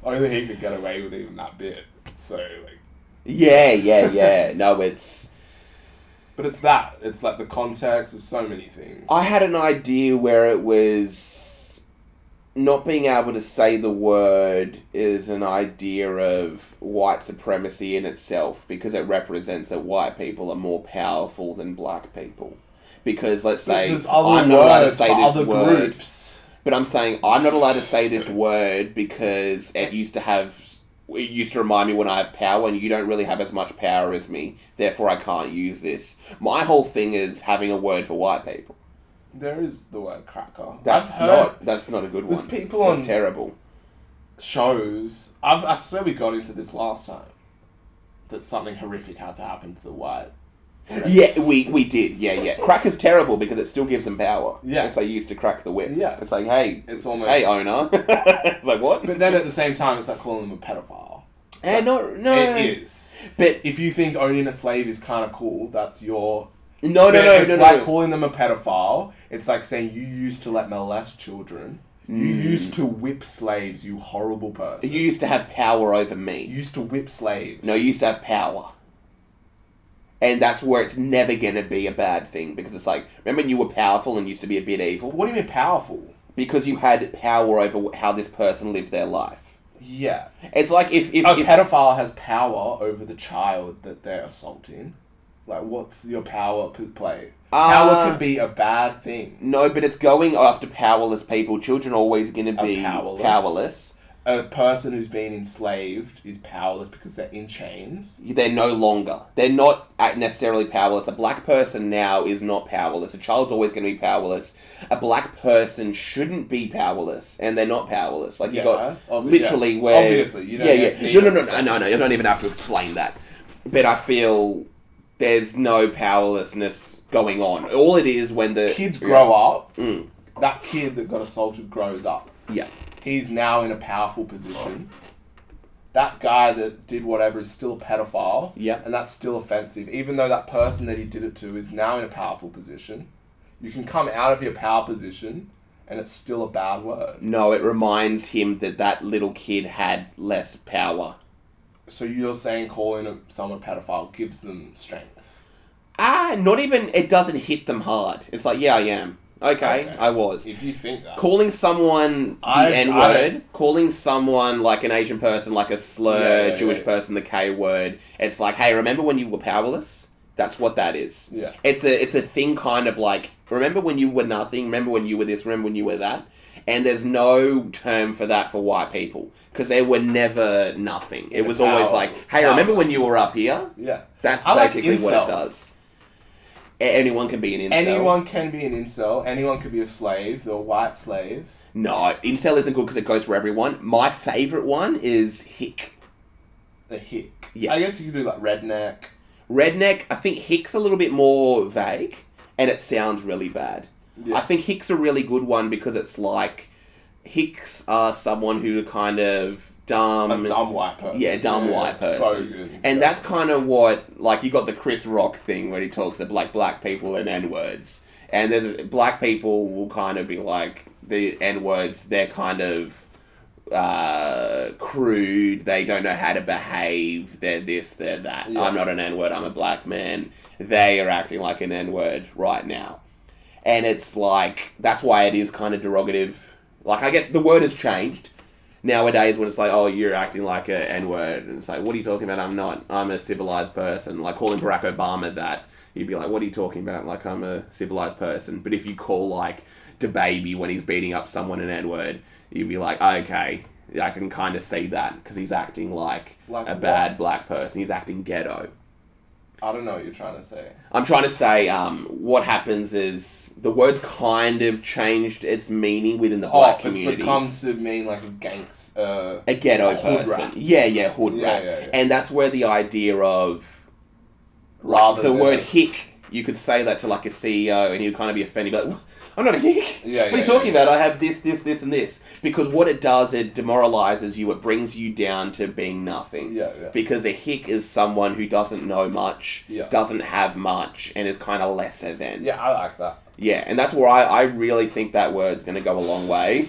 Only he could get away with even that bit. So like. Yeah. No, it's... But it's that. It's like the context. There's so many things. I had an idea where it was not being able to say the word is an idea of white supremacy in itself, because it represents that white people are more powerful than black people. Because let's say there's other I'm not allowed to words say for this other word, groups. but I'm saying I'm not allowed to say this word because it used to remind me when I have power, and you don't really have as much power as me, therefore I can't use this. My whole thing is having a word for white people. There is the word cracker. That's not a good one. There's people That's on terrible. shows. I swear we got into this last time. That something horrific had to happen to the white. Yeah, we did. Yeah. Cracker's terrible because it still gives them power. Yeah. It's like you used to crack the whip. Yeah. It's like, hey, It's almost. hey, owner. It's like, what? But then at the same time, it's like calling them a pedophile. And no. It is. But If you think owning a slave is kind of cool, that's your. no. It's like calling them a pedophile. It's like saying you used to let molest children. You used to whip slaves, you horrible person. You used to have power over me. You used to whip slaves. No, you used to have power. And that's where it's never going to be a bad thing, because it's like, remember when you were powerful and used to be a bit evil? What do you mean powerful? Because you had power over how this person lived their life. Yeah. It's like if A pedophile has power over the child that they're assaulting. Like, what's your power play? Power can be a bad thing. No, but it's going after powerless people. Children are always going to be powerless. A person who's been enslaved is powerless because they're in chains. They're no longer. They're not necessarily powerless. A black person now is not powerless. A child's always going to be powerless. A black person shouldn't be powerless, and they're not powerless. Like, you got literally where... Obviously, you don't No, you don't even have to explain that. But I feel there's no powerlessness going on. All it is when the... Kids grow up, that kid that got assaulted grows up. Yeah. He's now in a powerful position. That guy that did whatever is still a pedophile. Yeah. And that's still offensive. Even though that person that he did it to is now in a powerful position. You can come out of your power position and it's still a bad word. No, it reminds him that little kid had less power. So you're saying calling someone a pedophile gives them strength? Not even... It doesn't hit them hard. It's like, yeah, I am. Okay, I was. If you think that. Calling someone the N-word, calling someone like an Asian person like a slur, Jewish person the K-word, it's like, hey, remember when you were powerless? That's what that is. Yeah. It's a thing kind of like, remember when you were nothing? Remember when you were this? Remember when you were that? And there's no term for that for white people, because they were never nothing. It was always like, hey, remember when you were up here? Yeah. That's basically what it does. Anyone can be an incel. Anyone can be an incel. Anyone could be a slave. They're white slaves. No, incel isn't good because it goes for everyone. My favourite one is hick. The hick. Yes. I guess you could do like redneck. Redneck, I think hick's a little bit more vague, and it sounds really bad. Yeah. I think hick's a really good one because it's like, hicks are someone who are kind of dumb. A dumb white person. Yeah, white person. Bogan. And that's kind of what, like, you got the Chris Rock thing where he talks about, like, black people and N-words. And black people will kind of be like, the N-words, they're kind of crude, they don't know how to behave, they're this, they're that. Yeah. I'm not an N-word, I'm a black man. They are acting like an N-word right now. And it's like, that's why it is kind of derogative. Like, I guess the word has changed. Nowadays, when it's like, oh, you're acting like a N-word, and it's like, what are you talking about? I'm not. I'm a civilized person. Like, calling Barack Obama that, you'd be like, what are you talking about? Like, I'm a civilized person. But if you call, like, DaBaby when he's beating up someone an N-word, you'd be like, okay, I can kind of see that, because he's acting like a bad black person. He's acting ghetto. I don't know what you're trying to say. I'm trying to say, what happens is the word's kind of changed its meaning within the black community. It's become to mean like a ghetto person. Rat. Yeah, hood rat. Yeah. And that's where the idea of word hick, you could say that to like a CEO and he would kind of be offended, like, I'm not a hick. What are you talking about? I have this, and this. Because what it does, it demoralizes you. It brings you down to being nothing. Yeah. Because a hick is someone who doesn't know much, Yeah. doesn't have much, and is kind of lesser than. Yeah, I like that. Yeah, and that's where I really think that word's going to go a long way.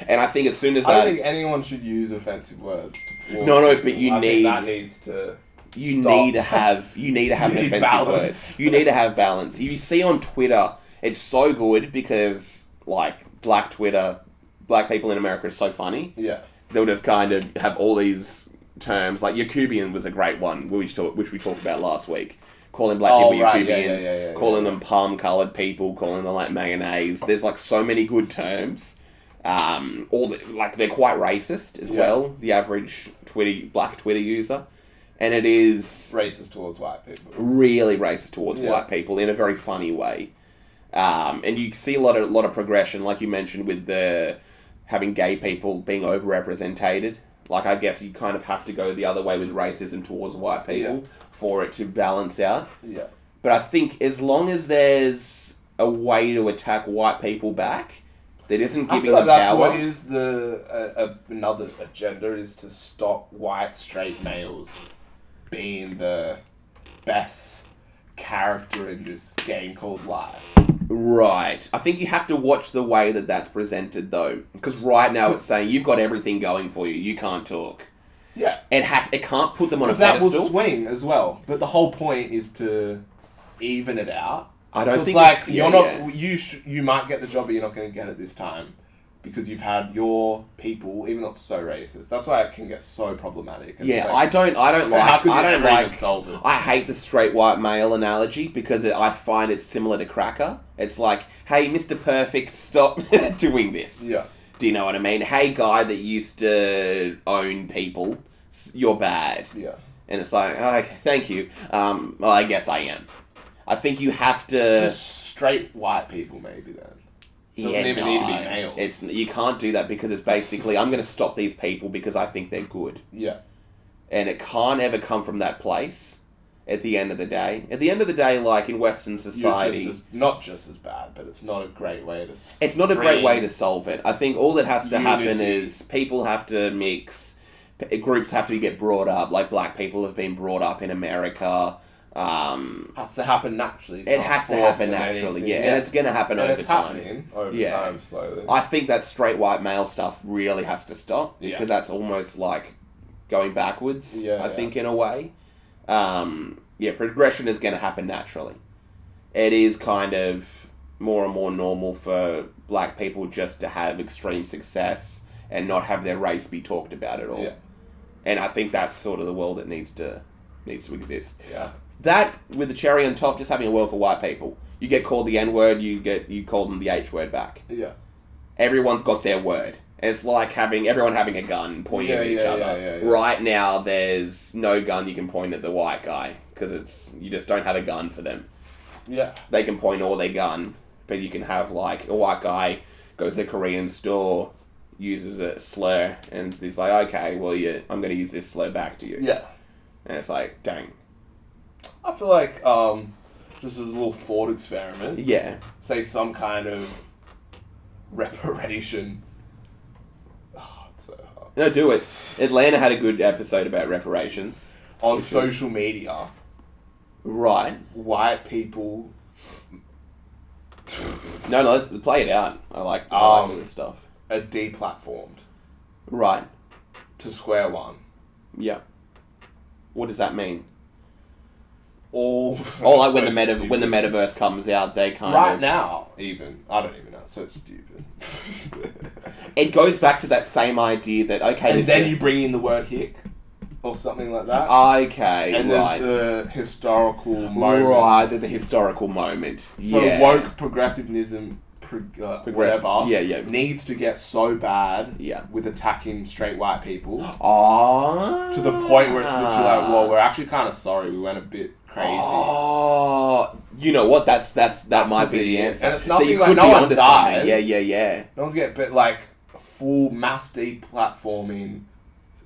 And I think as soon as that... I don't think anyone should use offensive words. No, but you need... Think that needs to... You need to have an offensive balance. word. You need to have balance. You see on Twitter... It's so good because, like, black people in America are so funny. Yeah. They'll just kind of have all these terms. Like, Yakubian was a great one, which we talked about last week. Calling black people Yakubians, calling them palm-coloured people, calling them, like, mayonnaise. There's, like, so many good terms. They're quite racist as well, the average black Twitter user. And it is... Racist towards white people. Really racist towards white people in a very funny way. And you see a lot of progression, like you mentioned, with having gay people being overrepresented. Like, I guess you kind of have to go the other way with racism towards white people for it to balance out. Yeah. But I think as long as there's a way to attack white people back that isn't giving them that's power... what is another agenda, is to stop white straight males being the best character in this game called life. Right. I think you have to watch the way that that's presented, though. Because right now it's saying, you've got everything going for you. You can't talk. Yeah. It can't put them on a pedestal. pedestal. That will swing as well. But the whole point is to even it out. I don't think it's like, you might get the job, but you're not going to get it this time. Because you've had your people, even though it's so racist. That's why it can get so problematic. And I hate the straight white male analogy because I find it's similar to cracker. It's like, hey, Mr. Perfect, stop doing this. Yeah. Do you know what I mean? Hey, guy that used to own people, you're bad. Yeah. And it's like, okay, thank you. Well, I guess I am. I think you have to... Just straight white people, maybe, then. Doesn't even need to be males. You can't do that because it's basically, I'm going to stop these people because I think they're good. Yeah. And it can't ever come from that place at the end of the day. At the end of the day, like in Western society... not just as bad, but it's not a great way to... It's not a great way to solve it. I think all that has to happen is people have to mix, groups have to get brought up, like black people have been brought up in America... has to happen naturally. It has to happen naturally, and it's going to happen over time. Happening over time, slowly. I think that straight white male stuff really has to stop, because that's almost like going backwards, I think, in a way. Progression is going to happen naturally. It is kind of more and more normal for black people just to have extreme success and not have their race be talked about at all. Yeah. And I think that's sort of the world that needs to exist. Yeah. That, with the cherry on top, just having a world for white people. You get called the N-word, you call them the H-word back. Yeah. Everyone's got their word. It's like everyone having a gun pointing at each other. Yeah. Right now, there's no gun you can point at the white guy, because you just don't have a gun for them. Yeah. They can point all their gun, but you can have, like, a white guy goes to a Korean store, uses a slur, and he's like, okay, well, I'm going to use this slur back to you. Yeah. And it's like, dang. I feel like, just as a little thought experiment. Yeah. Say some kind of reparation. Oh, it's so hard. No, do it. Atlanta had a good episode about reparations. On social media. Right. White people... No, let's play it out. I like all this stuff. Are deplatformed. Right. To square one. Yeah. What does that mean? Like when the metaverse comes out, they kind of... Right now, even. I don't even know. It's so stupid. it goes back to that same idea that, okay... And then you bring in the word hick, or something like that. Okay, and right. there's a historical moment. Right, there's a historical moment. So yeah. woke progressivism, whatever, yeah. needs to get so bad Yeah. with attacking straight white people Oh. to the point where it's literally like, well, we're actually kind of sorry, we went a bit crazy. Oh, you know what? that might be the answer. And it's nothing you like could no be one onto dies. something. Yeah. No one's getting, but like full mass deplatforming,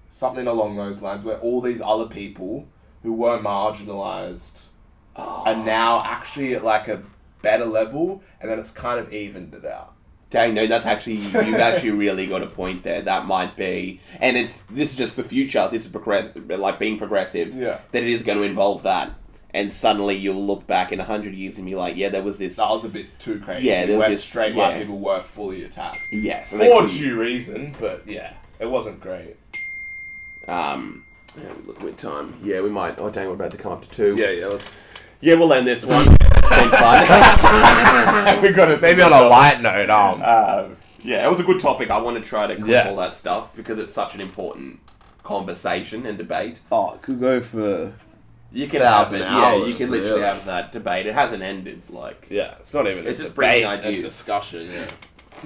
something along those lines, where all these other people who were marginalized are now actually at like a better level, and then it's kind of evened it out. Dang, no, that's actually, you've actually really got a point there. That might be, and this is just the future. This is like being progressive. Yeah. That it is going to involve that, and suddenly you'll look back in 100 years and be like, yeah, there was this. That was a bit too crazy. Yeah, there was where this straight white people were fully attacked. Yes, For due reason, but yeah, it wasn't great. Yeah, we look with time. Yeah, we might. Oh, dang, we're about to come up to 2. Yeah, let's. Yeah, we'll end this one. It's been fun. We got to maybe on a light note. Yeah, it was a good topic. I want to try to clip all that stuff because it's such an important conversation and debate. Oh, it could go for. You can have it. Hours, You can literally have that debate. It hasn't ended. Like, yeah, it's not even. It's just debate, bringing ideas. Discussion. Yeah.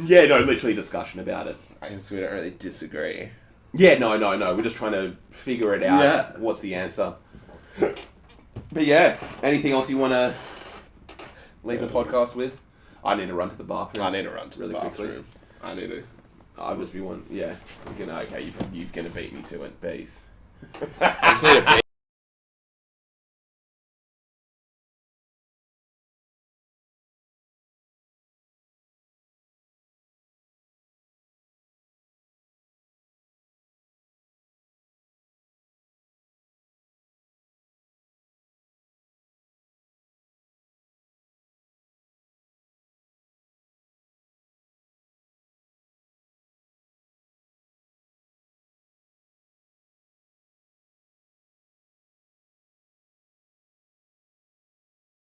Yeah, no, literally discussion about it. I guess we don't really disagree. Yeah, no. We're just trying to figure it out. Yeah. What's the answer? But yeah, anything else you want to leave the podcast with? I need to run to the bathroom. I need to run to really the bathroom. quickly. I need to. I'll just be one. Yeah. You're gonna beat me to it. Peace. I just need a